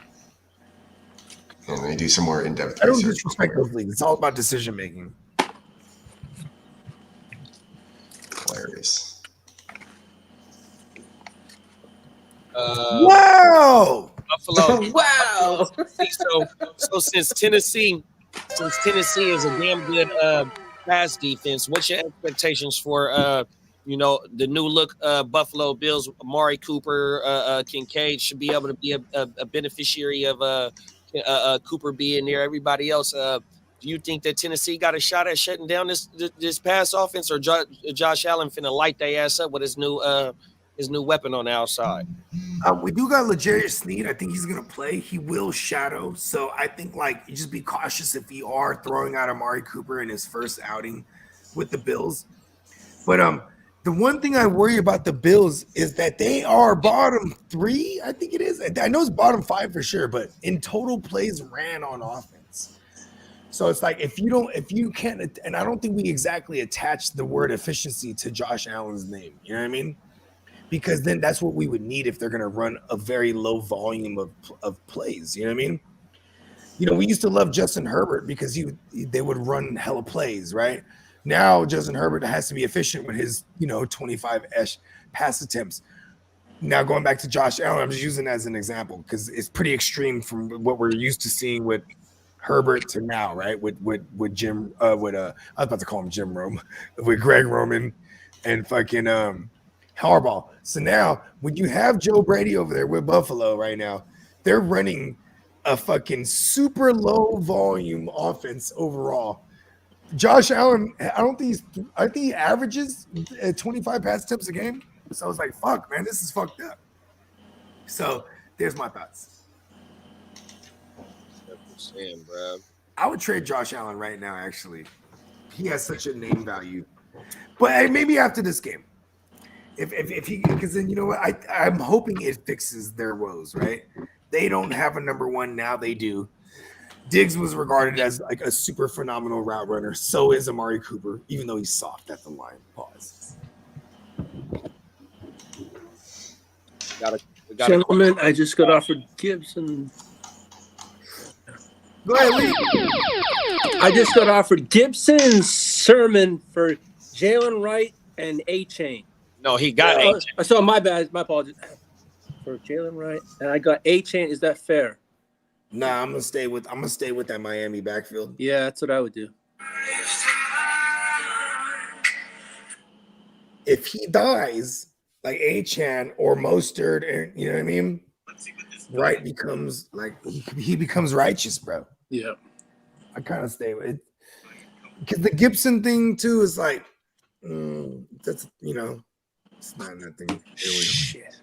And they do some more in-depth. I don't disrespect those leagues. It's all about decision making. Hilarious. Wow. Buffalo. Wow. So since Tennessee is a damn good pass defense, what's your expectations for the new look Buffalo Bills? Amari Cooper, Kincaid should be able to be a beneficiary of Cooper being there. Everybody else, do you think that Tennessee got a shot at shutting down this pass offense, or Josh Allen finna light their ass up with his new weapon on the outside? We do got L'Jarius Sneed. I think he's gonna play. He will shadow. So I think like you just be cautious if you are throwing out Amari Cooper in his first outing with the Bills. But the one thing I worry about the Bills is that they are bottom 3. I think it is. I know it's bottom 5 for sure, but in total plays ran on offense. So it's like if you can't, and I don't think we exactly attach the word efficiency to Josh Allen's name. You know what I mean? Because then that's what we would need if they're going to run a very low volume of plays. You know what I mean? You know, we used to love Justin Herbert because they would run hella plays, right? Now Justin Herbert has to be efficient with his, 25-ish pass attempts. Now going back to Josh Allen, I'm just using that as an example because it's pretty extreme from what we're used to seeing with Herbert to now, right? With Jim, I was about to call him Jim Rome, with Greg Roman and fucking Harbaugh. So now when you have Joe Brady over there with Buffalo right now, they're running a fucking super low volume offense overall. Josh Allen, I think he averages 25 pass attempts a game. So I was like, fuck, man, this is fucked up. So there's my thoughts. Bro. I would trade Josh Allen right now, actually. He has such a name value. But maybe after this game. If he, because then you know what? I'm hoping it fixes their woes, right? They don't have a number one, now they do. Diggs was regarded as like a super phenomenal route runner. So is Amari Cooper, even though he's soft at the line. Pause. Gentlemen, I just got offered Gibson. Go ahead, Lee. I just got offered Gibson, Sermon for Jalen Wright and A-Chain. No, he got A-Chain. So my bad. My apologies. For Jalen Wright, and I got A-Chain. Is that fair? Nah, I'm gonna stay with that Miami backfield. Yeah, that's what I would do. If he dies like A-Chan or Mostert, and you know what I mean, Wright becomes like he becomes righteous, bro. Yeah, I kind of stay with it because the Gibson thing too is like that's it's not nothing. Shit.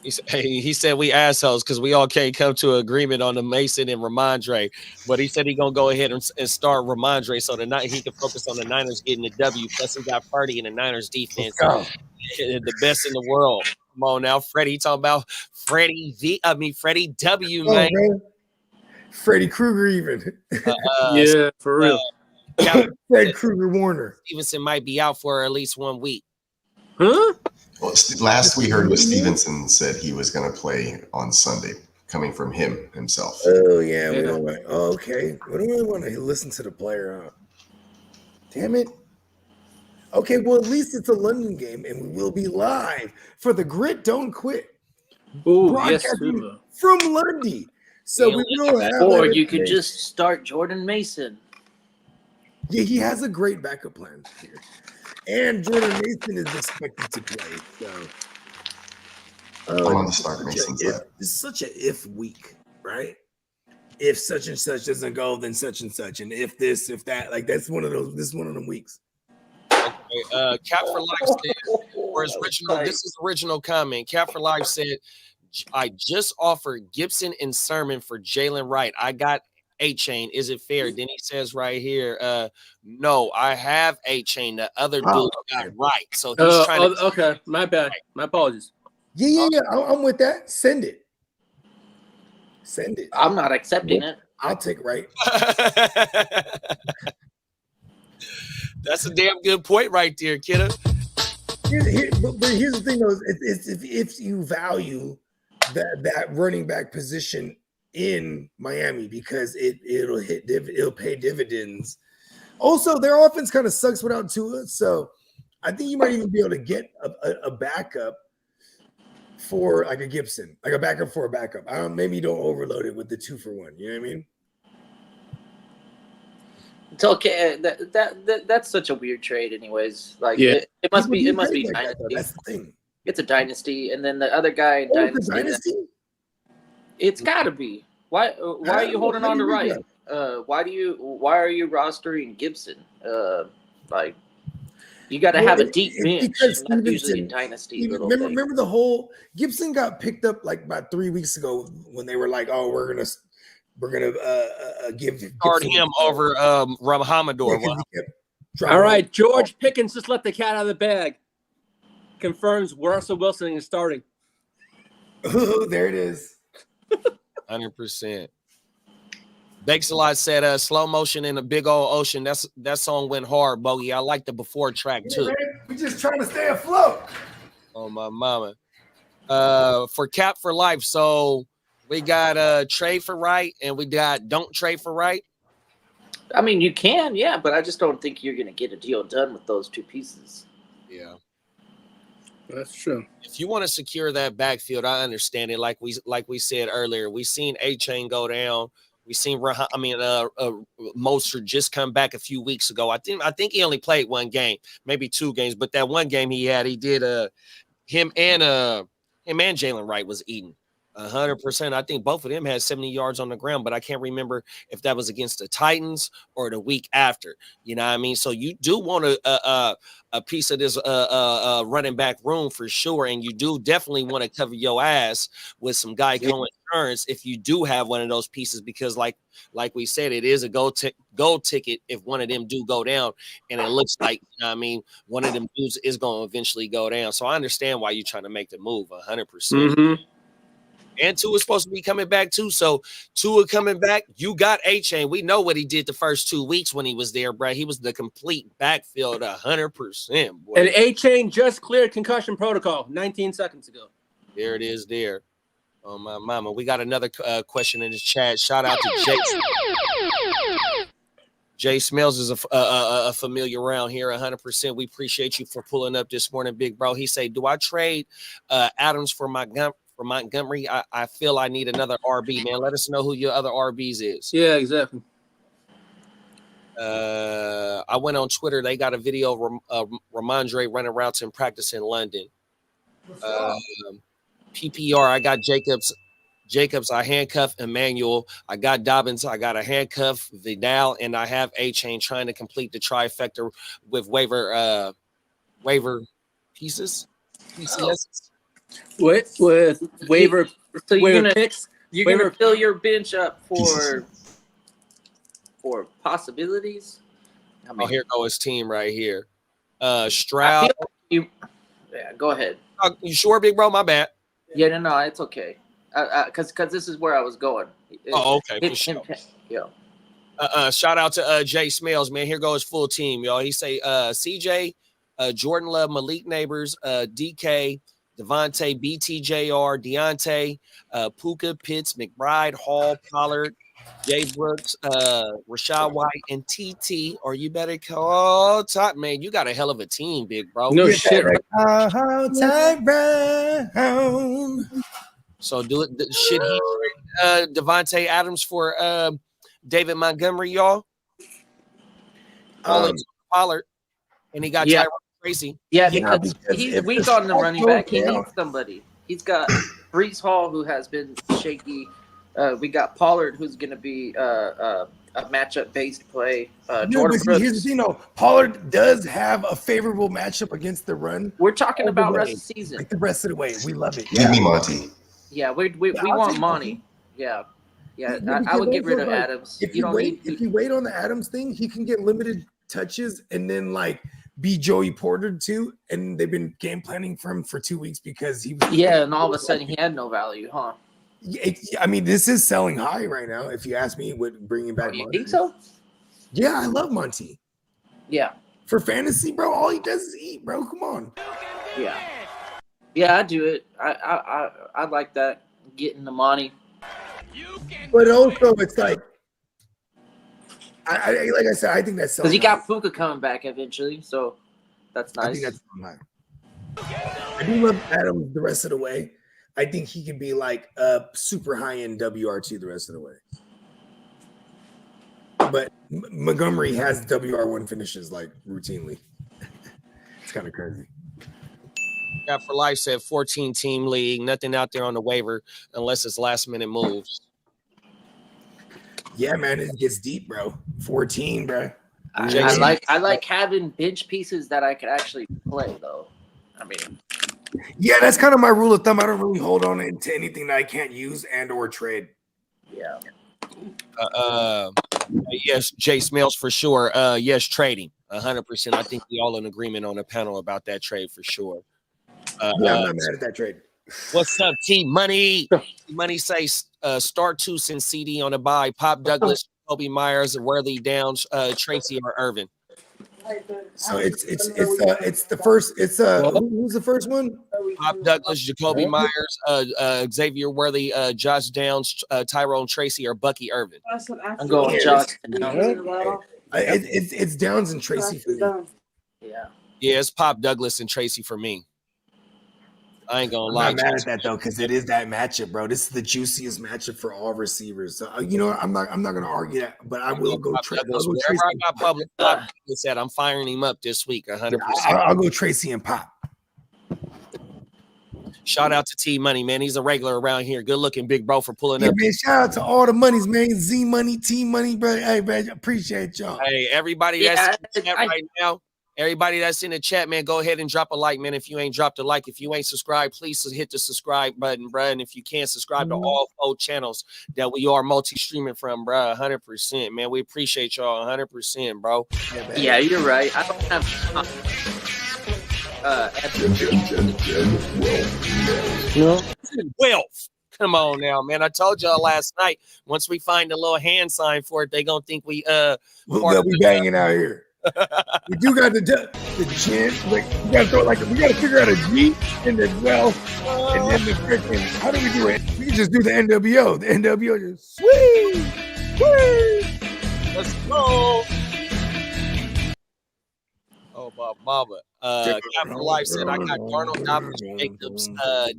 He said we assholes because we all can't come to an agreement on the Mason and Ramondre, but he said he gonna go ahead and start Ramondre so tonight he can focus on the Niners getting the W. Plus he got Purdy in the Niners defense, the best in the world. Come on now, Freddie. He talking about Freddie W, man. Freddie Krueger even. Yeah, for real. Fred Krueger Warner. Stevenson might be out for at least 1 week. Huh? Well, last we heard was Stevenson said he was going to play on Sunday, coming from him himself. Oh yeah, we don't want. Oh, okay, we don't really want to listen to the player. Huh? Damn it. Okay, well at least it's a London game, and we will be live for the Grit Don't Quit. Oh yes, from Lundy. So we will have. Or you could just start Jordan Mason. Yeah, he has a great backup plan here. And Jordan Mason is expected to play. So I'm on the start Mason's side. It's such an if week, right? If such and such doesn't go, then such and such. And if this, if that, like that's one of those, this is one of them weeks. Okay, Cap for Life said, for his original, this is original comment. Cap for Life said, I just offered Gibson and Sermon for Jalen Wright. I got A-Chain. Is it fair? Then he says right here, no, I have A-Chain. The other dude got right. So he's trying to. Okay, my bad. My apologies. Yeah. I'm with that. Send it. I'm not accepting it. I'll take right. That's a damn good point right there, kiddo. But here's the thing, though: it's if you value that running back position in Miami, because it'll pay dividends. Also, their offense kind of sucks without Tua, so I think you might even be able to get a backup for like a Gibson, like a backup for a backup. Maybe you don't overload it with the 2-for-1. You know what I mean? It's okay. That's such a weird trade, anyways. Like it must be dynasty. That's the thing. It's a dynasty, and then the other guy in dynasty. It's got to be. Why are you holding on to Wright? Why are you rostering Gibson? Like you got to have a deep bench. Not usually in dynasty. Remember the whole Gibson got picked up like about 3 weeks ago when they were like, "Oh, we're gonna give him over Hamador." All right, George Pickens just let the cat out of the bag. Confirms Russell Wilson is starting. Oh, there it is. 100%. Bakes a lot said slow motion in a big old ocean. That song went hard, Bogey. I like the before track too. We're just trying to stay afloat. Oh my mama. For Cap for Life. So we got trade for Wright and we got don't trade for Wright. I mean, you can, yeah, but I just don't think you're gonna get a deal done with those two pieces. Yeah. That's true. If you want to secure that backfield, I understand it. Like we said earlier, we seen A-Chain go down. We seen Mostert just come back a few weeks ago. I think he only played one game, maybe 2 games, but that one game he did him and Jalen Wright was eating 100%. I think both of them had 70 yards on the ground, but I can't remember if that was against the Titans or the week after. You know what I mean? So you do want a piece of this running back room for sure, and you do definitely want to cover your ass with some Geico insurance if you do have one of those pieces, because like we said, it is a gold ticket if one of them do go down, and it looks like, you know what I mean, one of them dudes is going to eventually go down. So I understand why you're trying to make the move 100%. Mm-hmm. And Tua supposed to be coming back too. So Tua coming back, you got A-Chain. We know what he did the first 2 weeks when he was there, bro. He was the complete backfield 100%. Boy. And A-Chain just cleared concussion protocol 19 seconds ago. There it is there. Oh, my mama. We got another question in the chat. Shout out to Jay. Jay Smells is a familiar around here 100%. We appreciate you for pulling up this morning, big bro. He say, do I trade Adams for Montgomery? I feel I need another RB, man. Let us know who your other RBs is. Yeah, exactly. I went on Twitter. They got a video of Ramondre running routes in practice in London. PPR, I got Jacobs, I handcuff Emmanuel. I got Dobbins, I got a handcuff Vidal, and I have A-Chain trying to complete the trifecta with waiver pieces. PCS. With waiver, So you're picks. Gonna fill your bench up for possibilities. I mean, Here goes his team right here. Stroud. Yeah, go ahead. You sure, big bro? My bad. Yeah, no, it's okay. Because this is where I was going. Oh, okay, for sure. Yeah. Shout out to Jay Smells, man. Here goes full team, y'all. He say CJ, Jordan Love, Malik Neighbors, DK, Devontae, BTJR, Deontay, Puka, Pitts, McBride, Hall, Pollard, Jay Brooks, Rashad White, and TT. Or you better call top, man. You got a hell of a team, big bro. No shit. So should he Devontae Adams for David Montgomery, y'all? Pollard, and he got Tyrone Tracy. Yeah, because he's weak on the running back. He needs somebody. He's got Brees Hall, who has been shaky. We got Pollard, who's going to be a matchup-based play. Jordan Brooks. Here's the thing, though. Pollard does have a favorable matchup against the run. We're talking about rest of the season. Like the rest of the way. We love it. Give me Monty. Yeah, we want Monty. Yeah. I would get rid of Adams. If you wait on the Adams thing, he can get limited touches and then be Joey Porter too. And they've been game planning for him for 2 weeks because he was. Yeah, and all of a sudden he had no value, huh? I mean, this is selling high right now. If you ask me, with bringing back You Monty. think so? Yeah, I love Monty. Yeah. For fantasy, bro, all he does is eat, bro. Come on. Yeah, I do it. I like that, getting the money. But also, it's like I said, I think that's because he got Puka coming back eventually, so that's nice. I think that's fine. I do love Adams the rest of the way. I think he can be like a super high end WR2 the rest of the way. But Montgomery has WR1 finishes routinely. It's kind of crazy. Got for life said 14 team league, nothing out there on the waiver unless it's last minute moves. Yeah, man, it gets deep, bro. 14, bro. I like having bench pieces that I could actually play, though. I mean, yeah, that's kind of my rule of thumb. I don't really hold on to anything that I can't use and or trade. Yeah. Yes, Jay Smells for sure. Yes, trading 100%. I think we all in agreement on the panel about that trade for sure. Yeah, I'm not mad at that trade. What's up, T Money? T Money says start two since CD on the bye. Pop Douglas, Kobe Myers, Worthy Downs, Tracy or Irvin. So it's the first. Who's the first one? Pop Douglas, Jacoby Myers, Xavier Worthy, Josh Downs, Tyrone Tracy, or Bucky Irvin. I'm going Josh. It's Downs and Tracy for me. Yeah. Yeah, it's Pop Douglas and Tracy for me. I ain't gonna I'm lie. not mad at that though, because it is that matchup, bro. This is the juiciest matchup for all receivers. So you know, I'm not gonna argue that, but I will go. Wherever I got public said, I'm firing him up this week. 100%. I'll go Tracy and Pop. Shout out to T Money, man. He's a regular around here. Good looking big bro for pulling up. Man, shout out to all the monies, man. Z Money, T Money, bro. Hey, man, appreciate y'all. Hey, everybody that's in the chat right now. Everybody that's in the chat, man, go ahead and drop a like, man. If you ain't dropped a like, if you ain't subscribed, please hit the subscribe button, bro. And if you can't subscribe to all 4 channels that we are multi-streaming from, bro, 100%, man. We appreciate y'all 100%, bro. Yeah, you're right. I don't have wealth. Come on now, man. I told y'all last night, once we find a little hand sign for it, they gonna think we we'll be banging out here. We do got the chin. Like, we gotta figure out a G and then wealth, and then the freaking. How do we do it? We can just do the NWO. The NWO just sweet. Let's go. Oh, Baba. Capital Life said I got Darnold, Dobbins, Jacobs,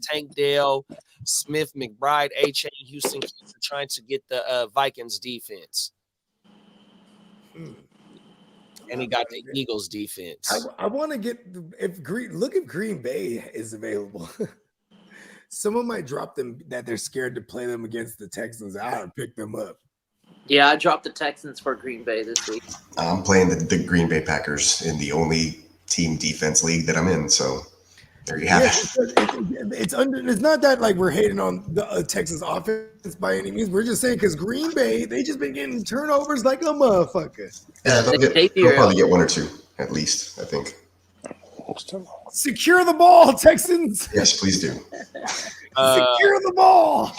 Tank Dale, Smith, McBride, A-Chain, Houston trying to get the Vikings defense. And he got the Eagles defense. I want to get if Green Bay is available. Someone might drop them that they're scared to play them against the Texans. I would pick them up. Yeah, I dropped the Texans for Green Bay this week. I'm playing the Green Bay Packers in the only team defense league that I'm in. So there you have it. It's not that like we're hating on the Texans offense by any means. We're just saying because Green Bay, they just been getting turnovers like a motherfucker. Yeah, they'll probably get 1 or 2 at least, I think. Secure the ball, Texans. Yes, please do. Secure the ball.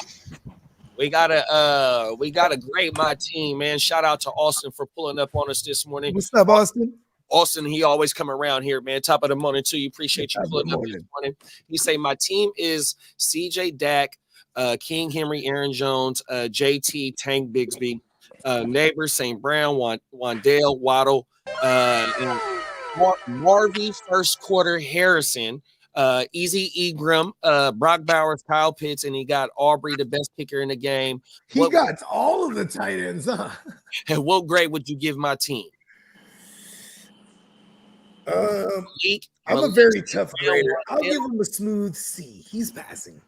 We gotta grade my team, man. Shout out to Austin for pulling up on us this morning. What's up, Austin? Austin, he always come around here, man. Top of the morning too. You appreciate you pulling up this morning. He say my team is CJ Dak, King Henry, Aaron Jones, JT, Tank Bigsby, Neighbors, St. Brown, Wandale, Waddle, Marvy, first quarter, Harrison, Easy Egram, Brock Bowers, Kyle Pitts, and he got Aubrey, the best kicker in the game. He got all of the tight ends, huh? And what grade would you give my team? I'm a very tough grader. I'll give him a smooth C. He's passing.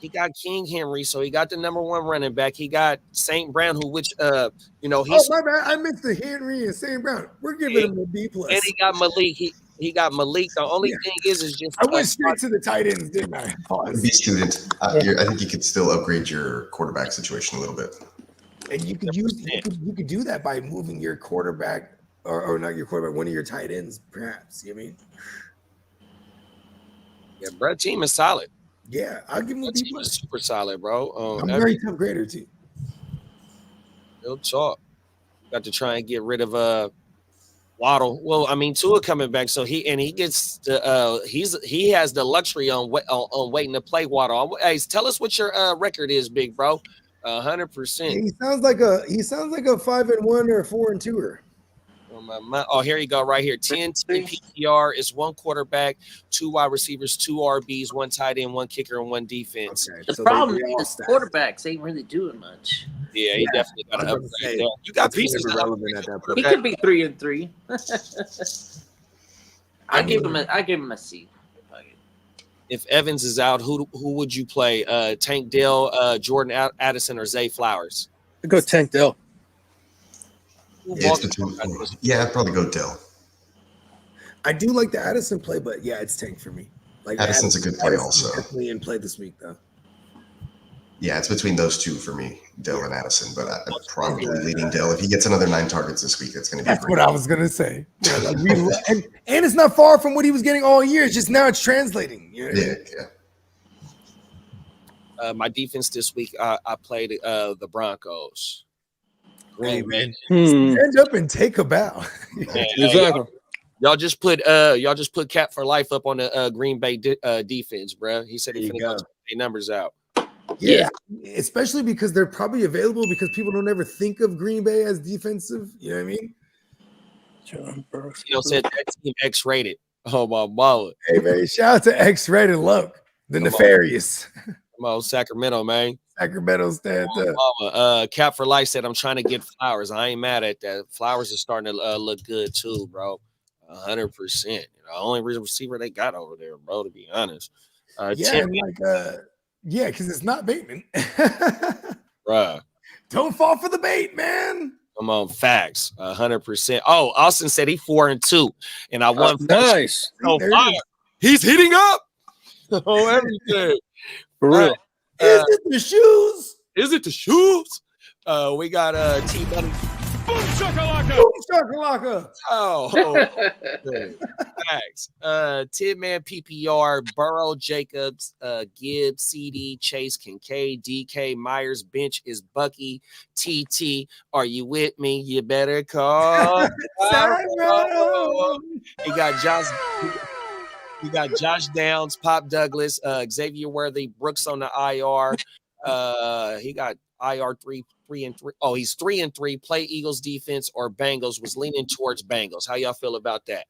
He got King Henry, so he got the number 1 running back. He got St. Brown, he's oh my bad. I missed the Henry and St. Brown. We're giving him a B+. And he got Malik. He got Malik. The only thing is just I went straight to the tight ends, didn't I? B student. I think you could still upgrade your quarterback situation a little bit. And you could do that by moving your quarterback or not your quarterback, one of your tight ends, perhaps. You know what I mean? Yeah, bro, team is solid. Yeah, I'll give him a B+. Team is super solid, bro. I'm a very tough grader too. Real talk. Got to try and get rid of Waddle. Well, I mean, Tua coming back, so he gets the he has the luxury on waiting to play Waddle. Hey, tell us what your record is, big bro. 100%. He sounds like a 5-1 or a 4-2er. Oh, here you go, right here. 10 PPR is 1 quarterback, 2 wide receivers, 2 RBs, 1 tight end, 1 kicker, and 1 defense. Okay, the problem is quarterbacks ain't really doing much. Yeah, he definitely got to upgrade that. You got pieces relevant at that point. He could be 3-3. I give him a C. If Evans is out, who would you play? Tank Dell, Jordan Addison, or Zay Flowers? I'd go Tank Dell. I'd probably go Dell. I do like the Addison play, but yeah, it's Tank for me. Like Addison's a good play also. Definitely in play this week though. Yeah, it's between those two for me, Dell and Addison. But I'm probably leading Dell. If he gets another 9 targets this week, it's going to be. That's what I was going to say. Yeah, like and it's not far from what he was getting all year. It's just now it's translating. You know? Yeah. My defense this week, I played the Broncos. Hey, man. Stand up and take a bow. Exactly. Y'all just put Cap for life up on the Green Bay defense, bro. He said he's going to take numbers out. Yeah, especially because they're probably available because people don't ever think of Green Bay as defensive. You know what I mean? Said that team X-rated. Oh my mama. Hey man, shout out to X-Rated Luck, the nefarious. Come on, Sacramento, man. Sacramento stand up. Mama. Cap for Life said, I'm trying to get Flowers. I ain't mad at that. Flowers is starting to look good too, bro. 100%. You know, the only receiver they got over there, bro, to be honest. Yeah, because it's not Bateman. Bruh. Don't fall for the bait, man. Come on, facts. 100%. Oh, Austin said he 4-2, and I won. Nice. Oh, he's heating up. Oh, everything. For real. Is it the shoes? Is it the shoes? We got T Money. Boom shakalaka. Boom shakalaka. Oh, thanks. Tin Man PPR, Burrow, Jacobs, Gibbs, CD, Chase, Kincaid, DK, Myers, bench is Bucky, TT. Are you with me? You better call. He got Josh. We got Josh Downs, Pop Douglas, Xavier Worthy, Brooks on the IR. He got IR 3 and 3. Oh, he's 3 and 3. Play Eagles defense or Bengals. Was leaning towards Bengals. How y'all feel about that?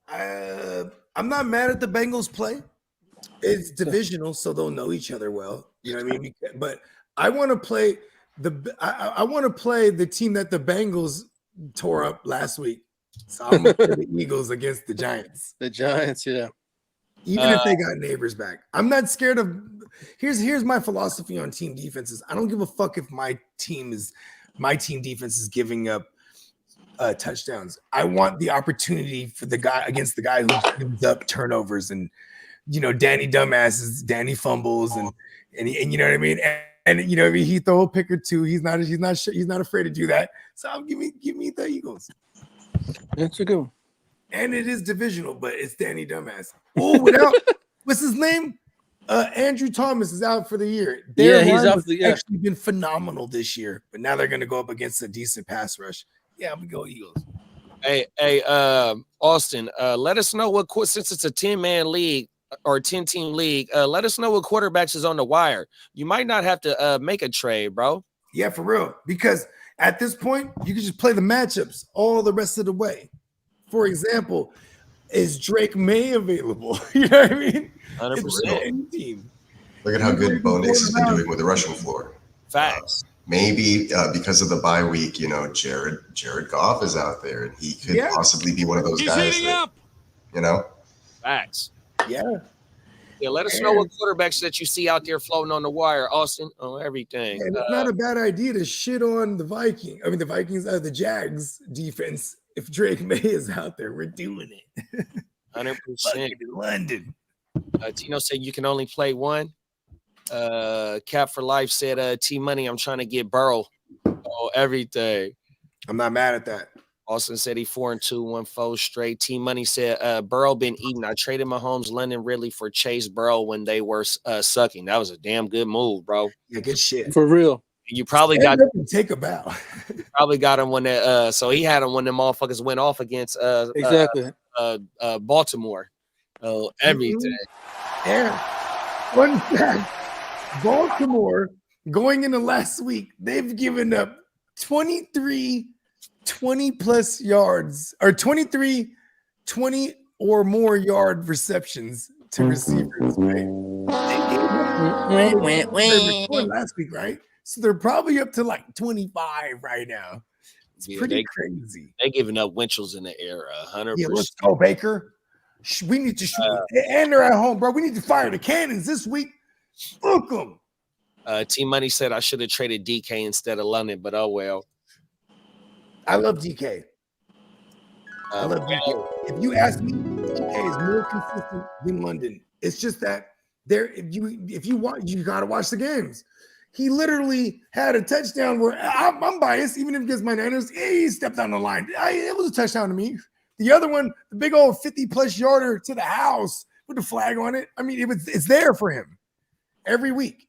I'm not mad at the Bengals play. It's divisional, so they'll know each other well. You know what I mean? But I want to play I want to play the team that the Bengals tore up last week. So I'm gonna play the Eagles against the Giants. The Giants, yeah. Even if they got neighbors back, I'm not scared of. Here's my philosophy on team defenses. I don't give a fuck if my team defense is giving up touchdowns. I want the opportunity for the guy against the guy who gives up turnovers and Danny dumbasses, Danny fumbles and you know what I mean. And you know he throw a pick or two. He's not afraid to do that. So give me the Eagles. That's a good one. And it is divisional, but it's Danny Dumbass. Oh, without what's his name? Andrew Thomas is out for the year. He's out for the year. Actually been phenomenal this year, but now they're going to go up against a decent pass rush. Yeah, I'm gonna go Eagles. Hey, Austin, let us know since it's a 10-man league or 10-team league, let us know what quarterbacks is on the wire. You might not have to make a trade, bro. Yeah, for real. Because at this point, you can just play the matchups all the rest of the way. For example, is Drake May available? You know what I mean? 100%. Look at how good Bo Nix has been doing with the rushing floor. Facts. Maybe because of the bye week, Jared Goff is out there, and he could possibly be one of those guys that, Facts. Yeah. Yeah, let us know what quarterbacks that you see out there floating on the wire, Austin, on everything. And it's not a bad idea to shit on the the Jags defense. If Drake May is out there, we're doing it. 100%. In London. Tino said you can only play one. Cap for Life said, T Money, I'm trying to get Burrow. Oh, everything. I'm not mad at that. Austin said he 4-2, 1-4 straight. T Money said, Burrow been eating. I traded Mahomes, London, Ridley for Chase Burrow when they were sucking. That was a damn good move, bro. Yeah, good shit. For real. You probably take a bow. Probably got him when so he had him when the motherfuckers went off against Baltimore. Oh, everything. Yeah. Fun fact: Baltimore going into last week, they've given up 23 20+ yards or 23 20 or more yard receptions to receivers. Right? Last week, right? So they're probably up to like 25 right now. It's pretty crazy. They're giving up Winchel's in the air 100%. Yeah, let's go, Baker. We need to shoot. And they're at home, bro. We need to fire the cannons this week. Book them. T Money said I should have traded DK instead of London, but oh well. I love DK. I love DK. If you ask me, DK is more consistent than London. It's just that if you want, you gotta watch the games. He literally had a touchdown where I'm biased, even if it gets my Niners. He stepped on the line. It was a touchdown to me. The other one, the big old 50+ yarder to the house with the flag on it. I mean, it's there for him every week.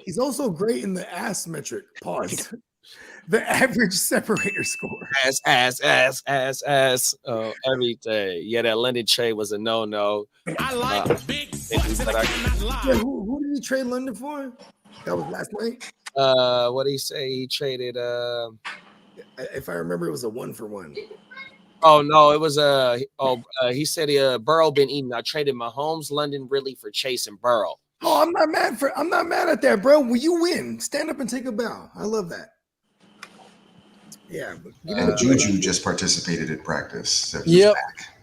He's also great in the ass metric. Pause. The average separator score. Ass. Oh, everything. Yeah, that London trade was a no. I like big butts and I cannot lie. Yeah, who did he trade London for? That was last night. What did he say? He traded. If I remember, it was a 1-for-1. Oh no, it was he said Burrow been eating. I traded Mahomes, London, Ridley for Chase and Burrow. Oh, I'm not mad at that, bro. When you win, stand up and take a bow. I love that. Yeah. And Juju just participated in practice. So Yep. back.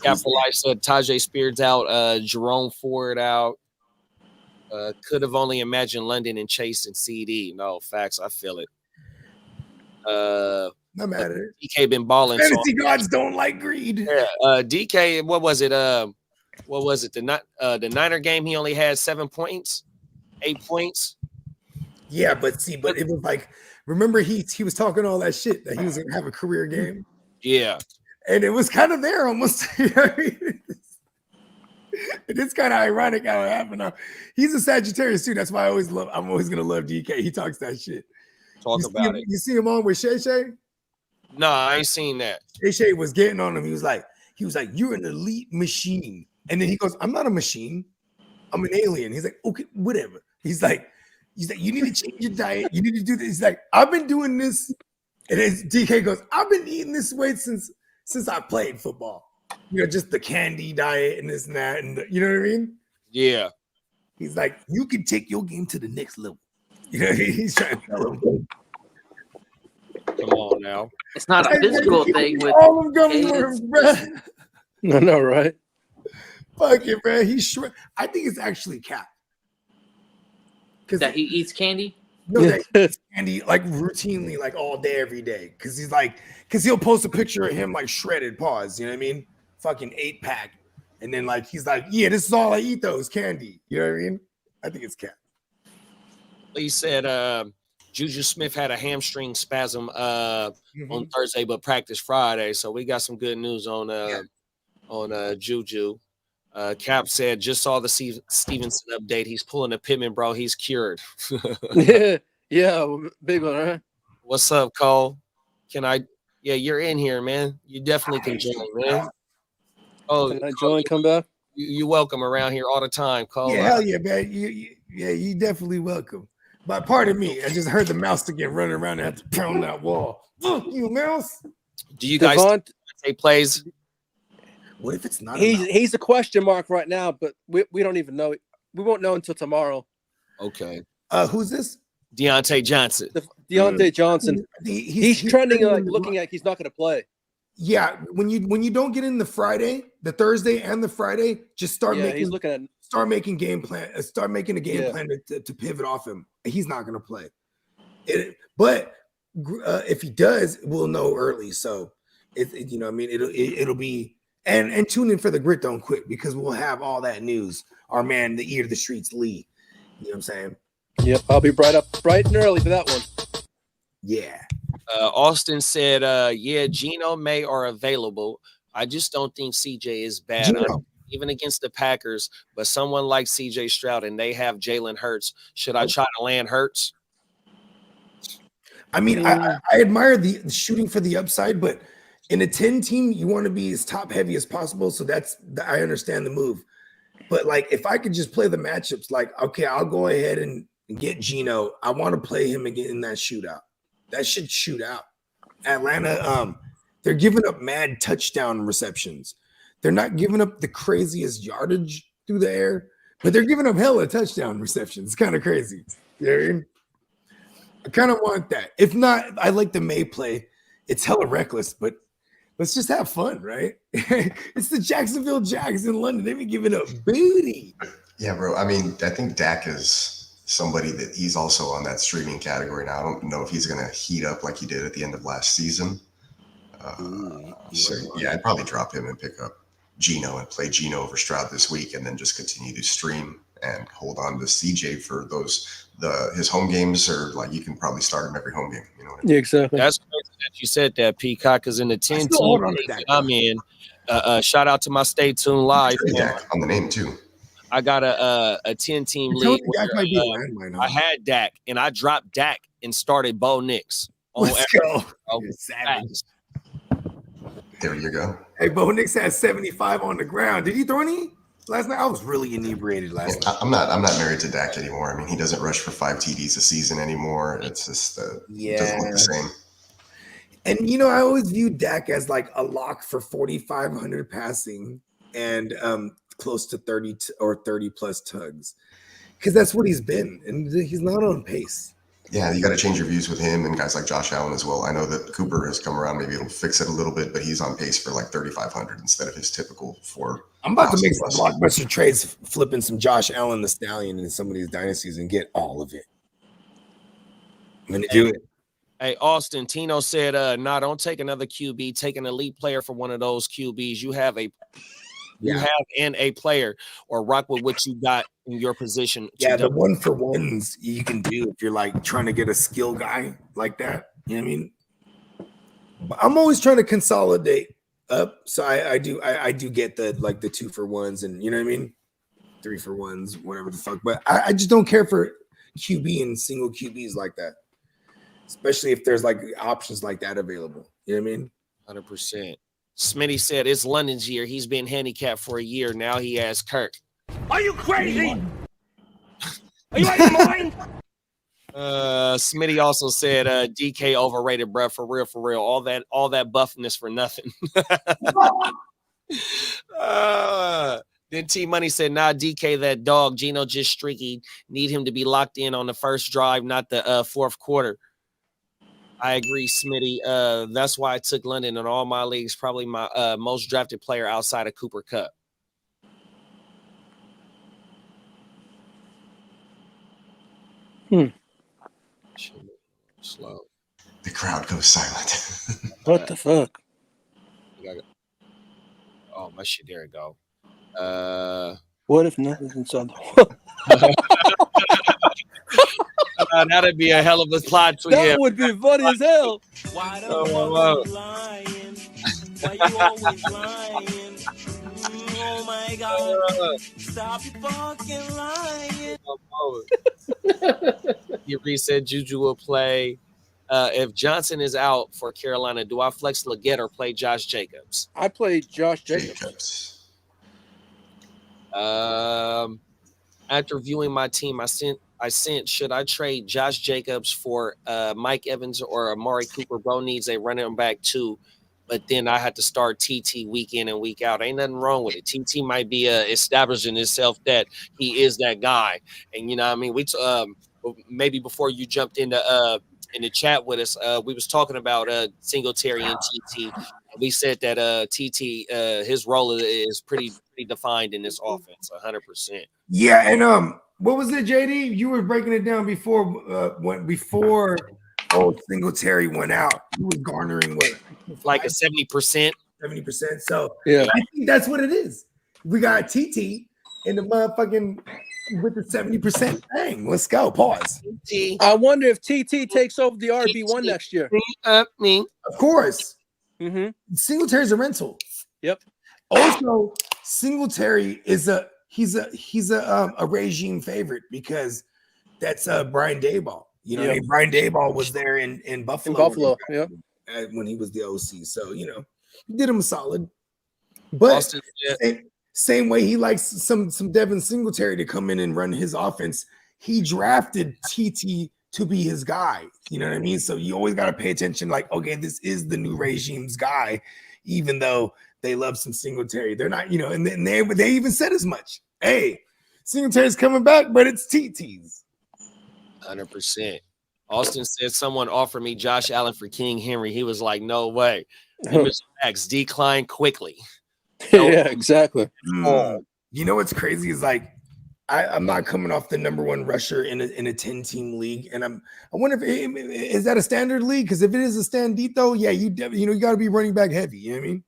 Cap for Life said Tajay Spears out, Jerome Ford out. Could have only imagined London and Chase and CD. No, facts. I feel it. Not mad at it. DK been balling. Fantasy gods don't like greed. Yeah, DK, what was it? The Niner game, he only had 7 points, 8 points. Yeah, but it was like, remember he was talking all that shit that he was gonna have a career game. Yeah. And it was kind of there almost. It's kind of ironic how it happened. Now, he's a Sagittarius too. That's why I'm always gonna love DK. He talks that shit. You see him on with Shay Shay? No, I ain't seen that. Shay Shay was getting on him. He was like, you're an elite machine. And then he goes, I'm not a machine. I'm an alien. He's like, okay, whatever. He's like, you need to change your diet. You need to do this. He's like, I've been doing this. And then DK goes, I've been eating this way since I played football. Just the candy diet and this and that. And you know what I mean? Yeah. He's like, you can take your game to the next level. He's trying to tell him. Come on now. It's not a physical thing with all of gummy worms, bro. I know, right? Fuck it, bro. I think it's actually Cap. That he eats candy? No, that he eats candy like routinely, like all day, every day. Because he'll post a picture of him like shredded paws, you know what I mean? Fucking 8-pack. And then he's like, yeah, this is all I eat though, is candy. You know what I mean? I think it's Cap. He said Juju Smith had a hamstring spasm on Thursday, but practiced Friday. So we got some good news on Juju. Cap said, just saw the Stevenson update. He's pulling a Pittman, bro. He's cured. Yeah, big one, right? What's up, Cole? Yeah, you're in here, man. You definitely can join, man. Oh, can I join? Come back. You're welcome around here all the time, Cole. Yeah, hell yeah, man. You definitely welcome. But pardon me, I just heard the mouse again running around and had to pound that wall. You mouse. Do you guys say plays? What if it's not? He's a question mark right now, but we don't even know. We won't know until tomorrow. Okay. Who's this? Deontay Johnson. Deontay Johnson. He's trending looking like he's not going to play. Yeah, when you don't get in the Thursday and the Friday, just start making game plan. Start making a game plan to pivot off him. He's not going to play. But if he does, we'll know early. So it'll be and tune in for the Grit Don't Quit, because we'll have all that news. Our man, the ear to the streets, Lee. You know what I'm saying? Yep, I'll be bright and early for that one. Yeah. Austin said, Geno May are available. I just don't think CJ is bad, even against the Packers. But someone like CJ Stroud, and they have Jalen Hurts. Should I try to land Hurts? I mean, I admire the shooting for the upside, but in a 10 team, you want to be as top heavy as possible. So I understand the move. But if I could just play the matchups, okay, I'll go ahead and get Geno. I want to play him again in that shootout. That should shoot out. Atlanta, they're giving up mad touchdown receptions. They're not giving up the craziest yardage through the air, but they're giving up hella touchdown receptions. It's kind of crazy. You know what I mean? I kind of want that. If not, I like the May play. It's hella reckless, but let's just have fun, right? It's the Jacksonville Jags in London. They've been giving up booty. Yeah, bro. I mean, I think Dak is somebody that he's also on that streaming category now. I don't know if he's going to heat up like he did at the end of last season. I'd probably drop him and pick up Geno and play Geno over Stroud this week, and then just continue to stream and hold on to CJ for his home games, or you can probably start him every home game. You know what I mean? Yeah, exactly. That's crazy that you said that, Peacock, is in the 10 team that I'm in. Shout out to my Stay Tuned Live. Dak on the name too. I got a 10-team league. I had Dak, and I dropped Dak and started Bo Nix. Let's go. There you go. Hey, Bo Nix had 75 on the ground. Did he throw any last night? I was really inebriated last night. I'm not married to Dak anymore. I mean, he doesn't rush for 5 TDs a season anymore. It's just it doesn't look the same. And I always viewed Dak as like a lock for 4,500 passing and close to 30 or 30 plus tugs, because that's what he's been, and he's not on pace. Yeah, you got to change your views with him and guys like Josh Allen as well. I know that Cooper has come around. Maybe it'll fix it a little bit, but he's on pace for like 3,500 instead of his typical 4. I'm about to make some blockbuster trades, flipping some Josh Allen the Stallion in some of these dynasties and get all of it. I'm gonna do it. Hey, Austin, Tino said, "Nah, don't take another QB. Take an elite player for one of those QBs. You have an A player, or rock with what you got in your position." Yeah, the 1-for-1s you can do if you're like trying to get a skill guy like that. You know what I mean? But I'm always trying to consolidate up, so I do get the 2-for-1s, and you know what I mean, 3-for-1s, whatever the fuck. But I just don't care for QB and single QBs like that, especially if there's like options like that available. You know what I mean? 100%. Smitty said it's London's year. He's been handicapped for a year. Now he has Kirk. Are you crazy? Are you out of your mind? Smitty also said DK overrated, bro. For real. All that buffness for nothing. Then T Money said, "Nah, DK, that dog. Geno just streaky. Need him to be locked in on the first drive, not the fourth quarter." I agree, Smitty. That's why I took London in all my leagues. Probably my most drafted player outside of Cooper Kupp. Slow. The crowd goes silent. What the fuck? Oh, my shit. There it go. What if nothing's inside the That'd be a hell of a plot twist. That would be funny as hell. Why the fuck you lying? Why you always lying? Oh my God. Stop your fucking lying. You said Juju will play. If Johnson is out for Carolina, do I flex Leggett or play Josh Jacobs? I play Josh Jacobs. After viewing my team, I sent should I trade Josh Jacobs for Mike Evans or Amari Cooper? Bro needs a running back too, but then I had to start TT week in and week out. Ain't nothing wrong with it. TT might be establishing himself that he is that guy. And you know what I mean? We maybe before you jumped in the chat with us, we was talking about Singletary and TT. We said that TT his role is pretty defined in this offense, 100%. Yeah, and what was it, JD? You were breaking it down before Singletary went out. He was garnering what, like a 70%. 70%. So yeah, I think that's what it is. We got TT in the motherfucking with the 70%. Dang, let's go. Pause. I wonder if TT takes over the RB1 next year. Me. Of course. Mm-hmm. Singletary's a rental. Yep. Also, Singletary is a regime favorite because that's Brian Daboll. You know, Brian Daboll was there in Buffalo. When he was the OC. So, you know, he did him a solid. But same way he likes some Devin Singletary to come in and run his offense. He drafted TT to be his guy. You know what I mean? So you always got to pay attention. Like, okay, this is the new regime's guy, even though they love some Singletary. They're not, you know, and they even said as much. Hey, Singletary's coming back, but it's TT's. 100%. Austin said someone offered me Josh Allen for King Henry. He was like, no way. Image X decline quickly. Yeah, exactly. You know what's crazy is like I'm not coming off the number one rusher in a 10-team league, and I wonder if is that a standard league? Because if it is a standito, yeah, you got to be running back heavy. You know what I mean?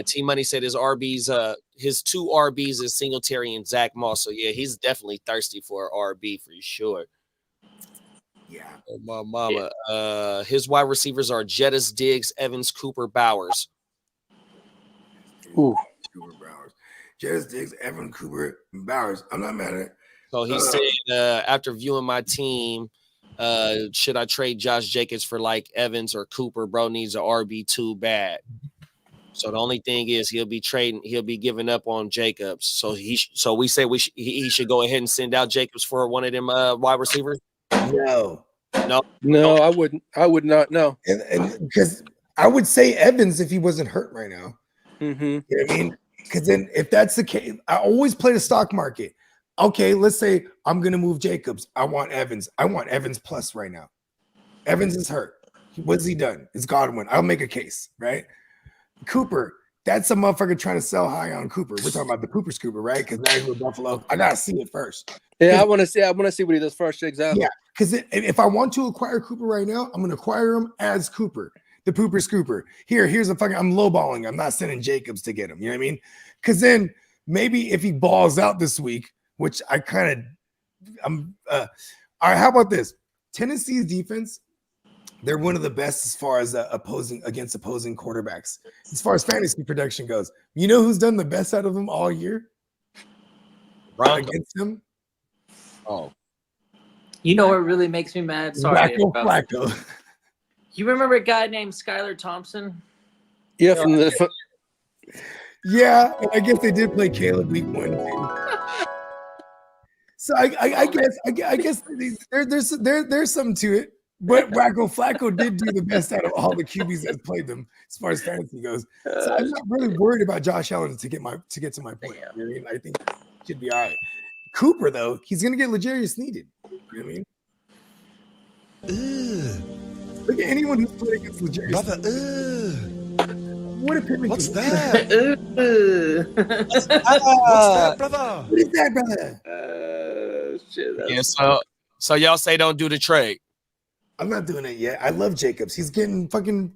T Money said his RBs, his two RBs is Singletary and Zach Moss. So yeah, he's definitely thirsty for an RB for sure. Yeah. Oh, my mama. Yeah. His wide receivers are Jettis, Diggs, Evans, Cooper, Bowers. Ooh. Cooper, Bowers. Jettis, Diggs, Evans, Cooper, Bowers. I'm not mad at it. So he said, after viewing my team, should I trade Josh Jacobs for like Evans or Cooper? Bro needs an RB2 bad. So the only thing is he'll be giving up on Jacobs. So we say he should go ahead and send out Jacobs for one of them wide receivers. No, No, I wouldn't. I would not. No. And because I would say Evans if he wasn't hurt right now. Mm-hmm. You know what I mean? Because then if that's the case, I always play the stock market. Okay, let's say I'm gonna move Jacobs. I want Evans. I want Evans plus right now. Evans is hurt. What's he done? It's Godwin. I'll make a case, right? Cooper, that's a motherfucker trying to sell high on Cooper. We're talking about the Cooper Scooper, right? Because now he's with Buffalo. I gotta see it first. Yeah, I want to see. I want to see what he does first. Exactly. Yeah, because if I want to acquire Cooper right now, I'm gonna acquire him as Cooper, the Pooper Scooper. Here's a fucking. I'm lowballing. I'm not sending Jacobs to get him. You know what I mean? Because then maybe if he balls out this week, which I kind of, all right. How about this? Tennessee's defense. They're one of the best as far as opposing quarterbacks. As far as fantasy production goes, you know who's done the best out of them all year? Against them. Oh, You know what really makes me mad? Sorry. Flacco. You remember a guy named Skylar Thompson? Yeah, from the. Yeah, and I guess they did play Caleb week 1 too. So I guess there's something to it. But Flacco did do the best out of all the QBs that played them as far as fantasy goes. So I'm not really worried about Josh Allen to get to my point. You know what I mean? I think it should be all right. Cooper, though, he's gonna get L'Jarius needed. You know what I mean? Look at anyone who's played against L'Jarius. Brother, What a Pittman. what's that? What's that, brother? What is that, brother? Shit. yeah. So y'all say don't do the trade. I'm not doing it yet. I love Jacobs. He's getting fucking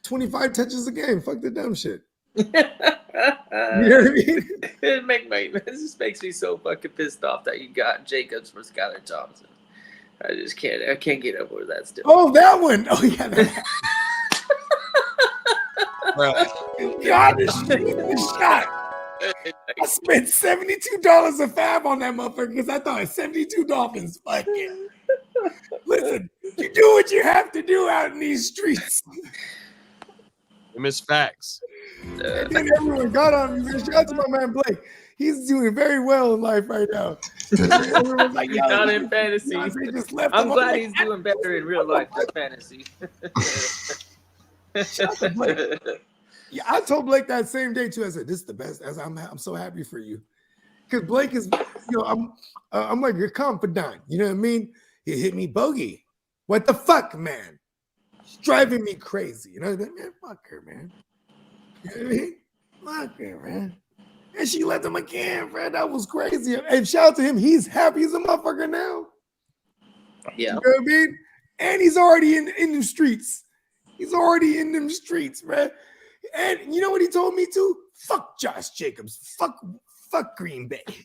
25 touches a game. Fuck the dumb shit. You know what I mean? This just makes me so fucking pissed off that you got Jacobs for Skylar Thompson. I just can't. I can't get over that still. Oh, that one. Oh, yeah. That. God, this shot. I spent $72 a fab on that motherfucker because I thought 72 Dolphins. Fuck it. Listen, you do what you have to do out in these streets. You miss facts. And then everyone got on me. Shout out to my man Blake. He's doing very well in life right now. Everyone's like, yo, not in fantasy. I'm glad he's doing better in real life than fantasy. Shout out to Blake. Yeah, I told Blake that same day too. I said, "This is the best." As I'm so happy for you, because Blake is, I'm like your confidant. You know what I mean? He hit me bogey. What the fuck, man? It's driving me crazy. You know, man, fuck her, man. You know what I mean? Fuck her, man. And she left him again, man. That was crazy. And shout out to him. He's happy as a motherfucker now. Yeah. You know what I mean? And he's already in the streets. He's already in them streets, man. And you know what he told me too? Fuck Josh Jacobs. Fuck Green Bay. He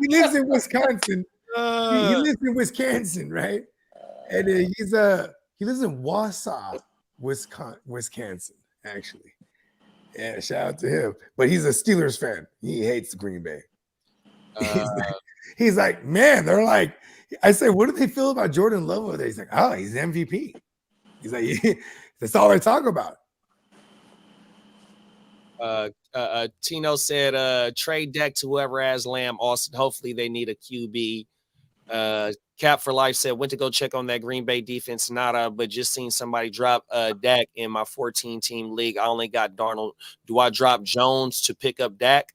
lives in Wisconsin. He lives in Wisconsin, right? And he lives in Wausau, Wisconsin, actually. Yeah, shout out to him. But he's a Steelers fan. He hates Green Bay. He's like, man, they're like, I say, what do they feel about Jordan Love over there? He's like, oh, he's MVP. He's like, that's all they talk about. Tino said, trade Dak to whoever has Lamb. Austin, hopefully they need a QB. Cap for Life said, went to go check on that Green Bay defense, nada, but just seen somebody drop Dak in my 14-team league. I only got Darnold. Do I drop Jones to pick up Dak?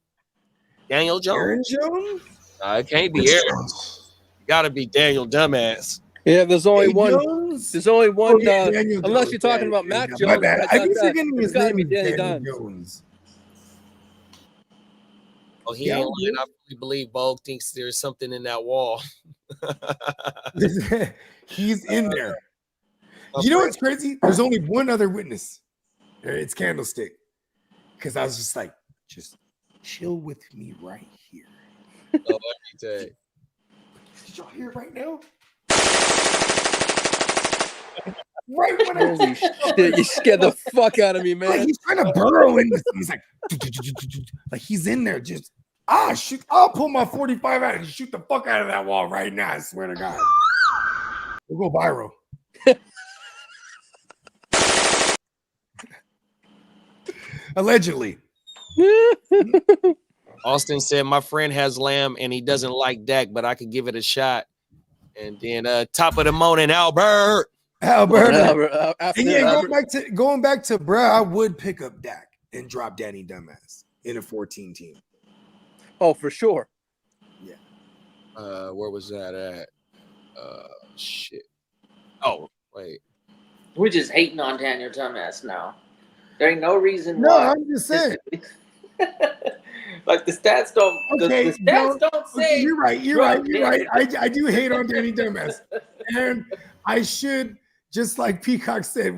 Daniel Jones? Aaron Jones? It can't be Aaron. Got to be Daniel Dumbass. Yeah, there's only Hey, one. Jones? There's only one. Daniel Unless Jones. you're talking about Mac My Jones. bad. I keep forgetting It's his gotta name be is Danny Daniel Jones. Jones. Oh, he Yeah, ain't lying. I really believe Bo thinks there's something in that wall. He's in there. You know what's crazy? There's only one other witness. It's Candlestick. Because I was just like, just chill with me right here. Oh, let me tell you. Did y'all hear it right now? Right when I Holy shit, you scared the fuck out of me, like man. he's trying to burrow in this. He's like he's in there. Just shoot! I'll pull my 45 out and shoot the fuck out of that wall right now. I swear to God, we'll go viral. Allegedly. Austin said, my friend has Lamb and he doesn't like Dak, but I could give it a shot. And then top of the morning, Albert. And yeah, going back to bruh, I would pick up Dak and drop Danny Dumbass in a 14 team. Oh, for sure. Yeah. Where was that at? Shit. Oh, wait. We're just hating on Daniel Dumbass now. There ain't no reason No, why. I'm just saying. Like the stats don't. Okay, the stats don't say. You're right. I do hate on Danny Dumbass, and I should, just like Peacock said,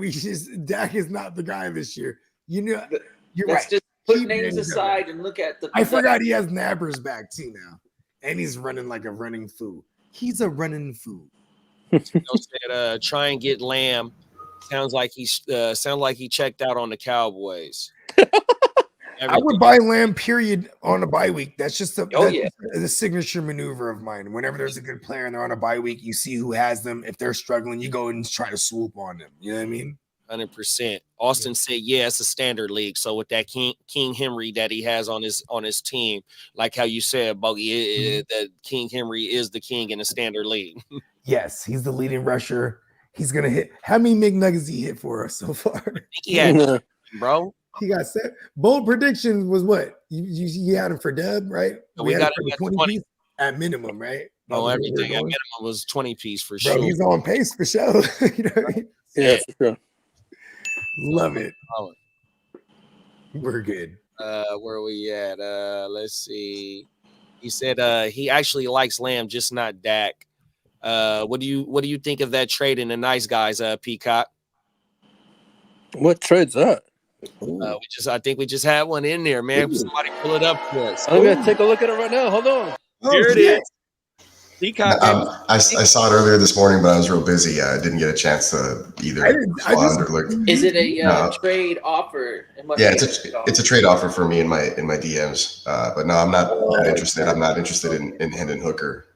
Dak is not the guy this year. You know, you're Let's right. just put Keep names Danny aside Dumbass. and look at the. I forgot he has Nabbers back too now, and he's running like a running fool. He's a running fool. Said, try and get Lamb. Sounds like he checked out on the Cowboys. I would buy Lamb, period, on a bye week. That's just yeah. the signature maneuver of mine. Whenever there's a good player and they're on a bye week, you see who has them. If they're struggling, you go and try to swoop on them. You know what I mean? 100%. Austin said, "Yeah, it's a standard league." So with that King Henry that he has on his team, like how you said, Bogey, that King Henry is the king in a standard league. Yes, he's the leading rusher. He's gonna hit. How many McNuggets he hit for us so far? Yeah, bro. He got set. Bold predictions was what? You had him for dub, right? We got him at 20 piece at minimum, right? Oh, everything at minimum was 20 piece for Bro, sure. he's on pace for sure. You know what I mean? Yeah, for sure. Love it. We're good. Where are we at? Let's see. He said he actually likes Lamb, just not Dak. What do you think of that trade in the nice guys, Peacock? What trade's that? I think we just had one in there, man. Somebody pull it up for us. I'm gonna take a look at it right now. Hold on. Here it is. Peacock. I saw it earlier this morning, but I was real busy. I didn't get a chance to either. Is it a trade offer? Yeah, it's a trade offer for me in my DMs. But no, I'm not interested. I'm not interested in Hendon Hooker.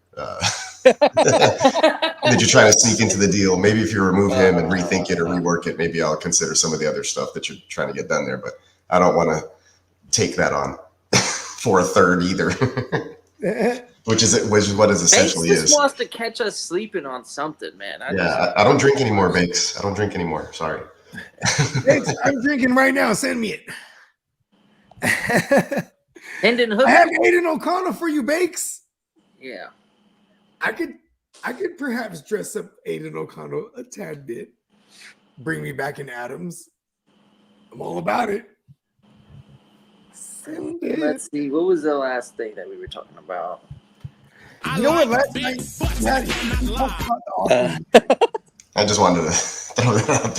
That you're trying to sneak into the deal. Maybe if you remove him and rethink it or rework it, maybe I'll consider some of the other stuff that you're trying to get done there. But I don't want to take that on for a third either. which is what it essentially Bakes is. just wants to catch us sleeping on something, man. I don't drink anymore, Bakes. I don't drink anymore. Sorry. Bakes, I'm drinking right now. Send me it. Hendon Hooker. I have Aiden O'Connell for you, Bakes. Yeah. I could perhaps dress up Aiden O'Connell a tad bit. Bring me back in Adams. I'm all about it. Let's see. What was the last thing that we were talking about? You know what? Last night we talked about the offense. I just wanted to throw that out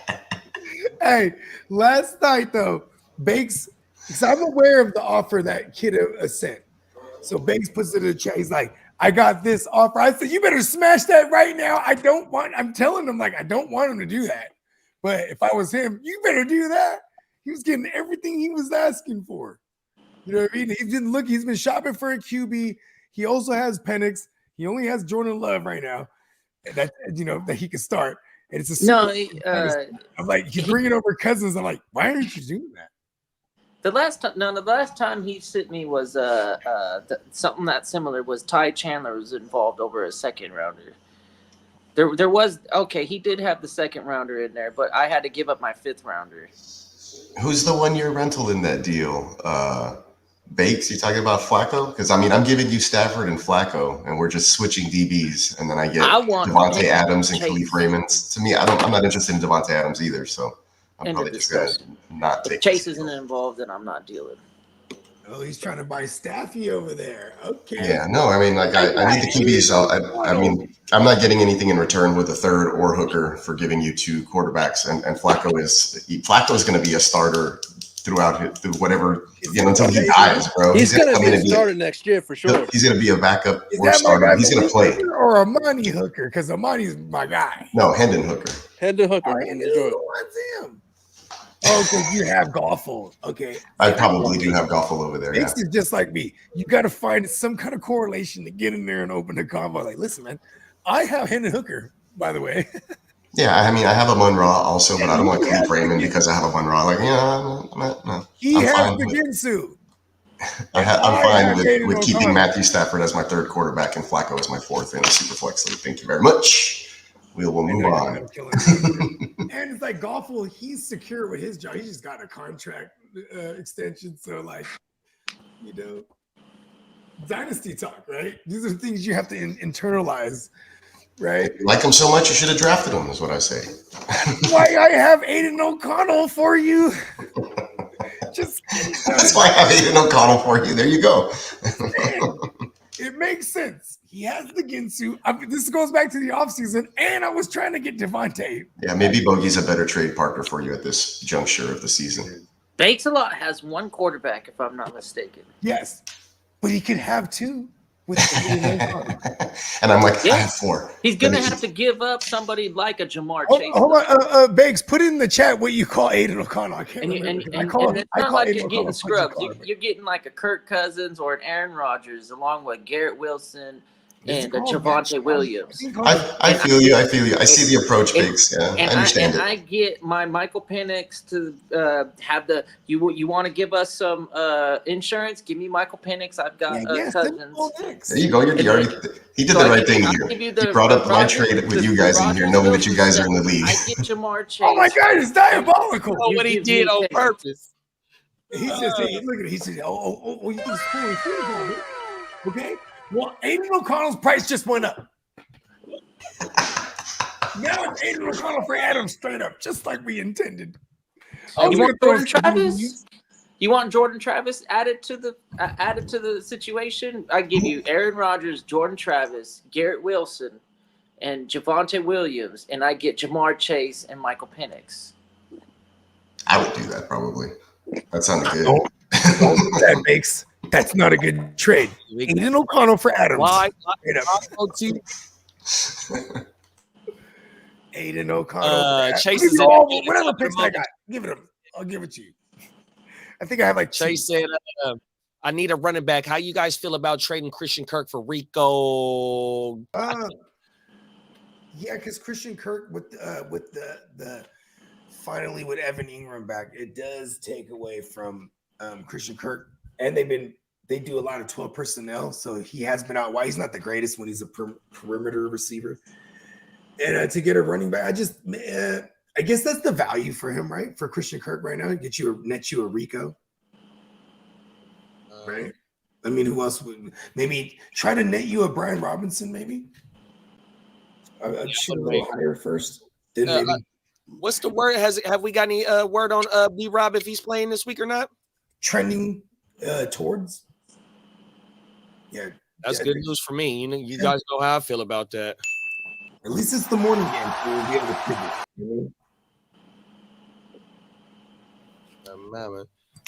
there. Hey, last night though, Bakes, because I'm aware of the offer that Kid sent. So Banks puts it in the chat. He's like, I got this offer. I said, you better smash that right now. I'm telling him, like, I don't want him to do that. But if I was him, you better do that. He was getting everything he was asking for. You know what I mean? He's been shopping for a QB. He also has Penix. He only has Jordan Love right now. That he can start. And it's I'm like, he's bringing over Cousins. I'm like, why aren't you doing that? The last time he sent me was something that similar was Ty Chandler was involved over a second rounder. There was he did have the second rounder in there, but I had to give up my fifth rounder. Who's the 1 year rental in that deal? Bakes, you talking about Flacco? Because I mean, I'm giving you Stafford and Flacco, and we're just switching DBs, and then I get Devontae Adams and Khalif Raymond. To me, I'm not interested in Devontae Adams either, so I'm probably just gonna not take. If Chase isn't involved, then I'm not dealing. Oh, he's trying to buy Staffy over there. Okay. Yeah, no, I mean, like I need the QBs. So I mean, I'm not getting anything in return with a third or Hooker for giving you two quarterbacks, and Flacco is going to be a starter throughout whatever until he dies, bro. He's going to be a starter next year for sure. He's going to be a backup or starter. He's going to play. Or Amani Hooker, because Amani's my guy. No, Hendon Hooker. Hendon Hooker. What's him? Oh, because you have Goffle. Okay. I probably do have Goffle over there. Makes it just like me. You got to find some kind of correlation to get in there and open the convo. Like, listen, man, I have Hendon Hooker, by the way. Yeah, I mean, I have a Munra also, but I don't want Khalif Raymond because I have a Munra. Like, no. He has the Ginsu. I'm fine with keeping Matthew Stafford as my third quarterback and Flacco as my fourth in a super flex league. Thank you very much. We'll move on. And it's like Goffel, he's secure with his job. He just got a contract extension. So, like, you know, dynasty talk, right? These are things you have to internalize, right? If you like him so much, you should have drafted him, is what I say. Why I have Aiden O'Connell for you. That's why I have Aiden O'Connell for you. There you go. It makes sense. He has the Ginsu. This goes back to the offseason, and I was trying to get Devontae. Yeah, maybe Bogey's a better trade partner for you at this juncture of the season. Bakes-a-Lot has one quarterback, if I'm not mistaken. Yes, but he could have two. With and I'm like, I have four. He's going to have to give up somebody like a Jamar Chase. Hold on, Bakes, put in the chat what you call Aiden O'Connell. I can't remember. And it's not like you're getting scrubs. You're getting like a Kirk Cousins or an Aaron Rodgers along with Garrett Wilson and Javonte Williams. I feel you. I see the approach, Bakes. Yeah, I understand it. I get my Michael Penix to have the you want to give us some insurance? Give me Michael Penix. I've got Cousins. There you go. He did the right thing here. He brought up my trade with you guys in here, knowing that you guys are in the league. I get Jamar Chase. Oh my God, it's diabolical. Oh, what he did on purpose. He's just look at it. He said, "Oh, you can score. Okay." Well, Aiden O'Connell's price just went up. Now it's Aiden O'Connell for Adam straight up, just like we intended. You want Jordan Travis? You want Jordan Travis added to the situation? I give you Aaron Rodgers, Jordan Travis, Garrett Wilson, and Javonte Williams, and I get Jamar Chase and Michael Penix. I would do that probably. That sounded good. That makes. That's not a good trade. Aiden O'Connell for Adams. Why? Aiden O'Connell. Chase is whatever picks I got. Give it him. I'll give it to you. I think I have like Chase said, I need a running back. How you guys feel about trading Christian Kirk for Rico? Yeah, because Christian Kirk with the finally with Evan Ingram back, it does take away from Christian Kirk. And they do a lot of 12 personnel, so he has been out wide. He's not the greatest when he's a perimeter receiver. And to get a running back, I guess that's the value for him, right? For Christian Kirk right now, net you a Rico, right? I mean, who else would maybe try to net you a Brian Robinson? Maybe I'd shoot a little higher first. Then maybe. What's the word? Have we got any word on B Rob if he's playing this week or not? Trending towards. Yeah, that's good news for me. You guys know how I feel about that. At least it's the morning game, so we'll be able to pivot.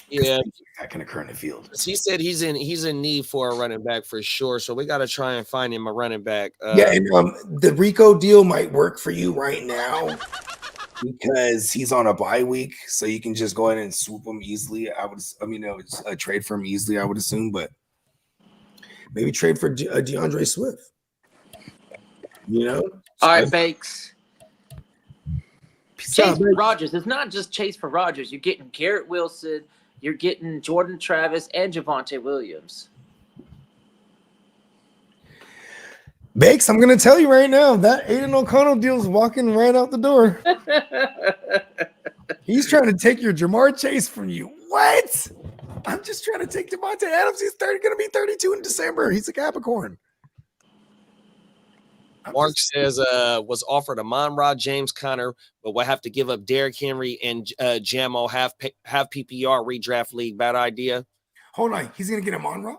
Yeah, that can occur in the field. He said he's in need for a running back for sure. So we got to try and find him a running back. Yeah, and the Rico deal might work for you right now because he's on a bye week, so you can just go ahead and swoop him easily. It's a trade for him easily, I would assume, but maybe trade for DeAndre Swift. All right, Bakes. Chase for Rodgers. It's not just Chase for Rodgers. You're getting Garrett Wilson. You're getting Jordan Travis and Javonte Williams. Bakes, I'm going to tell you right now, that Aiden O'Connell deal is walking right out the door. He's trying to take your Jamar Chase from you. What? I'm just trying to take Devontae Adams. He's going to be 32 in December. He's a Capricorn. Mark says was offered Amon-Ra, James Conner, but we'll have to give up Derrick Henry and Jamo half PPR redraft league. Bad idea. Hold on. He's going to get Amon-Ra?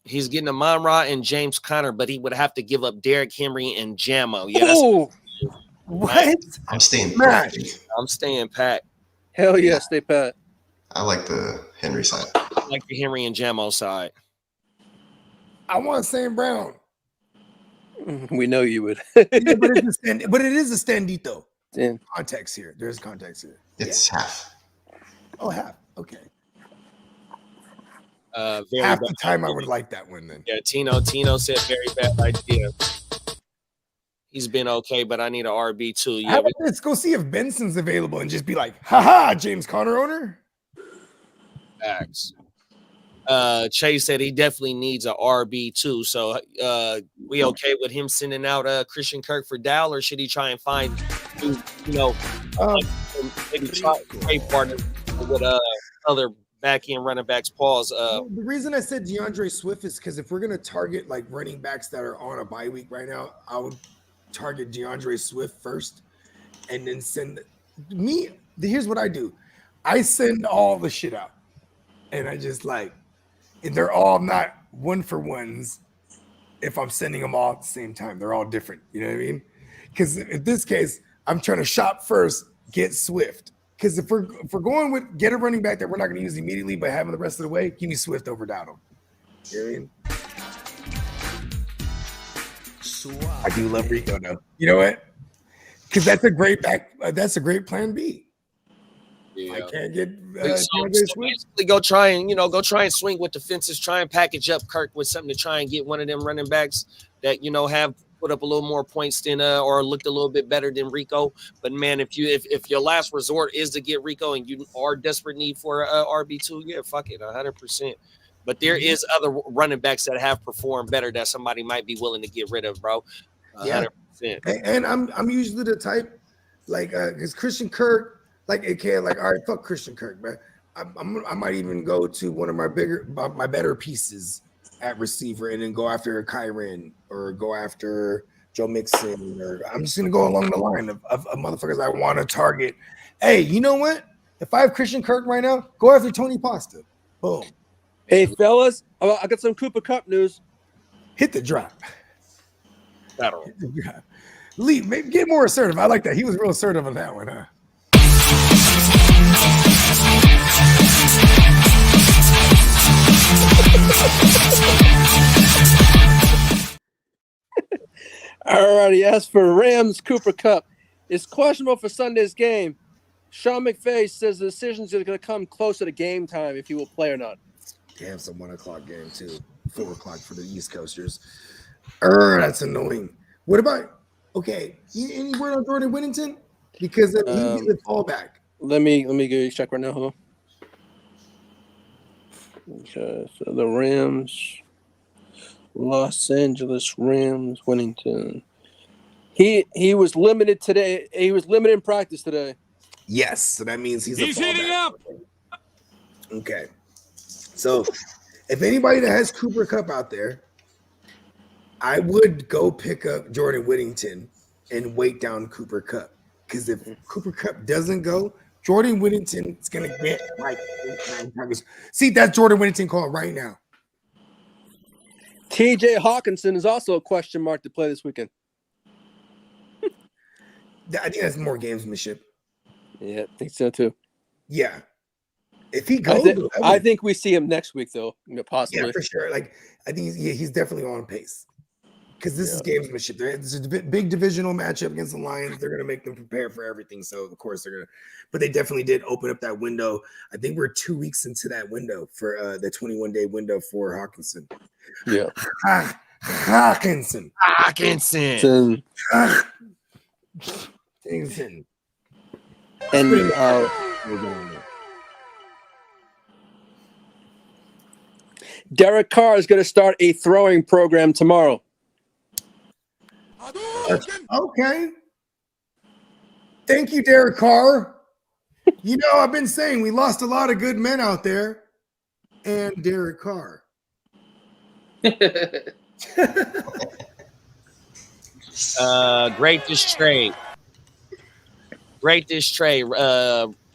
He's getting Amon-Ra and James Conner, but he would have to give up Derrick Henry and Jamo. Yeah, what? I'm staying pat. I'm staying pat. Hell yeah, stay pat. I like the Henry side. I like the Henry and Jamo side. I want Sam Brown. We know you would. But it is a standito. Yeah. Context here. There's context here. It's half. Oh, half. Okay. Half the time I would like that one then. Yeah, Tino said very bad idea. He's been okay, but I need an RB too. Yeah, let's go see if Benson's available and just be like, haha, James Conner owner. Facts. Chase said he definitely needs a RB too. So we okay with him sending out Christian Kirk for Dow, or should he try and find, maybe try trade partner with other back end running backs? Pause. The reason I said DeAndre Swift is because if we're gonna target like running backs that are on a bye week right now, I would target DeAndre Swift first, and then send me. Here's what I do: I send all the shit out, and I just like, and they're all not one for ones. If I'm sending them all at the same time, they're all different. You know what I mean? Because in this case, I'm trying to shop first, get Swift. Because if we're going with get a running back that we're not going to use immediately, but having the rest of the way, give me Swift over Dowdle. You know what I mean? I do love Rico though. You know what? Because that's a great back. That's a great plan B. Yeah. I can't get. So basically go try and swing with the fences. Try and package up Kirk with something to try and get one of them running backs that have put up a little more points than or looked a little bit better than Rico. But man, if your last resort is to get Rico and you are desperate need for a RB2, yeah, fuck it, 100%. But there is other running backs that have performed better that somebody might be willing to get rid of, bro. 100%. And I'm usually the type like because Christian Kirk, like all right, fuck Christian Kirk, man. I might even go to one of my better pieces at receiver and then go after Kyren or go after Joe Mixon, or I'm just gonna go along the line of motherfuckers I want to target. Hey, you know what? If I have Christian Kirk right now, go after Tony Pasta. Boom. Hey fellas, I got some Cooper Kupp news. Hit the drop. Hit the drop. Lee, maybe get more assertive. I like that. He was real assertive on that one, huh? Alrighty, as for Rams, Cooper Kupp is questionable for Sunday's game. Sean McVay says the decisions are going to come closer to game time if he will play or not. Damn, some 1 o'clock game too. 4 o'clock for the East Coasters. That's annoying. What about any word on Jordan Whittington? Because he'd be the fallback. Let me give you a check right now. Hold on. Okay, so the Rams, Los Angeles Rams, Whittington. He was limited today. He was limited in practice today. Yes, so that means he's heating up. Okay. So if anybody that has Cooper Kupp out there, I would go pick up Jordan Whittington and wait down Cooper Kupp. Because if Cooper Kupp doesn't go, Jordan Whittington is going to get like 8-9 targets. See, that's Jordan Whittington calling right now. TJ Hawkinson is also a question mark to play this weekend. I think that's more gamesmanship. Yeah, I think so too. Yeah. If he goes, I think we see him next week, though. Possibly. Yeah, for sure. Like, I think he's definitely on pace. Because this is gamesmanship. It's a big divisional matchup against the Lions. They're going to make them prepare for everything. So, of course, they're going to. But they definitely did open up that window. I think we're 2 weeks into that window for the 21-day window for Hawkinson. Yeah. Hawkinson. And Derek Carr is going to start a throwing program tomorrow. Okay. Thank you, Derek Carr. I've been saying we lost a lot of good men out there, and Derek Carr. Greatest trade.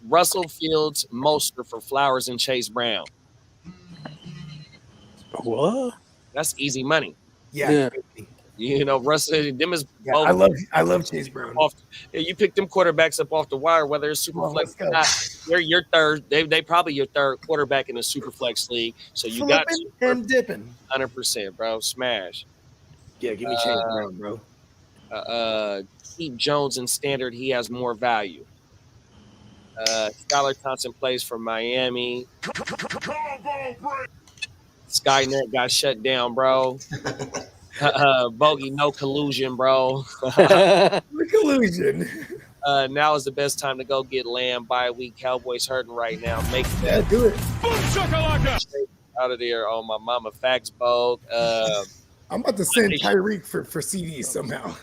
Russell Fields, Mostert for Flowers and Chase Brown. What? That's easy money. Yeah. Russell, them is I love Chase Brown. You pick them quarterbacks up off the wire, whether it's super flex or not. They're your third. They probably your third quarterback in the super flex league. So you got and dipping 100%, bro. Smash. Yeah, give me Chase Brown, bro. Keep Jones in standard. He has more value. Skylar Thompson plays for Miami. Skynet got shut down, bro. Bogey, no collusion, bro. Collusion. Now is the best time to go get Lamb. Bye week. Cowboys hurting right now. Make that. Do it. out of there on my mama fax boat. I'm about to send Tyreek for CD somehow.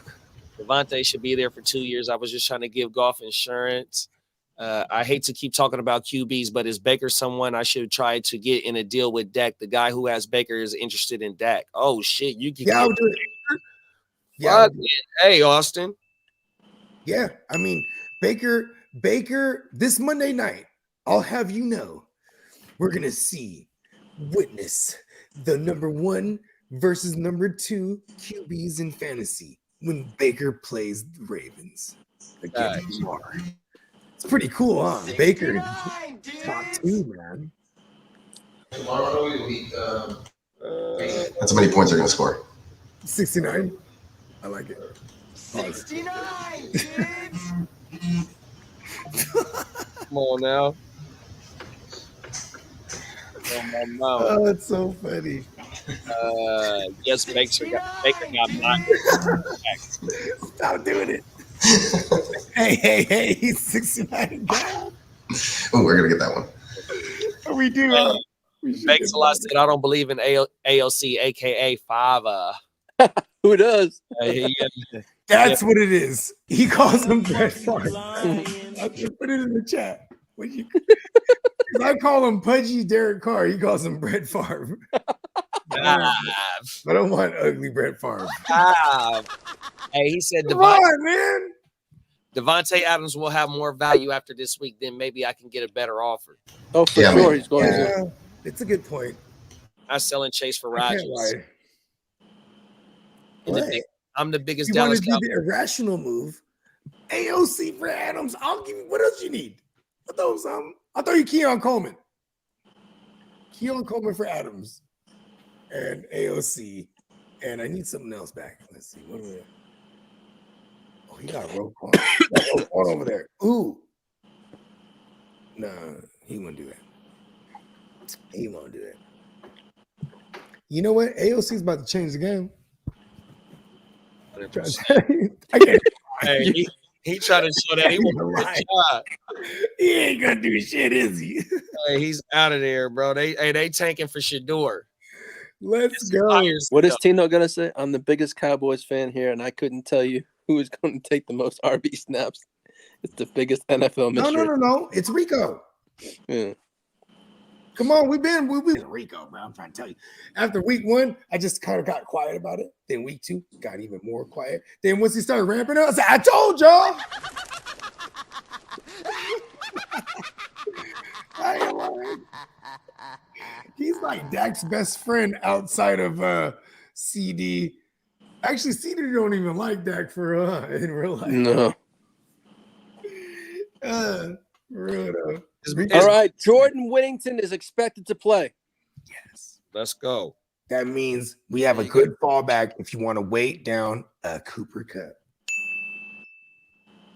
Devontae should be there for 2 years. I was just trying to give golf insurance. I hate to keep talking about QBs, but is Baker someone I should try to get in a deal with Dak? The guy who has Baker is interested in Dak. Oh shit, you can. Yeah, I would do it. Yeah. Hey, Austin. Yeah, I mean Baker. This Monday night, I'll have you know, we're gonna witness the number 1 versus number 2 QBs in fantasy when Baker plays the Ravens against Lamar. It's pretty cool, huh? Baker top 2, man. Tomorrow that's how many points they're going to score. 69. I like it. 69, Come on now. Oh, that's so funny. Yes, Baker got mine. Stop doing it. Hey, he's 69 guy. Oh, we're going to get that one. We do. Thanks a lot. Said I don't believe in AOC, aka 5. Who does? That's what it is. He calls him Brett Favre. I just put it in the chat. I call him Pudgy Derek Carr. He calls him Brett Favre. I don't want ugly Brett Favre. Hey, he said Come on, man. Devontae Adams will have more value after this week. Then maybe I can get a better offer. Oh, for sure, he's going to. It's a good point. I'm selling Chase for I can't Rodgers. lie. I'm the biggest You Dallas want to do Cowboys. the irrational move? AOC for Adams. I'll give you. What else you need? I'll throw something. I'll throw you Keon Coleman. Keon Coleman for Adams and AOC. And I need something else back. Let's see. What do we have? Oh, he got Roquan. Roquan over there. Ooh. Nah, he won't do that. He won't do that. You know what? AOC's about to change the game. I can't. Hey, he tried to show that he won't. He ain't gonna do shit, is he? Hey, he's out of there, bro. They tanking for Shador. Let's go. What is Tino gonna say? I'm the biggest Cowboys fan here, and I couldn't tell you who is going to take the most RB snaps. It's the biggest NFL mystery. No. It's Rico. Yeah. Come on, we've been Rico, bro. I'm trying to tell you. After week 1, I just kind of got quiet about it. Then week 2, got even more quiet. Then once he started ramping up, I said, I told y'all. I ain't lying. He's like Dak's best friend outside of CD. Actually, CD don't even like Dak for in real life. No. For real though. All right, Jordan Whittington is expected to play. Yes. Let's go. That means we have a good fallback if you want to wait down a Cooper Kupp.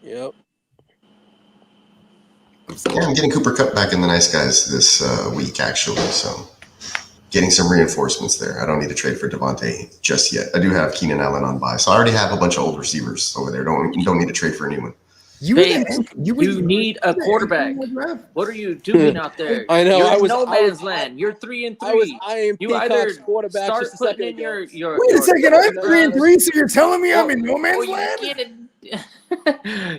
Yep. Yeah, I'm getting Cooper Kupp back in the nice guys this week, actually. So getting some reinforcements there. I don't need to trade for Devontae just yet. I do have Keenan Allen on bye. So I already have a bunch of old receivers over there. Don't need to trade for anyone. You need a quarterback. What are you doing out there? I know. You're in no man's land. You're 3-3. You either start putting in your. Wait a second. I'm 3-3. So you're telling me I'm in no man's land?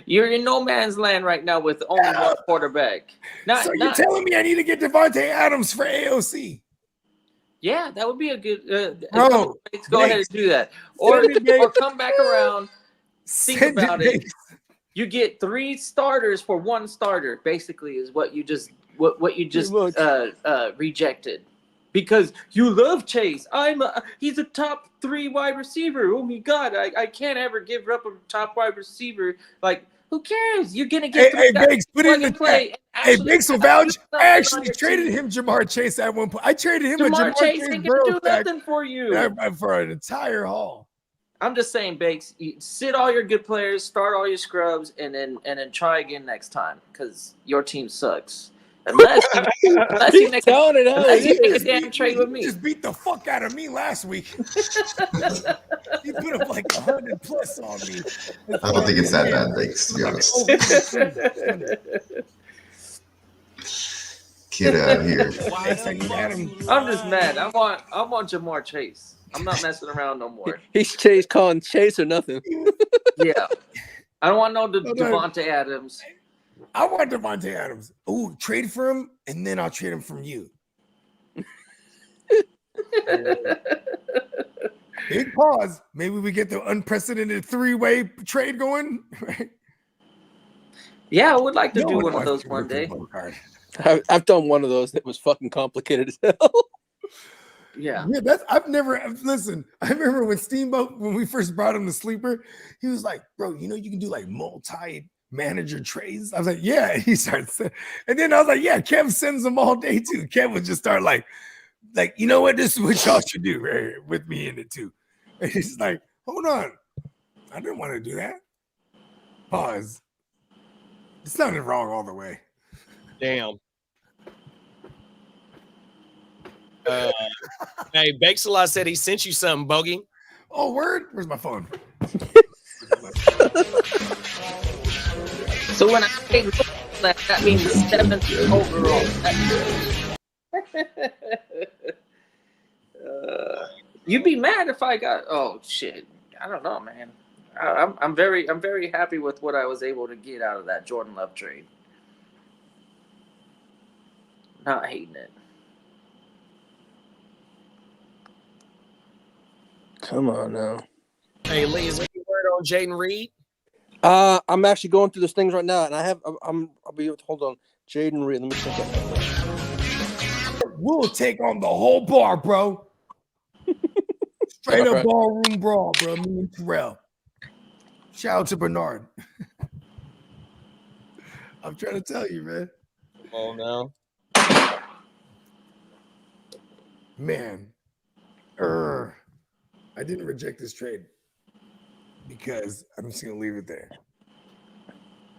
You're in no man's land right now with only one quarterback. So you're telling me I need to get Devontae Adams for AOC? Yeah, that would be a good. Bro, go ahead and do that, or come back around. Think about it. You get 3 starters for 1 starter. Basically, is what you just rejected because you love Chase. He's a top 3 wide receiver. Oh my God, I can't ever give up a top wide receiver. Like, who cares? You're gonna get. Hey, Biggs, put it in the play. Hey, Biggs, so vouch. I actually traded him Jamar Chase at one point. I traded him Jamar Chase ain't gonna do nothing for you for an entire haul. I'm just saying, Bakes, sit all your good players, start all your scrubs, and then try again next time because your team sucks. Unless you make a damn trade with me. You just beat the fuck out of me last week. You put up like 100 plus on me. I don't think it's that bad, Bakes, to be honest. Get out of here. I'm just mad. I want Jamar Chase. I'm not messing around no more. He's calling Chase or nothing. Yeah. I don't want no Devontae Adams. I want Devontae Adams. Ooh, trade for him, and then I'll trade him from you. Big pause. Maybe we get the unprecedented 3-way trade going. Right? Yeah, I would like to do one of those one day. I've done one of those that was fucking complicated as hell. Yeah. I've never listen. I remember when Steamboat, when we first brought him to Sleeper, he was like, bro, you know, you can do like multi-manager trades. I was like, yeah. He starts, and then I was like, yeah, Kev sends them all day too. Kev would just start like, you know what? This is what y'all should do right here with me in it too. And he's like, hold on. I didn't want to do that. Pause. It sounded wrong all the way. Damn. Hey, Bakes-A-Lot said he sent you something, Bogey. Oh, word? Where's my phone? So when I say that means 7th overall. You'd be mad if I got. Oh shit! I don't know, man. I'm very happy with what I was able to get out of that Jordan Love trade. Not hating it. Come on now. Hey, Lee, is there any word on Jaden Reed? I'm actually going through those things right now, and I'll be able to hold on. Jaden Reed, let me check that. We'll take on the whole bar, bro. Straight up ballroom brawl, bro. Me and Terrell. Shout out to Bernard. I'm trying to tell you, man. Oh no. Man. I didn't reject this trade because I'm just gonna leave it there.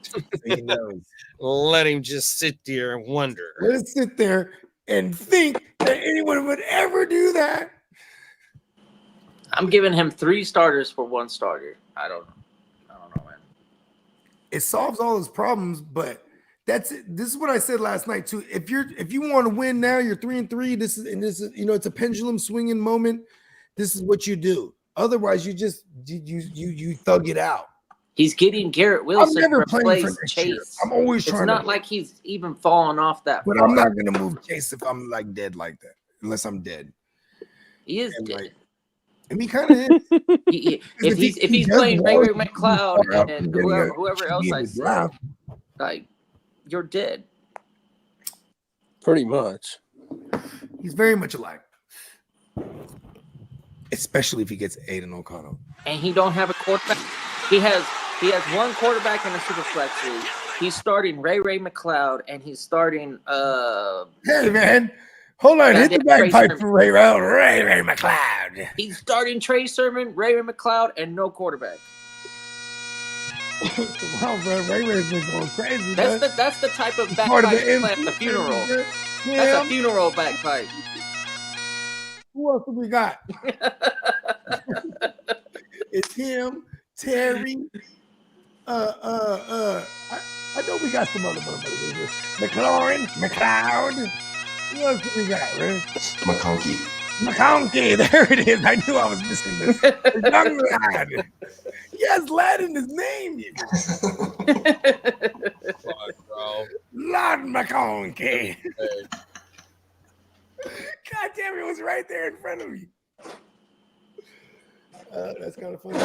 So he knows. Let him just sit there and wonder. Let him sit there and think that anyone would ever do that. I'm giving him 3 starters for 1 starter. I don't know, man. It solves all his problems, but that's it. This is what I said last night too. If you want to win now, you're 3-3. This is it's a pendulum swinging moment. This is what you do. Otherwise, you just you thug it out. He's getting Garrett Wilson. I'm never playing for Chase. Year. I'm always trying. It's not like he's even falling off that. But I'm not gonna move Chase if I'm like dead like that, unless I'm dead. He is dead. Like, and he kind of is. If he's playing Ray McCloud and whoever else I said, like you're dead. Pretty much. He's very much alive. Especially if he gets Aiden O'Connell. And he don't have a quarterback. He has 1 quarterback in a super flex league. He's starting Ray McCloud, and he's starting Hey man, hold on, hit the bagpipe for Ray McCloud. He's starting Trey Sermon, Ray McCloud, and no quarterback. Wow, bro, Ray's been going crazy. That's the type of bagpipe you play at the funeral. That's a funeral bagpipe. Who else have we got? It's him, Terry. I know we got some other motherfuckers. McLeod. Who else do we got, man? McConkey. There it is. I knew I was missing this. Young lad. He has lad in his name. Lord McConkey. God damn, it was right there in front of me. That's kind of funny.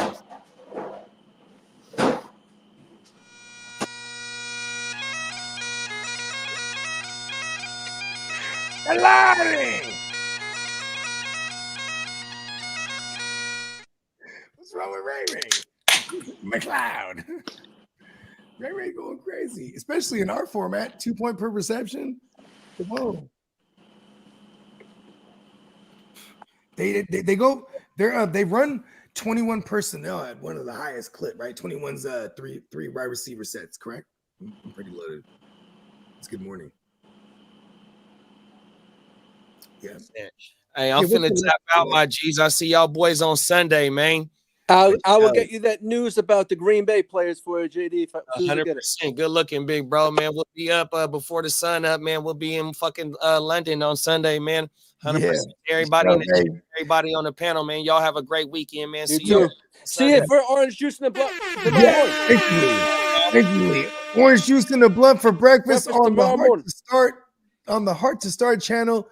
Alani! What's wrong with Ray? McLeod. Ray going crazy, especially in our format. 2 point per reception. Whoa. They run 21 personnel at one of the highest clip, right? 21's three wide receiver sets, correct? I'm pretty loaded. It's good morning. Yeah. Hey, I'm finna tap out my G's. I see y'all boys on Sunday, man. I will get you that news about the Green Bay players for you, JD. If I 100%. Good looking, big bro, man. We'll be up before the sun up, man. We'll be in fucking London on Sunday, man. 100%. Everybody, everybody on the panel, man. Y'all have a great weekend, man. You too. See you for orange juice in the blood. Thank you. Orange juice in the blood for breakfast on the Heart to Start channel.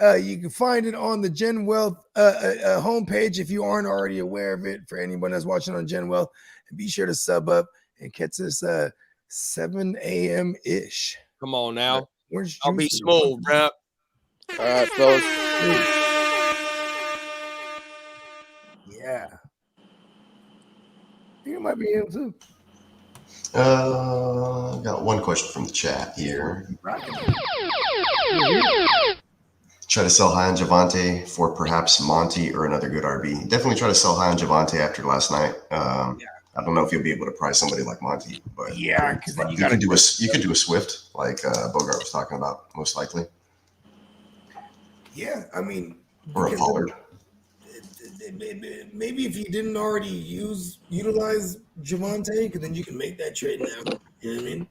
You can find it on the Gen Wealth homepage if you aren't already aware of it. For anyone that's watching on Gen Wealth, and be sure to sub up and catch us 7 a.m. ish. Come on now, I'll be smooth, bro. All right, fellas. Yeah, I think it might be him too. Got one question from the chat here. Try to sell high on Javonte for perhaps Monty or another good RB. Definitely try to sell high on Javonte after last night. I don't know if you'll be able to price somebody like Monty, but yeah, because you could do a Swift like Bogart was talking about, most likely. Yeah, I mean, or a Pollard. Maybe if you didn't already utilize Javonte, because then you can make that trade now. You know what I mean?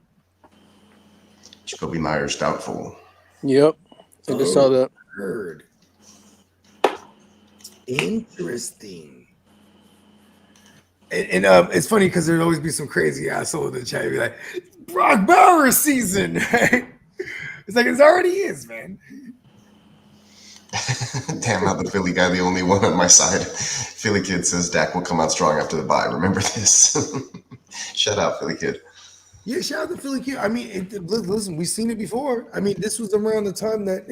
Jacoby Myers doubtful. Yep, I just saw that. Heard. Interesting. And it's funny because there'd always be some crazy asshole in the chat be like, Brock Bowers season. Right? It's like, it already is, man. Damn, not the Philly guy, the only one on my side. Philly Kid says Dak will come out strong after the bye. Remember this. Shout out, Philly Kid. Yeah, shout out to Philly Kid. I mean, listen, we've seen it before. I mean, this was around the time that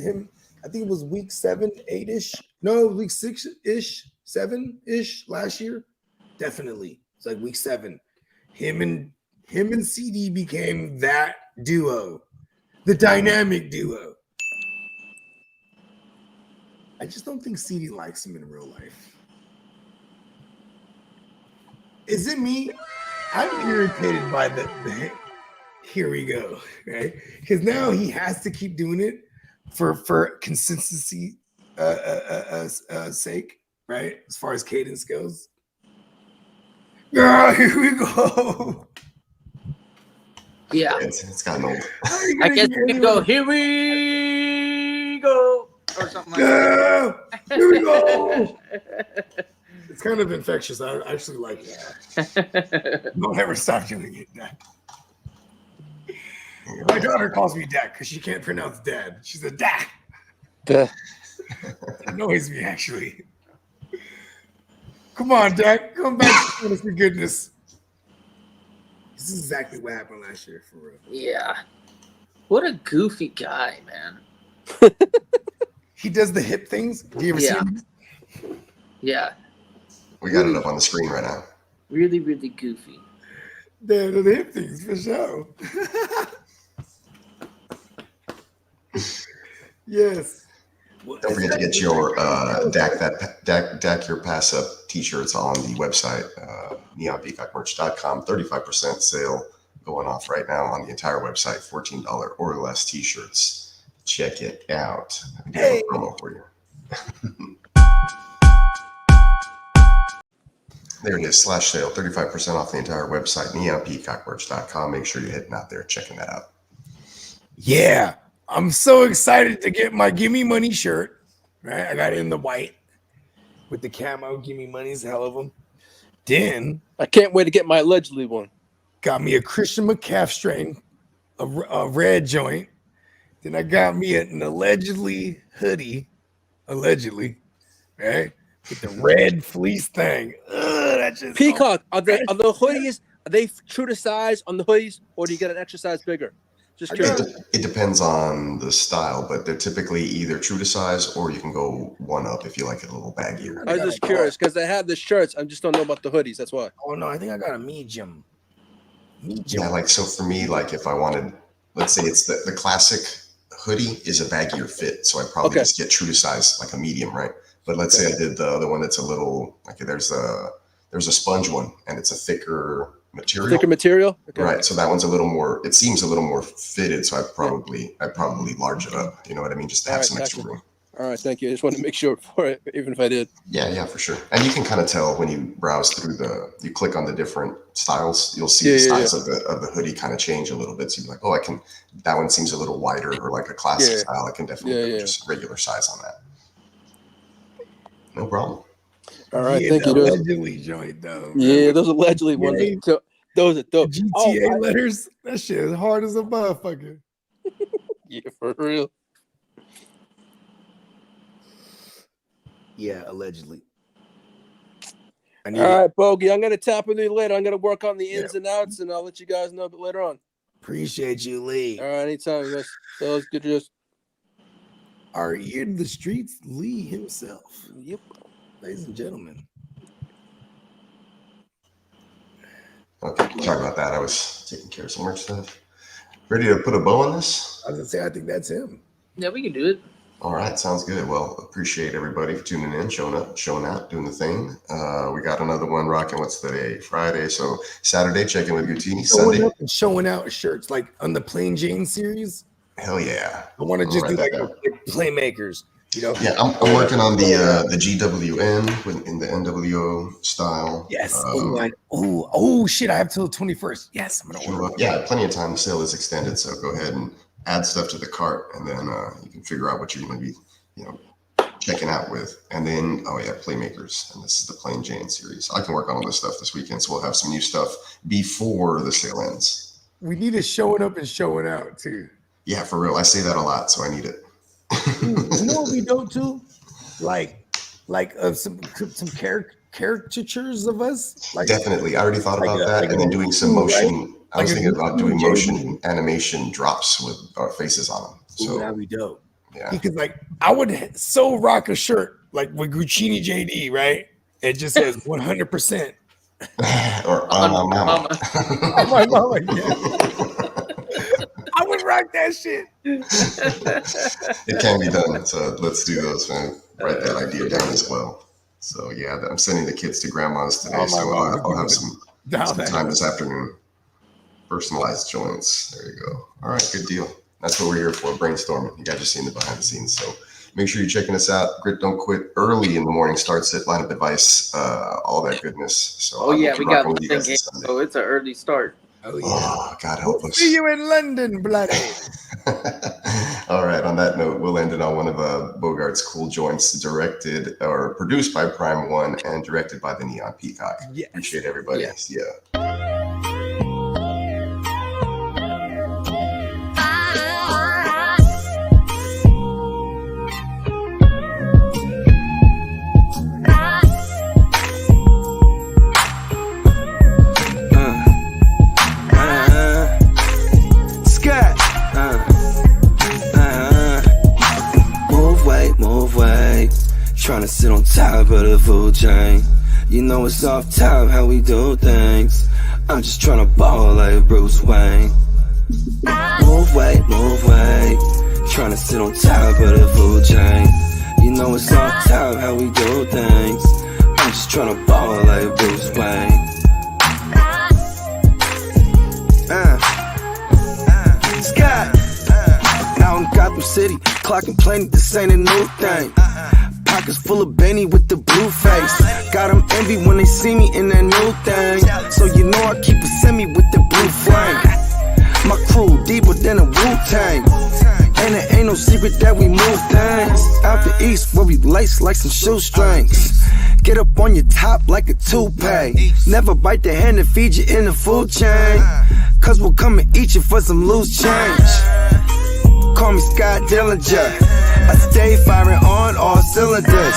I think it was week 7, 8-ish. No, week 6-ish, 7-ish last year. Definitely. It's like week 7. Him and CD became that duo, the dynamic duo. I just don't think CD likes him in real life. Is it me? I'm irritated by the here we go, right? Because now he has to keep doing it for consistency sake, right? As far as cadence goes. Girl, here we go. Yeah. It's gotten old. I guess we can go, here we go. Or something like that. Here we go. It's kind of infectious. I actually like that. Don't ever stop doing it, Dad. My daughter calls me Dad because she can't pronounce dad. She's a Dad. It annoys me, actually. Come on, Dad. Come back to us for goodness. This is exactly what happened last year, for real. Yeah. What a goofy guy, man. He does the hip things. Do you ever see him? Yeah. We got it up on the screen right now. Really, really goofy. The hip things, for sure. Yes. Don't forget to get your Dak Your Pass Up t-shirts on the website, neonpeacockmerch.com. 35% sale going off right now on the entire website. $14 or less t-shirts. Check it out. I have a promo for you. There it is, slash sale, 35% off the entire website, neonpeacockmerch.com. Make sure you're heading out there, checking that out. Yeah, I'm so excited to get my Gimme Money shirt. Right, I got it in the white with the camo. Gimme Money's a hell of them. Then I can't wait to get my allegedly one. Got me a Christian McCaffrey, a red joint. Then I got me an allegedly hoodie, right, with the red fleece thing. That's just Peacock, are the hoodies, are they true to size on the hoodies, or do you get an extra size bigger? Just curious. It depends on the style, but they're typically either true to size or you can go one up if you like it a little baggier. I was just curious because they have the shirts. I just don't know about the hoodies. That's why. Oh no, I think I got a medium. Yeah, like so for me, like if I wanted, let's say it's the classic hoodie is a baggier fit, so I probably just get true to size, like a medium, right? But let's say I did the other one that's a little like there's a sponge one and it's a thicker material. Thicker material, right? So that one's a little more. It seems a little more fitted, so I'd probably large it up. You know what I mean? Just to have some extra room. All right, thank you. I just wanted to make sure before it, even if I did. Yeah, for sure. And you can kind of tell when you browse through you click on the different styles, you'll see the styles of the hoodie kind of change a little bit. So you're like, oh, that one seems a little wider or like a classic style. I can definitely put just regular size on that. No problem. All right, thank you. Allegedly joint though. Yeah, those allegedly ones. Those are dope. GTA letters. That shit is hard as a motherfucker. Yeah, for real. Yeah, allegedly. All right, Bogey. I'm gonna tap into you later. I'm gonna work on the ins and outs, and I'll let you guys know a bit later on. Appreciate you, Lee. All right, anytime, guys. That was good. Just our ear to the streets, Lee himself. Yep. Ladies and gentlemen. Okay, sorry about that. I was taking care of some work stuff. Ready to put a bow on this? I was gonna say, I think that's him. Yeah, we can do it. All right, sounds good. Well, appreciate everybody for tuning in, showing out, doing the thing. We got another one rocking. What's the day? Friday. So Saturday, checking with Gutini. Sunday, showing out shirts like on the Plain Jane series. Hell yeah! I want to just do like playmakers. You know? Yeah, I'm working on the GWN in the NWO style. Yes. Oh shit! I have till the 21st. Yes, I'm gonna order. Yeah, plenty of time. The sale is extended, so go ahead and add stuff to the cart, and then you can figure out what you're going to be, checking out with. And then, Playmakers, and this is the Plain Jane series. I can work on all this stuff this weekend, so we'll have some new stuff before the sale ends. We need a showing up and showing out too. Yeah, for real. I say that a lot, so I need it. You know what we don't do? Like some caricatures of us. Like, definitely, I already thought about that, and then doing some motion. Right? I was thinking about doing motion animation drops with our faces on them. So that'd be dope. Yeah, because I would so rock a shirt like with Guccini JD, right? It just says 100%. Or on my mama. On my mama, yeah. I would rock that shit. It can be done. So let's do those, man. Write that idea down as well. So yeah, I'm sending the kids to grandma's today. So I'll have some time this afternoon. Personalized joints. There you go. All right, good deal. That's what we're here for, brainstorming. You guys are seeing the behind the scenes. So make sure you're checking us out. Grit Don't Quit early in the morning starts at Lineup Advice, all that goodness. So we got one thing. So it's an early start. Oh yeah. Oh, God help us. See you in London, bloody. All right. On that note, we'll end it on one of Bogart's cool joints, directed or produced by Prime One and directed by the Neon Peacock. Yes. Appreciate everybody. Yes. Yeah. Tryna sit on top of the food chain. You know it's off top how we do things. I'm just tryna ball like Bruce Wayne. Move weight, tryna sit on top of the food chain. You know it's off top how we do things. I'm just tryna ball like Bruce Wayne. Scott out in Gotham City, clocking plenty, this ain't a new thing. Pockets full of Benny with the blue face. Got them envy when they see me in that new thing. So you know I keep a semi with the blue flame. My crew deeper than a Wu-Tang. And it ain't no secret that we move things. Out the east where we lace like some shoestrings. Get up on your top like a toupee. Never bite the hand that feed you in the food chain. Cause we'll come and eat you for some loose change. Call me Scott Dillinger. I stay firing on all cylinders.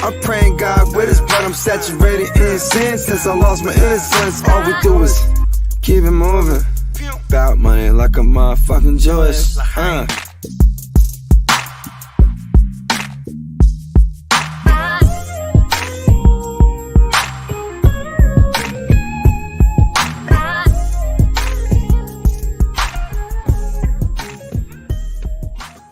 I'm praying God with us, but I'm saturated in sin. Since I lost my innocence, all we do is keep it moving. About money like a motherfucking Jewish.